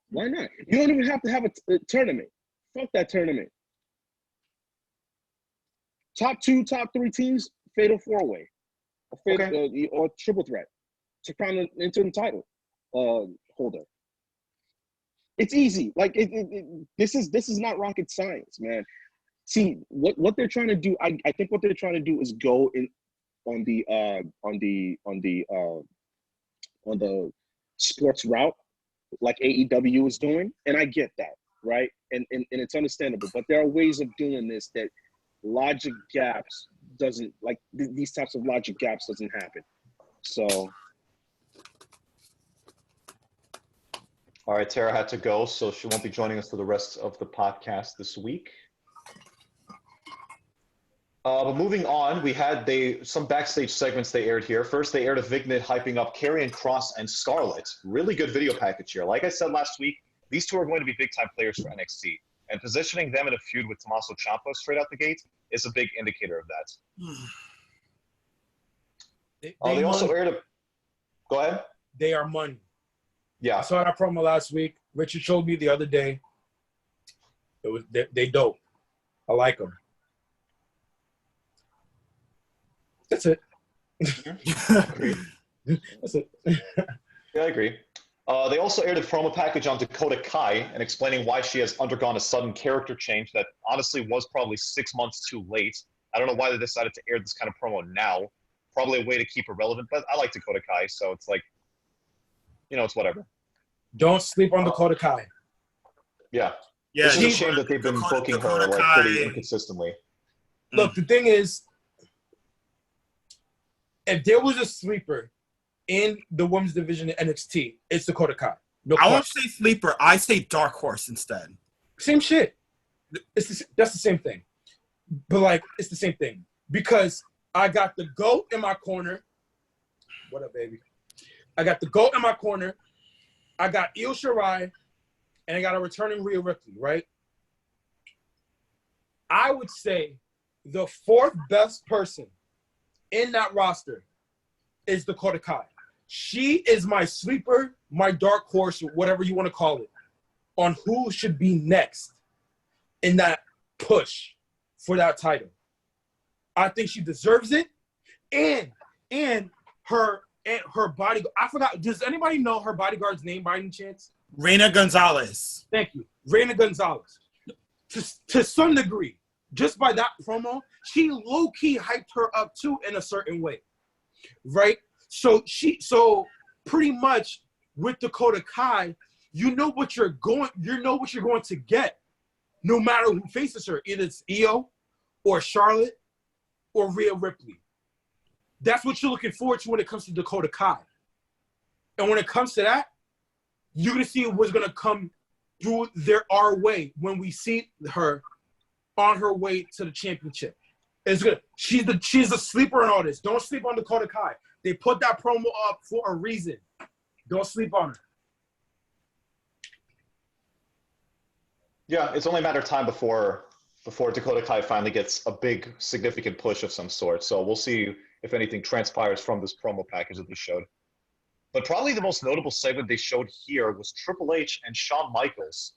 Why not? You don't even have to have a tournament. Fuck that tournament. Top 2, top 3 teams, fatal 4-way, or triple threat to crown an interim title holder. It's easy. Like this is not rocket science, man. See what they're trying to do. I think what they're trying to do is go in on the sports route, like AEW is doing, and I get that, right? And it's understandable. But there are ways of doing this that logic gaps doesn't like these types of logic gaps doesn't happen. So. All right, Tara had to go, so she won't be joining us for the rest of the podcast this week. But moving on, we had some backstage segments they aired here. First, they aired a vignette hyping up Karrion Kross and Scarlett. Really good video package here. Like I said last week, these two are going to be big-time players for NXT. And positioning them in a feud with Tommaso Ciampa straight out the gate is a big indicator of that. They also aired a... Go ahead. They are money. Yeah. I saw that promo last week. Richard showed me the other day. It was they dope. I like them. That's it. That's it. Yeah, I agree. They also aired a promo package on Dakota Kai and explaining why she has undergone a sudden character change that honestly was probably 6 months too late. I don't know why they decided to air this kind of promo now. Probably a way to keep her relevant, but I like Dakota Kai, so it's like, it's whatever. Don't sleep on Dakota Kai. Yeah. Yeah, it's just a shame that they've been booking her pretty inconsistently. Look, the thing is, if there was a sleeper in the women's division in NXT, it's Dakota Kai. No I won't say sleeper. I say dark horse instead. Same shit. That's the same thing. But, it's the same thing. Because I got the GOAT in my corner. What up, baby? I got the GOAT in my corner. I got Io Shirai. And I got a returning Rhea Ripley, right? I would say the fourth best person in that roster is Dakota Kai. She is my sleeper, my dark horse, whatever you want to call it, on who should be next in that push for that title. I think she deserves it, and her bodyguard. I forgot. Does anybody know her bodyguard's name by any chance? Reina Gonzalez. Thank you, Reina Gonzalez. To some degree, just by that promo, she low-key hyped her up too in a certain way, right? So pretty much with Dakota Kai, you know what you're going to get, no matter who faces her. Either it's Io, or Charlotte, or Rhea Ripley. That's what you're looking forward to when it comes to Dakota Kai. And when it comes to that, you're gonna see what's gonna come through our way when we see her on her way to the championship. It's good. She's the sleeper in all this. Don't sleep on Dakota Kai. They put that promo up for a reason. Don't sleep on her. Yeah, it's only a matter of time before Dakota Kai finally gets a big, significant push of some sort. So we'll see if anything transpires from this promo package that they showed. But probably the most notable segment they showed here was Triple H and Shawn Michaels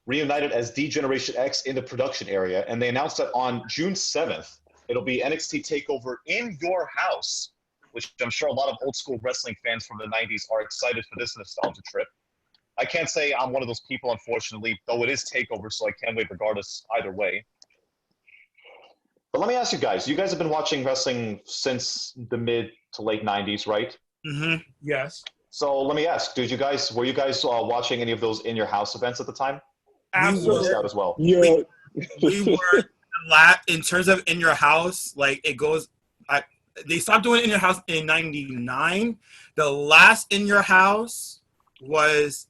reunited as D-Generation X in the production area. And they announced that on June 7th, it'll be NXT TakeOver in your house, which I'm sure a lot of old school wrestling fans from the 90s are excited for this nostalgia trip. I can't say I'm one of those people, unfortunately, though it is TakeOver, so I can't wait regardless either way. But let me ask you guys. You guys have been watching wrestling since the mid to late 90s, right? Mm-hmm. Yes. So let me ask, were you guys watching any of those in your house events at the time? Absolutely. Out as well. Yeah. We were in terms of in your house, like it goes. They stopped doing it in your house in '99. The last in your house was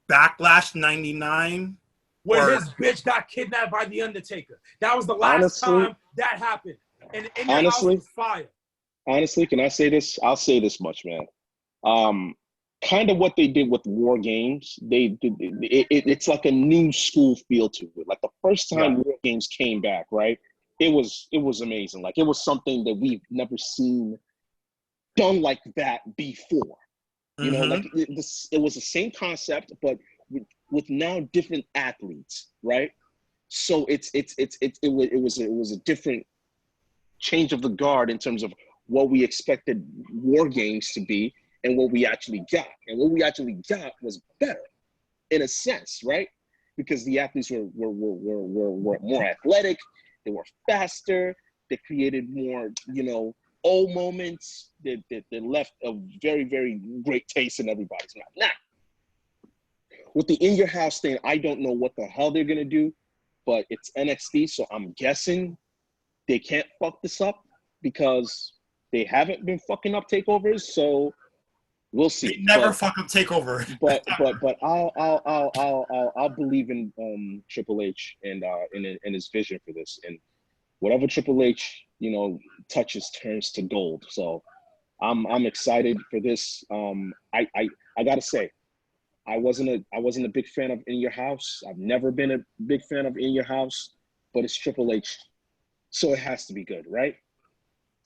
Backlash '99. When his bitch got kidnapped by the Undertaker. That was the last time that happened. And in your house was fire. Honestly, can I say this? I'll say this much, man. Kind of what they did with War Games, it's like a new school feel to it. Like the first time War Games came back, right? It was amazing. Like it was something that we've never seen done like that before. You know, like it was the same concept, but with now different athletes, right? So it was a different change of the guard in terms of what we expected War Games to be and what we actually got. And what we actually got was better in a sense, right? because the athletes were more athletic, they were faster, they created more, old moments that left a very, very great taste in everybody's mouth. Now, with the In Your House thing, I don't know what the hell they're gonna do, but it's NXT, so I'm guessing they can't fuck this up because they haven't been fucking up takeovers. So we'll see. They never fuck up takeover. But I'll believe in Triple H and his vision for this, and whatever Triple H touches turns to gold. So I'm excited for this. I gotta say, I wasn't a big fan of In Your House. I've never been a big fan of In Your House, but it's Triple H, so it has to be good, right?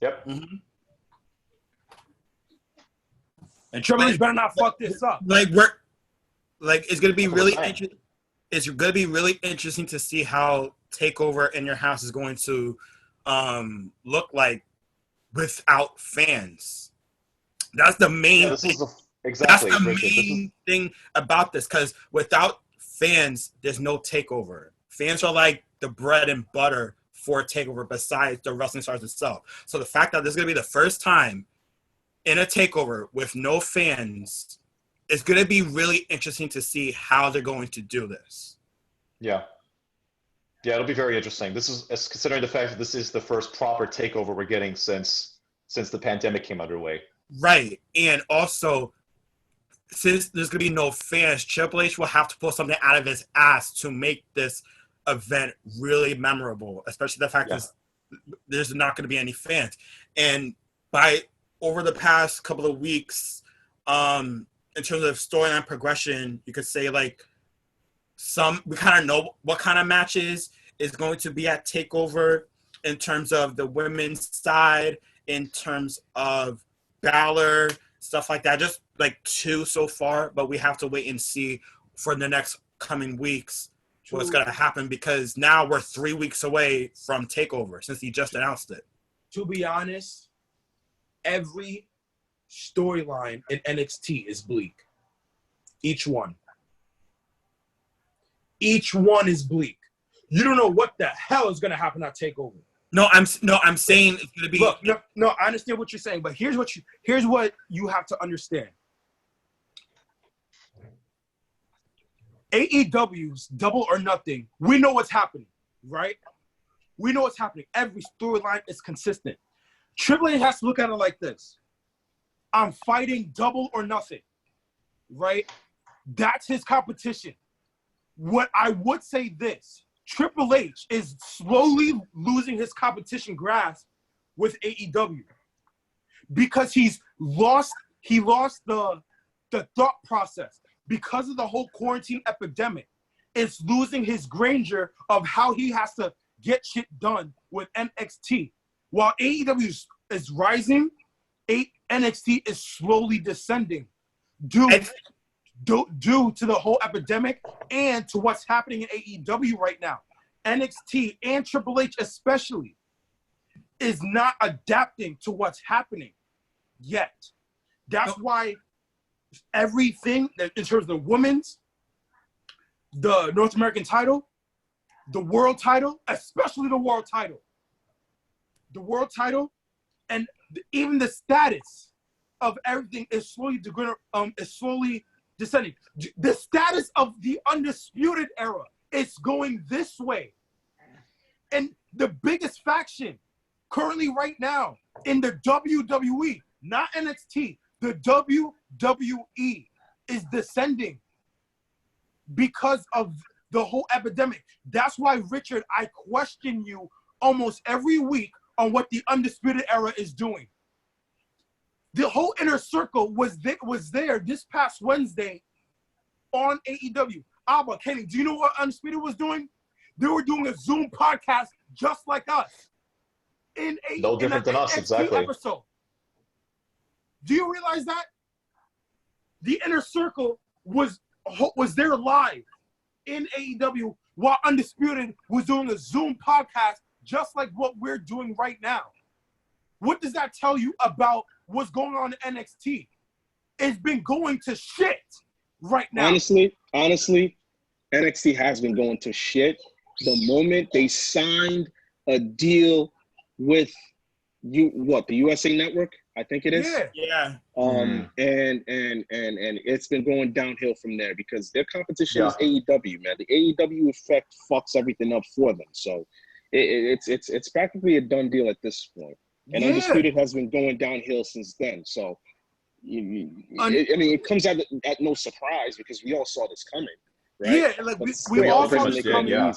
Yep. Mm-hmm. And Triple H better not fuck this up. It's gonna be really interesting. It's gonna be really interesting to see how Takeover In Your House is going to look like without fans. That's the main thing. Exactly. That's the main thing about this, because without fans, there's no takeover. Fans are like the bread and butter for takeover besides the wrestling stars itself. So the fact that this is going to be the first time in a takeover with no fans, it's going to be really interesting to see how they're going to do this. Yeah. Yeah, it'll be very interesting. This is, considering the fact that this is the first proper takeover we're getting since the pandemic came underway. Right. And also, since there's going to be no fans, Triple H will have to pull something out of his ass to make this event really memorable, especially the fact that there's not going to be any fans. And over the past couple of weeks, in terms of storyline progression, you could say we kind of know what kind of matches is going to be at TakeOver in terms of the women's side, in terms of Balor, stuff like that. Just like 2 so far, but we have to wait and see for the next coming weeks what's going to happen, because now we're 3 weeks away from TakeOver since he just announced it. To be honest, every storyline in NXT is bleak. Each one. Each one is bleak. You don't know what the hell is going to happen at TakeOver. No, I'm saying it's going to be. Look, no, I understand what you're saying, but here's what you have to understand. AEW's Double or Nothing. We know what's happening, right? We know what's happening. Every storyline is consistent. Triple H has to look at it like this. I'm fighting Double or Nothing, right? That's his competition. What I would say this, Triple H is slowly losing his competition grasp with AEW because he lost the thought process because of the whole quarantine epidemic. It's losing his grandeur of how he has to get shit done with NXT. While AEW is rising, NXT is slowly descending due to the whole epidemic and to what's happening in AEW right now. NXT and Triple H especially is not adapting to what's happening yet. That's why everything that in terms of the women's, the North American title, the world title, especially the world title, and even the status of everything is slowly descending. The status of the Undisputed Era is going this way. And the biggest faction currently right now in the WWE, not NXT, the WWE is descending because of the whole epidemic. That's why, Richard, I question you almost every week on what the Undisputed Era is doing. The whole Inner Circle was there this past Wednesday on AEW. Abba, Kenny, do you know what Undisputed was doing? They were doing a Zoom podcast just like us. No different than us, exactly. Episode. Do you realize that? The Inner Circle was there live in AEW while Undisputed was doing a Zoom podcast just like what we're doing right now. What does that tell you about what's going on in NXT? It's been going to shit right now. Honestly, NXT has been going to shit. The moment they signed a deal with the USA Network, I think it is. Yeah. And it's been going downhill from there because their competition is AEW, man. The AEW effect fucks everything up for them. So it's practically a done deal at this point. And Undisputed has been going downhill since then. So it comes at no surprise because we all saw this coming, right? Yeah, like we all saw this coming.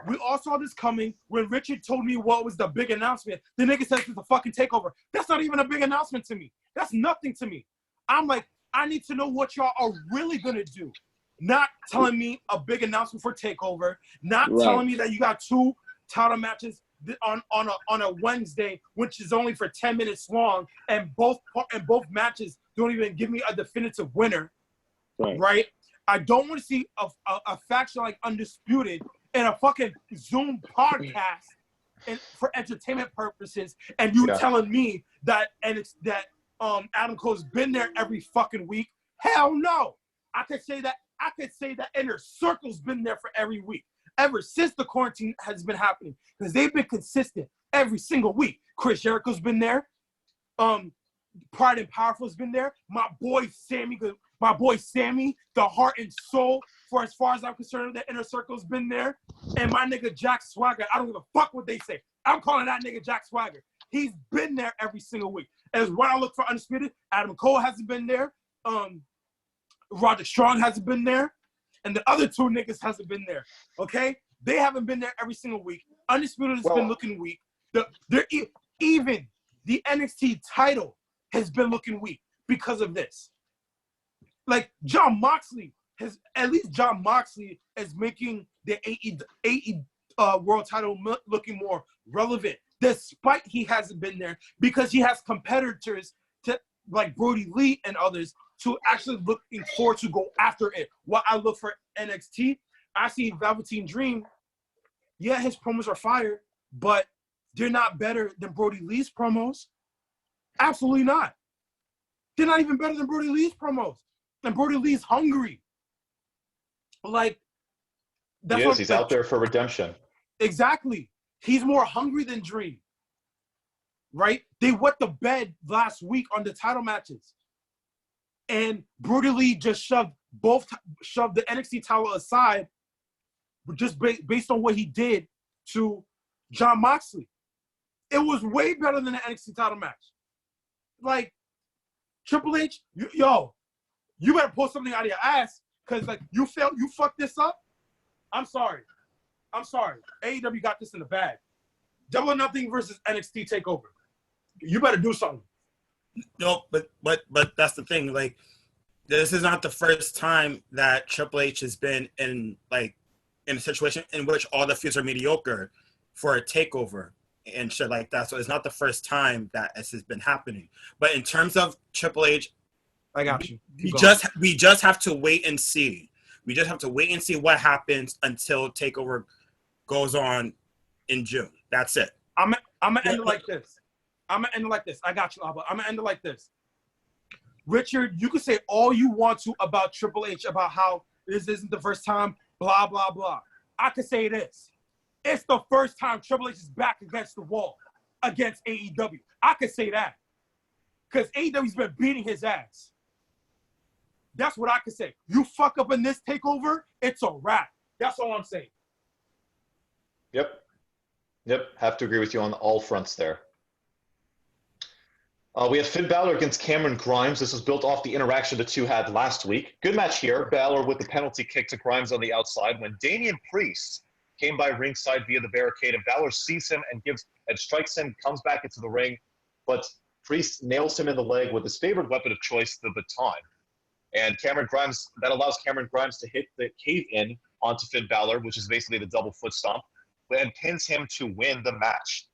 We all saw this coming when Richard told me what was the big announcement. The nigga says it's a fucking takeover. That's not even a big announcement to me. That's nothing to me. I'm like, I need to know what y'all are really gonna do. Not telling me a big announcement for takeover. Not telling me that you got 2 title matches on a Wednesday, which is only for 10 minutes long, and both matches don't even give me a definitive winner. Right? I don't want to see a faction like Undisputed in a fucking Zoom podcast for entertainment purposes, and you telling me that Adam Cole's been there every fucking week. Hell no. I could say that Inner Circle's been there for every week ever since the quarantine has been happening because they've been consistent every single week. Chris Jericho's been there. Pride and Powerful's been there. My boy Sammy, the heart and soul, for as far as I'm concerned, the Inner Circle's been there. And my nigga Jack Swagger, I don't give a fuck what they say. I'm calling that nigga Jack Swagger. He's been there every single week. As when I look for Undisputed, Adam Cole hasn't been there. Roger Strong hasn't been there. And the other 2 niggas hasn't been there. Okay? They haven't been there every single week. Undisputed has been looking weak. Even the NXT title has been looking weak because of this. Like Jon Moxley is making the AE world title looking more relevant, despite he hasn't been there because he has competitors like Brody Lee and others to actually looking forward to go after it. While I look for NXT, I see Velveteen Dream. Yeah, his promos are fire, but they're not better than Brody Lee's promos. Absolutely not. They're not even better than Brody Lee's promos. And Brody Lee's hungry. Like, that's he's out there for redemption. Exactly. He's more hungry than Dream. Right? They wet the bed last week on the title matches. And Brody Lee just shoved the NXT title aside just based on what he did to Jon Moxley. It was way better than the NXT title match. Like, Triple H, you better pull something out of your ass because, like, you fucked this up. I'm sorry. AEW got this in the bag. Double or Nothing versus NXT TakeOver. You better do something. No, but that's the thing. Like, this is not the first time that Triple H has been in a situation in which all the feuds are mediocre for a takeover and shit like that. So it's not the first time that this has been happening. But in terms of Triple H, I got you. We just have to wait and see. We just have to wait and see what happens until TakeOver goes on in June. That's it. I'm gonna end it like this. I got you, Abba. I'm gonna end it like this. Richard, you can say all you want to about Triple H, about how this isn't the first time, blah, blah, blah. I could say this. It's the first time Triple H is back against the wall against AEW. I could say that. Because AEW's been beating his ass. That's what I could say. You fuck up in this takeover, it's a wrap. That's all I'm saying. Yep. Have to agree with you on all fronts there. We had Finn Balor against Cameron Grimes. This was built off the interaction the two had last week. Good match here. Balor with the penalty kick to Grimes on the outside when Damian Priest came by ringside via the barricade, and Balor sees him and strikes him, comes back into the ring, but Priest nails him in the leg with his favorite weapon of choice, the baton. And that allows Cameron Grimes to hit the cave-in onto Finn Balor, which is basically the double foot stomp, and pins him to win the match.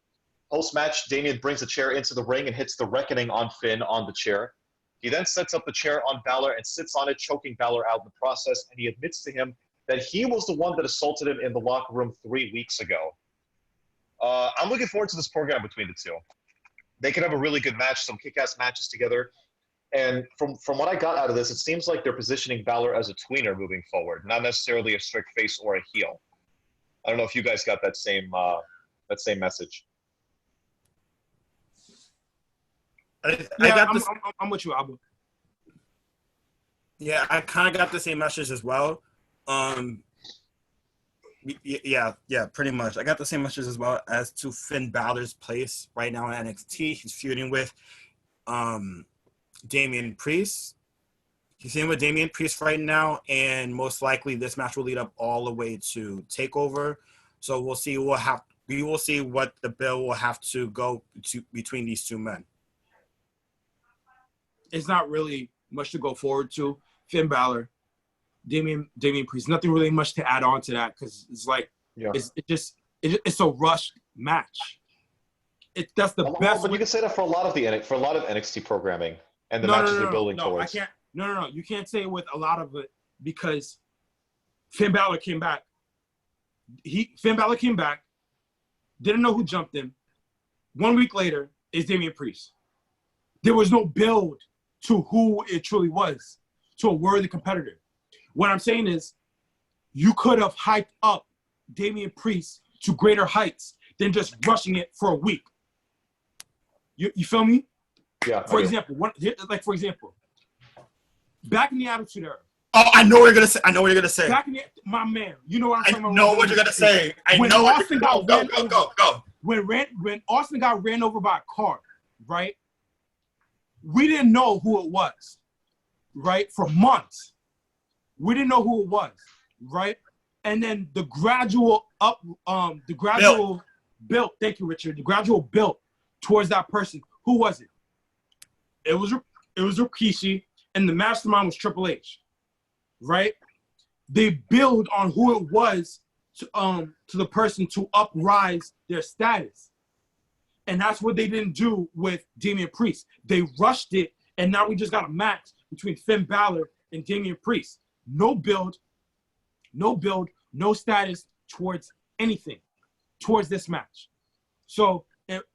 Post-match, Damian brings the chair into the ring and hits the Reckoning on Finn on the chair. He then sets up the chair on Balor and sits on it, choking Balor out in the process, and he admits to him that he was the one that assaulted him in the locker room 3 weeks ago. I'm looking forward to this program between the two. They could have a really good match, some kick-ass matches together. And from what I got out of this, it seems like they're positioning Balor as a tweener moving forward, not necessarily a strict face or a heel. I don't know if you guys got that same message. I'm with you, Abu. Yeah, I kind of got the same message as well. Yeah, pretty much. I got the same message as well as to Finn Balor's place right now in NXT. He's feuding with Damian Priest. He's feuding with Damian Priest right now, and most likely this match will lead up all the way to TakeOver. So we'll see. We will see what the bill will have to go to between these two men. It's not really much to go forward to. Finn Balor, Damian Priest. Nothing really much to add on to that because it's like it's a rushed match. That's the best. But you can say that for a lot of NXT programming and the matches they're building towards. I can't. No. You can't say with a lot of it because Finn Balor came back. Finn Balor came back. Didn't know who jumped him. 1 week later is Damian Priest. There was no build to who it truly was, to a worthy competitor. What I'm saying is, you could have hyped up Damian Priest to greater heights than just rushing it for a week. You feel me? Yeah. For example, back in the Attitude Era. Oh, I know what you're gonna say. Back in my man, you know what I'm talking about. I know what you're gonna say. When Austin got ran over by a car, right? We didn't know who it was, right? For months. We didn't know who it was, right? And then the gradual built, thank you, Richard, the gradual built towards that person. Who was it? It was Rikishi, and the mastermind was Triple H, right? They build on who it was to the person to uprise their status. And that's what they didn't do with Damian Priest. They rushed it, and now we just got a match between Finn Balor and Damian Priest. No build, no status towards anything, towards this match. So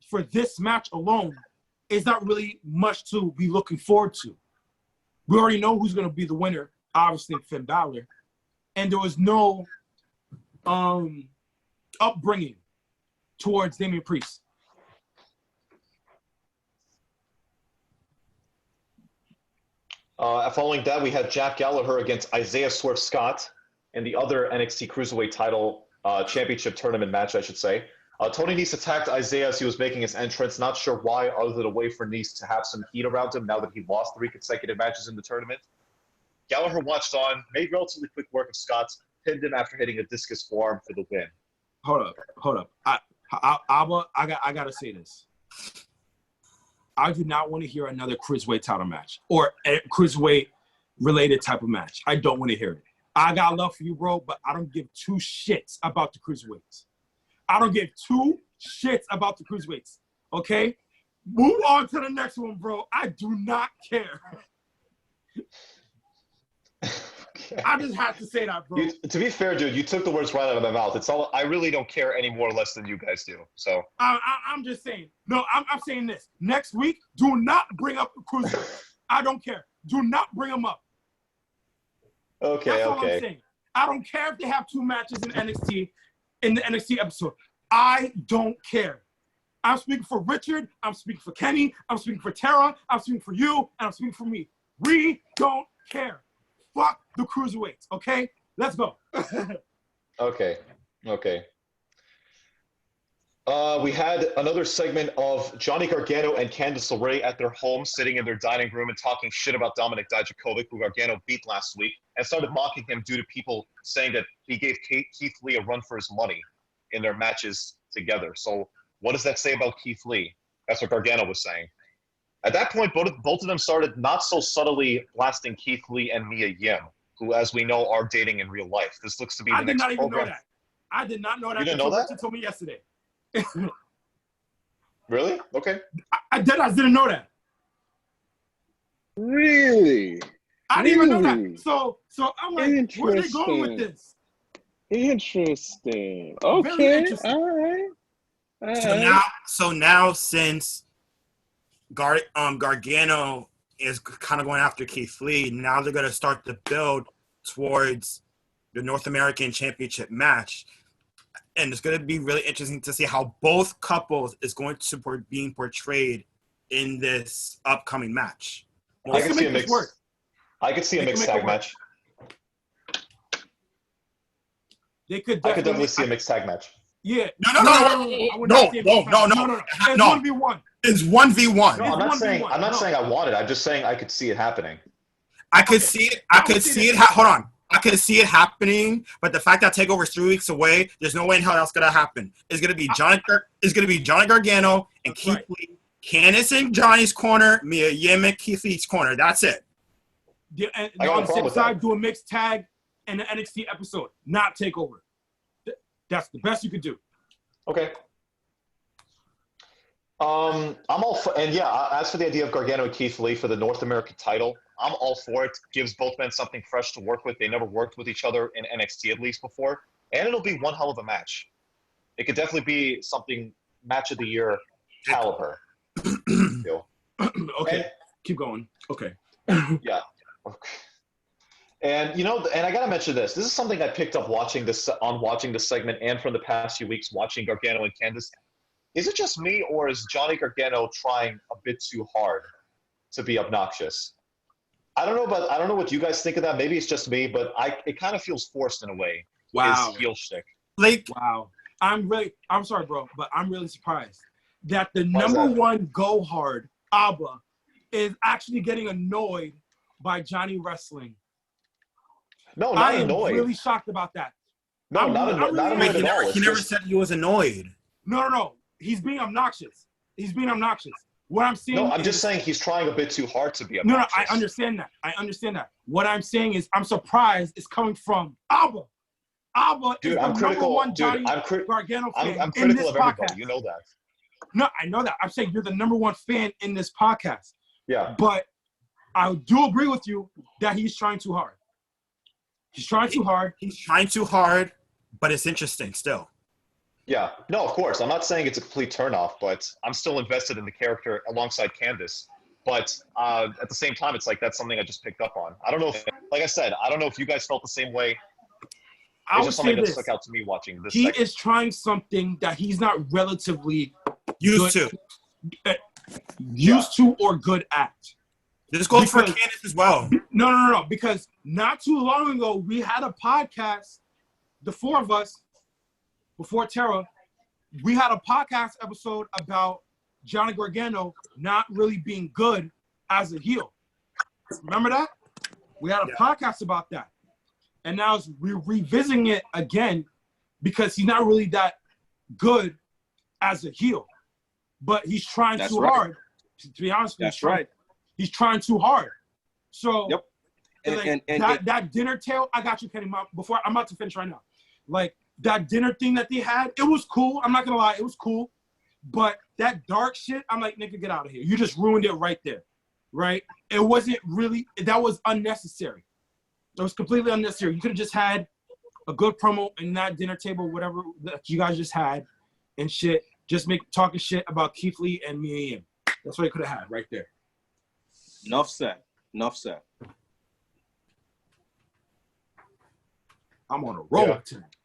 for this match alone, it's not really much to be looking forward to. We already know who's going to be the winner, obviously Finn Balor. And there was no upbringing towards Damian Priest. Following that, we had Jack Gallagher against Isaiah Swerve Scott in the other NXT Cruiserweight title championship tournament match, I should say. Tony Nese attacked Isaiah as he was making his entrance. Not sure why, other than a way for Nese to have some heat around him now that he lost 3 consecutive matches in the tournament. Gallagher watched on, made relatively quick work of Scott, pinned him after hitting a discus forearm for the win. Hold up. I gotta say this. I do not want to hear another Cruiserweight title match or a Cruiserweight related type of match. I don't want to hear it. I got love for you, bro, but I don't give 2 shits about the Cruiserweights. I don't give 2 shits about the Cruiserweights, okay? Move on to the next one, bro. I do not care. Okay. I just have to say that, bro. To be fair, dude, you took the words right out of my mouth. It's all. I really don't care any more or less than you guys do. So I'm just saying. No, I'm saying this. Next week, do not bring up the Cruiserweights. I don't care. Do not bring them up. Okay. That's all I'm saying. I don't care if they have 2 matches in NXT in the NXT episode. I don't care. I'm speaking for Richard. I'm speaking for Kenny. I'm speaking for Tara. I'm speaking for you. And I'm speaking for me. We don't care. Fuck the Cruiserweights, okay? Let's go. Okay. We had another segment of Johnny Gargano and Candice LeRae at their home, sitting in their dining room and talking shit about Dominik Dijakovic, who Gargano beat last week, and started mocking him due to people saying that he gave Keith Lee a run for his money in their matches together. So what does that say about Keith Lee? That's what Gargano was saying. At that point, both of them started not so subtly blasting Keith Lee and Mia Yim, who, as we know, are dating in real life. This looks to be the next program. I did not even know that. I did not know that. You didn't know that? You told me yesterday. Really? Okay. I didn't know that. Really? I didn't even know that. So I'm like, where are they going with this? Interesting. Okay. Interesting. All right. So now since Gargano is kind of going after Keith Lee. Now they're going to start to build towards the North American Championship match. And it's going to be really interesting to see how both couples is going to being portrayed in this upcoming match. I could see a mixed. I could see a mixed tag match. They could. I could definitely see a mixed tag match. Yeah. No. It's 1v1. It's 1v1. No, I'm not saying I want it. I'm just saying I could see it happening. I could see it. Hold on. I could see it happening, but the fact that TakeOver is 3 weeks away, there's no way in hell that's gonna happen. It's gonna be Johnny Gargano and Keith Lee, Candice in Johnny's corner, Mia Yim and Keith Lee's corner. That's it. Yeah, and on the same side, do a mixed tag and an NXT episode, not TakeOver. That's the best you could do. Okay. I'm all for, and yeah, as for the idea of Gargano and Keith Lee for the North American title, I'm all for it. Gives both men something fresh to work with. They never worked with each other in NXT at least before, and it'll be one hell of a match. It could definitely be something match of the year caliber. Okay, keep going. Okay. Yeah. Okay. And and I gotta mention this. This is something I picked up watching this segment and from the past few weeks watching Gargano and Candice. Is it just me, or is Johnny Gargano trying a bit too hard to be obnoxious? I don't know what you guys think of that. Maybe it's just me, but it kind of feels forced in a way. Wow. His heel shtick. Wow. I'm sorry, bro, but I'm really surprised that the number one go hard, Abba, is actually getting annoyed by Johnny wrestling. No, not annoyed. I'm really shocked about that. No, not annoyed at all. He never said he was annoyed. No. He's being obnoxious. What I'm saying I'm just saying he's trying a bit too hard to be obnoxious. No, I understand that. What I'm saying is I'm surprised it's coming from Abba. Abba is the number one Johnny Gargano fan I'm in critical this of everybody. podcast. You know that. No, I know that. I'm saying you're the number one fan in this podcast. Yeah. But I do agree with you that he's trying too hard. He's trying too hard, but it's interesting still. Yeah. No, of course. I'm not saying it's a complete turnoff, but I'm still invested in the character alongside Candice. But at the same time, it's like that's something I just picked up on. I don't know if, like I said, I don't know if you guys felt the same way. I would just say something that this. stuck out to me watching this. He is trying something that he's not relatively used to or good at. This goes for Candice as well. No. Because not too long ago, we had a podcast, the four of us, before Terra, we had a podcast episode about Johnny Gargano not really being good as a heel. Remember that? We had a podcast about that. And now we're revisiting it again because he's not really that good as a heel. But he's trying too hard. To be honest with you, he's trying too hard. So that dinner tale, I got you, Kenny. Before I'm about to finish right now. Like that dinner thing that they had, it was cool. I'm not gonna lie, it was cool. But that dark shit, I'm like, nigga, get out of here. You just ruined it right there. Right? It wasn't really, that was unnecessary. It was completely unnecessary. You could have just had a good promo in that dinner table, whatever that you guys just had, and shit. Just talking shit about Keith Lee and Mia Yim. That's what you could have had right there. Enough said. I'm on a roll tonight.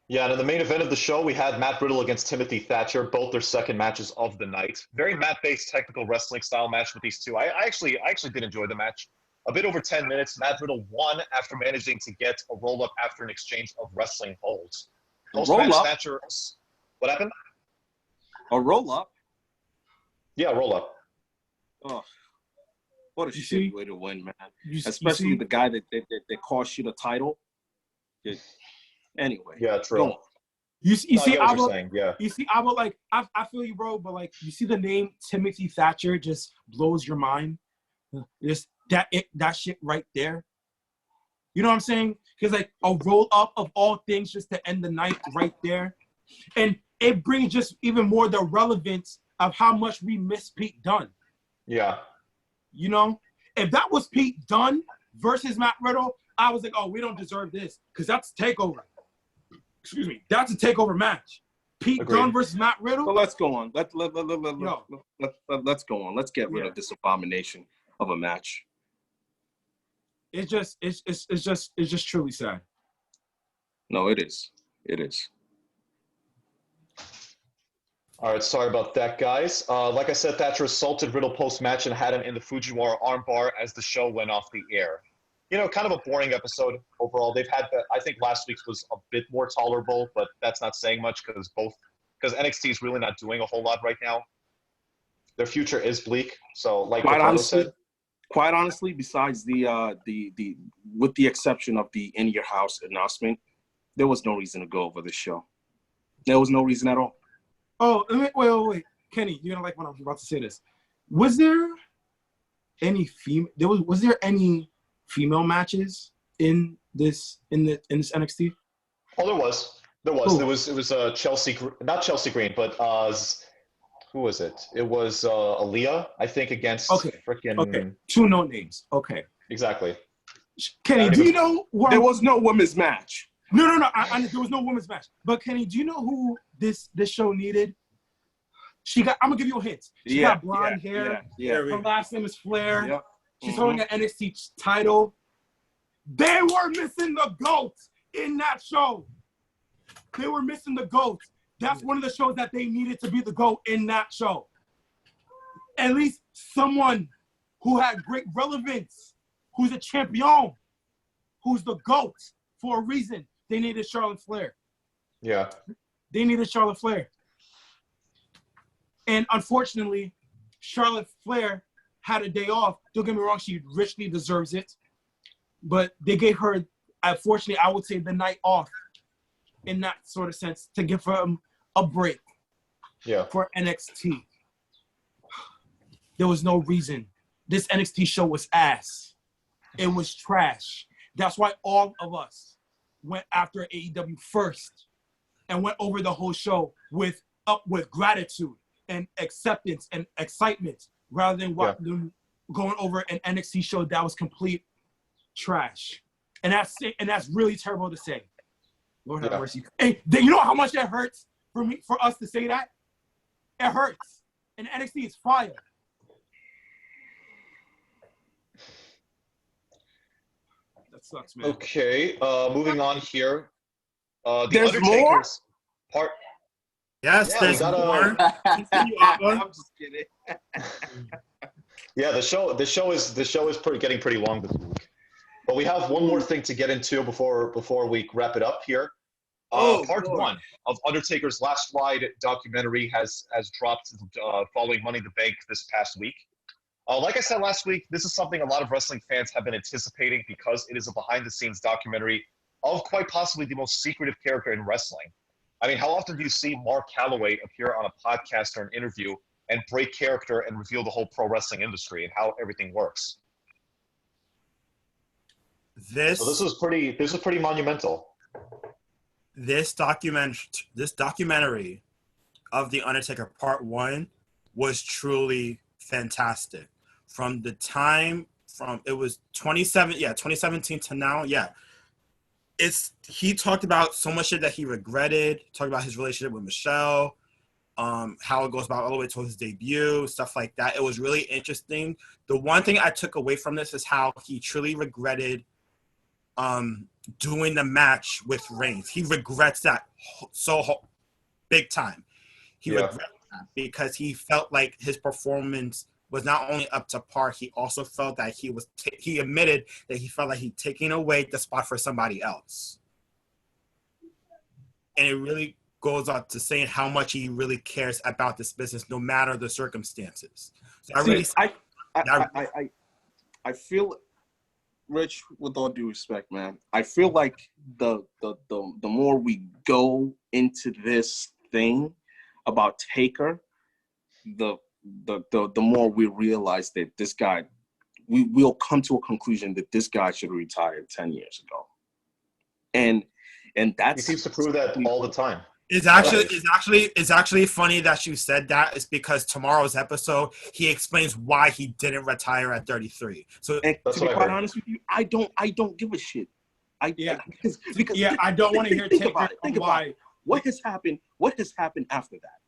Yeah, and in the main event of the show, we had Matt Riddle against Timothy Thatcher, both their second matches of the night. Very mat-based technical wrestling style match with these two. I actually did enjoy the match. A bit over 10 minutes, Matt Riddle won after managing to get a roll-up after an exchange of wrestling holds. Post-match, Thatcher, what happened? A roll-up? Yeah, a roll-up. Oh, what a shitty way to win, man. Especially the guy that cost you the title. Anyway. Yeah, true. You see, Abba, you see, Abba, like, I feel you, bro, but, like, you see the name Timothy Thatcher just blows your mind. Just that shit right there. You know what I'm saying? Because, like, a roll-up of all things just to end the night right there. And it brings just even more the relevance of how much we miss Pete Dunne. Yeah. You know? If that was Pete Dunne versus Matt Riddle, I was like, oh, we don't deserve this. Because that's a takeover. Excuse me. That's a takeover match. Pete Agreed. Dunne versus Matt So Riddle. let's go on. Let's go on. Let's get rid Yeah. of this abomination of a match. It's just truly sad. No, it is. It is. All right, sorry about that, guys. Like I said, Thatcher assaulted Riddle post-match and had him in the Fujiwara armbar as the show went off the air. You know, kind of a boring episode overall. They've had I think last week's was a bit more tolerable, but that's not saying much because NXT is really not doing a whole lot right now. Their future is bleak. So, like Ricardo said, quite honestly, besides the with the exception of the In Your House announcement, there was no reason to go over this show. There was no reason at all. Oh, wait, Kenny, you're gonna like when I'm about to say this. Was there any was there any female matches in this NXT? oh, there was. Who? It was Chelsea, not Chelsea Green, but who was it? It was Aaliyah, I think, against freaking. Okay, 2 no names. Okay, Exactly. Kenny, do you know who There was no women's match. No. I there was no women's match. But Kenny, do you know who this show needed? I'm gonna give you a hint. She got blonde hair. Yeah. Her last name is Flair. Yep. She's holding an NXT title. They were missing the GOAT in that show. They were missing the GOAT. That's one of the shows that they needed to be the GOAT in that show. At least someone who had great relevance, who's a champion, who's the GOAT for a reason. They needed Charlotte Flair. Yeah. They needed Charlotte Flair. And unfortunately, Charlotte Flair had a day off. Don't get me wrong, she richly deserves it. But they gave her, unfortunately, I would say the night off in that sort of sense to give her a break for NXT. There was no reason. This NXT show was ass. It was trash. That's why all of us went after AEW first and went over the whole show with gratitude and acceptance and excitement rather than going over an NXT show that was complete trash. And that's really terrible to say. Lord have mercy. Hey, you know how much that hurts for us to say that? It hurts. And NXT is fire. That sucks, man. Okay, moving on here. The There's Undertaker's part. Yes, Yeah, there's more. Continue, Abba. I'm just kidding. Yeah, the show is getting pretty long this week. But we have one more thing to get into before we wrap it up here. Part 1 of Undertaker's Last Ride documentary has dropped following Money in the Bank this past week. Like I said last week, this is something a lot of wrestling fans have been anticipating because it is a behind-the-scenes documentary of quite possibly the most secretive character in wrestling. I mean, how often do you see Mark Calloway appear on a podcast or an interview and break character and reveal the whole pro wrestling industry and how everything works? This is pretty monumental. This documentary of The Undertaker Part 1 was truly fantastic. From the time it was 2017 to now, he talked about so much shit that he regretted, talked about his relationship with Michelle, how it goes about all the way to his debut, stuff like that. It was really interesting. The one thing I took away from this is how he truly regretted doing the match with Reigns. He regrets that so big time. He regrets that because he felt like his performance was not only up to par, he also felt that he admitted that he felt like he'd taken away the spot for somebody else. And it really goes on to saying how much he really cares about this business, no matter the circumstances. So I feel, Rich, with all due respect, man, I feel like the more we go into this thing about Taker, the more we realize that this guy, we'll come to a conclusion that this guy should have retired 10 years ago. And that's, he seems to prove that all the time. It's actually funny that you said that. It's because tomorrow's episode he explains why he didn't retire at 33. So and to be quite honest with you, I don't give a shit. I don't want to hear Taker why What has happened? What has happened after that?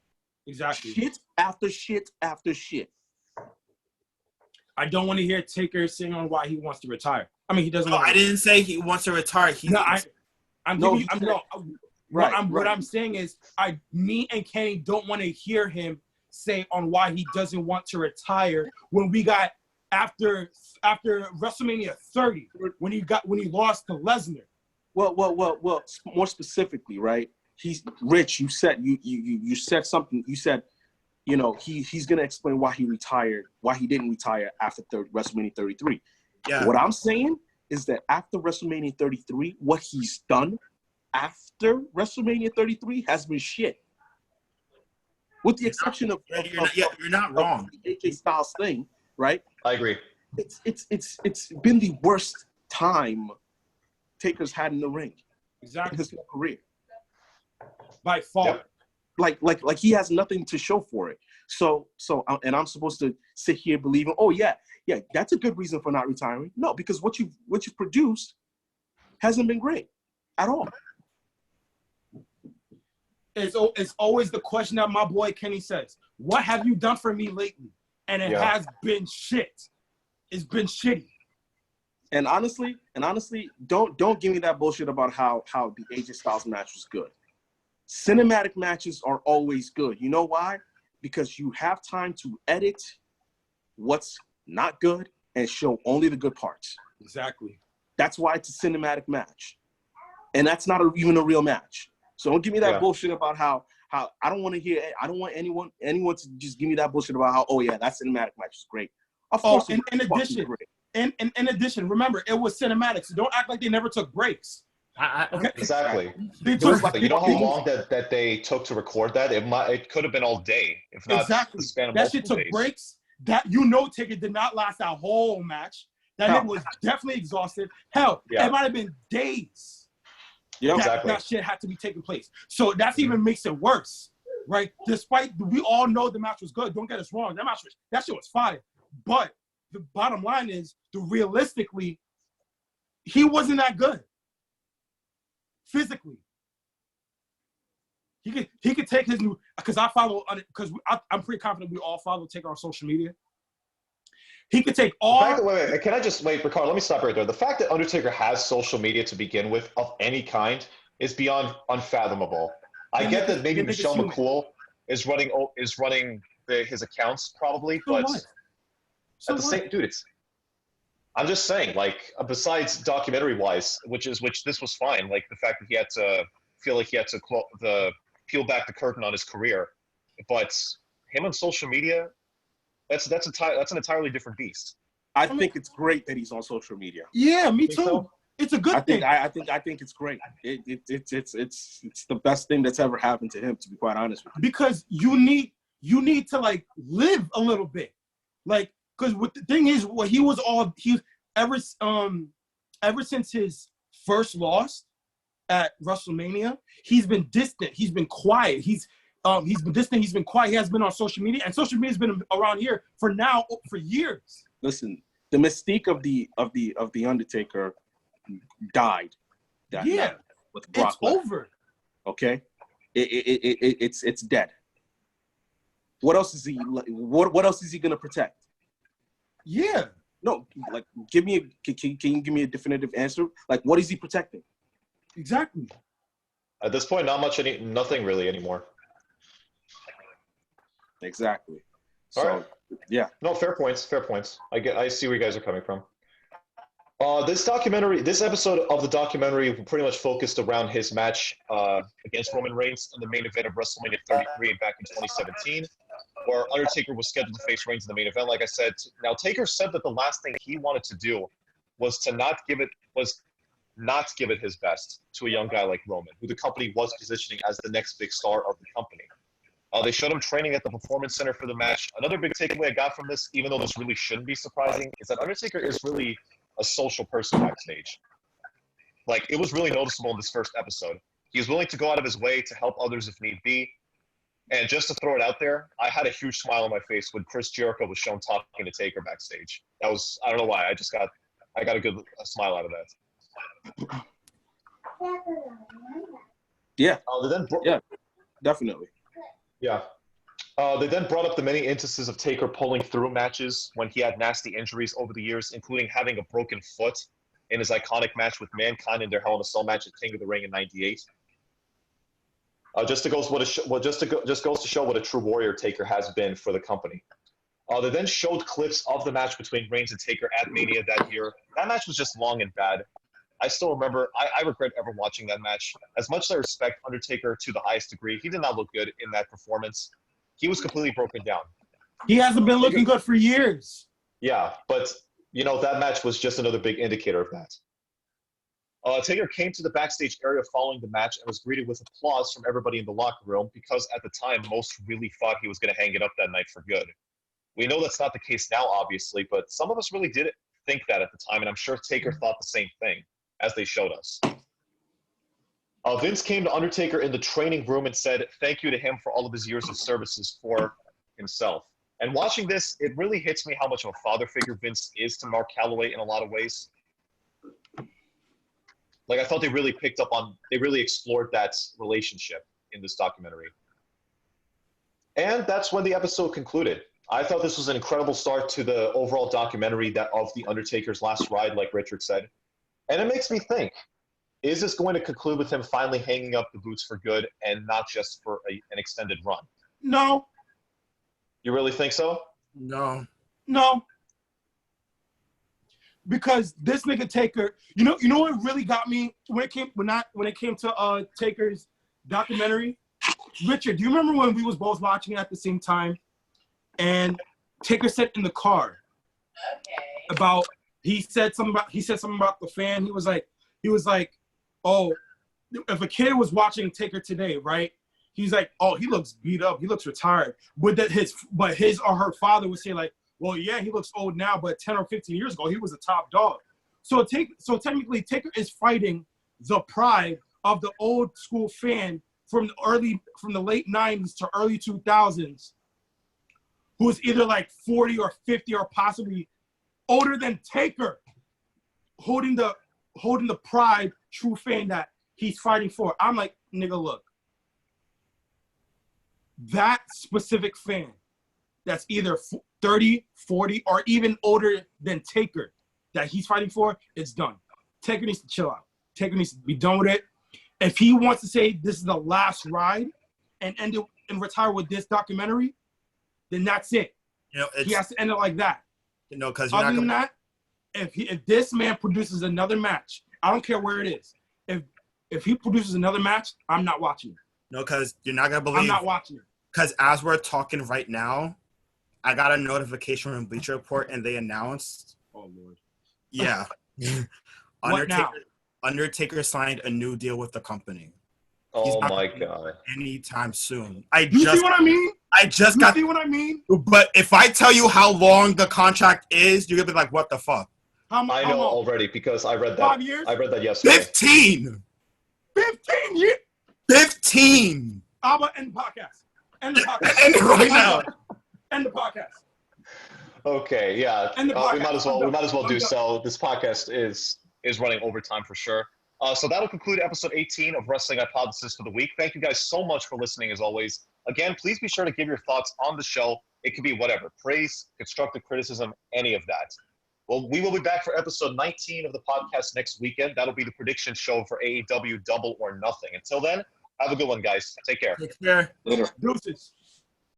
Exactly. Shit after shit after shit. I don't want to hear Taker sing on why he wants to retire. I mean, he doesn't. No, I didn't say he wants to retire. What I'm saying is, me and Kenny don't want to hear him say on why he doesn't want to retire when we got after WrestleMania 30 when he lost to Lesnar. Well. More specifically, right? He's Rich. You said you said something. You said, you know, he's gonna explain why he retired, why he didn't retire after WrestleMania 33. Yeah. What I'm saying is that after WrestleMania 33, what he's done after WrestleMania 33 has been shit. With the exception of you're not wrong. The AJ Styles thing, right? I agree. It's been the worst time Taker's had in the ring. Exactly. In his whole career. By far. Yep. Like he has nothing to show for it. So and I'm supposed to sit here believing, oh yeah, that's a good reason for not retiring. No, because what you've produced hasn't been great at all. It's always the question that my boy Kenny says. What have you done for me lately? And it has been shit. It's been shitty. And honestly, don't give me that bullshit about how the AJ Styles match was good. Cinematic matches are always good. You know why? Because you have time to edit what's not good and show only the good parts. Exactly. That's why it's a cinematic match. And that's not even a real match. So don't give me that bullshit about how I don't want to hear. I don't want anyone to just give me that bullshit about how, oh yeah, that cinematic match is great. Of course. In addition, remember it was cinematic. So don't act like they never took breaks. Okay. Exactly. They took, you know how long that they took to record that? It could have been all day, if not exactly. the span of that shit took days. Breaks. That Taker did not last that whole match. That nigga was definitely exhausted. Hell, it might have been days. Yeah, exactly. That shit had to be taking place. So that even makes it worse, right? Despite we all know the match was good. Don't get us wrong. That shit was fire. But the bottom line is, realistically, he wasn't that good. Physically, he could take his new, because I'm pretty confident we all follow Taker on social media. He could take all. Wait. Can I just wait, Ricardo? Let me stop right there. The fact that Undertaker has social media to begin with of any kind is beyond unfathomable. I get that maybe Michelle McCool is running his accounts probably, but at the same, dude, I'm just saying, like, besides documentary-wise, which this was fine, like the fact that he had to feel like he had to peel back the curtain on his career, but him on social media. That's an entirely different beast. I think it's great that he's on social media. Yeah, me too. So? It's a good thing. I think it's great. It's the best thing that's ever happened to him, to be quite honest with you. Because you need to like live a little bit, like, because what the thing is, what he was ever since his first loss at WrestleMania, he's been distant. He's been quiet. He's been distant. He's been quiet. He has been on social media, and social media has been around here for years. Listen, the mystique of the Undertaker died. Yeah, with Brock it's over. Okay, it's dead. What else is he? What else is he gonna protect? Yeah. No, like, can you give me a definitive answer? Like, what is he protecting? Exactly. At this point, nothing really anymore. Exactly. All so, right. Yeah. No, fair points. I see where you guys are coming from. This episode of the documentary pretty much focused around his match against Roman Reigns in the main event of WrestleMania 33 back in 2017, where Undertaker was scheduled to face Reigns in the main event. Like I said, now Taker said that the last thing he wanted to do was not give it his best to a young guy like Roman, who the company was positioning as the next big star of the company. They showed him training at the Performance Center for the match. Another big takeaway I got from this, even though this really shouldn't be surprising, is that Undertaker is really a social person backstage. Like, it was really noticeable in this first episode. He was willing to go out of his way to help others if need be. And just to throw it out there, I had a huge smile on my face when Chris Jericho was shown talking to Taker backstage. I don't know why, I got a good smile out of that. Yeah. They then Yeah. Definitely. Yeah. They then brought up the many instances of Taker pulling through matches when he had nasty injuries over the years, including having a broken foot in his iconic match with Mankind in their Hell in a Cell match at King of the Ring in '98. Just goes to show what a true warrior Taker has been for the company. They then showed clips of the match between Reigns and Taker at Mania that year. That match was just long and bad. I still remember, I regret ever watching that match. As much as I respect Undertaker to the highest degree, he did not look good in that performance. He was completely broken down. He hasn't been looking good for years. Yeah, but, that match was just another big indicator of that. Taker came to the backstage area following the match and was greeted with applause from everybody in the locker room because at the time, most really thought he was going to hang it up that night for good. We know that's not the case now, obviously, but some of us really did think that at the time, and I'm sure Taker thought the same thing, as they showed us. Vince came to Undertaker in the training room and said thank you to him for all of his years of services for himself. And watching this, it really hits me how much of a father figure Vince is to Mark Calloway in a lot of ways. Like, I thought they really explored that relationship in this documentary. And that's when the episode concluded. I thought this was an incredible start to the overall documentary of The Undertaker's last ride, like Richard said. And it makes me think, is this going to conclude with him finally hanging up the boots for good and not just for an extended run? No. You really think so? No. Because this nigga Taker, you know what really got me when it came to Taker's documentary? Richard, do you remember when we was both watching it at the same time? And Taker said in the car about he said something about the fan. He was like, oh, if a kid was watching Taker today, right? He's like, oh, he looks beat up. He looks retired. But his or her father would say like, well, yeah, he looks old now, but 10 or 15 years ago, he was a top dog. So technically, Taker is fighting the pride of the old school fan from the late 90s to early 2000s, who is either like 40 or 50 or possibly older than Taker, holding the pride, true fan that he's fighting for. I'm like, nigga, look. That specific fan that's either 30, 40, or even older than Taker that he's fighting for, it's done. Taker needs to chill out. Taker needs to be done with it. If he wants to say this is the last ride and end it and retire with this documentary, then that's it. He has to end it like that. Because other than that, if this man produces another match, I don't care where it is. If he produces another match, I'm not watching it. No, because you're not gonna believe. I'm not watching it. Because as we're talking right now, I got a notification from Bleacher Report, and they announced. Oh Lord. Yeah. What now? Undertaker signed a new deal with the company. Oh my God. Anytime soon. You see what I mean? See what I mean? But if I tell you how long the contract is, you're gonna be like, what the fuck? I know already because I read that. 5 years? I read that yesterday. 15! 15 years? 15! How about end the podcast? End the podcast. End it right now. End the podcast. Okay, yeah. End the podcast. We might as well do so. This podcast is running overtime for sure. So that'll conclude episode 18 of Wrestling Hypothesis for the week. Thank you guys so much for listening as always. Again, please be sure to give your thoughts on the show. It could be whatever. Praise, constructive criticism, any of that. Well, we will be back for episode 19 of the podcast next weekend. That'll be the prediction show for AEW Double or Nothing. Until then, have a good one, guys. Take care. Take care. Later. Deuces.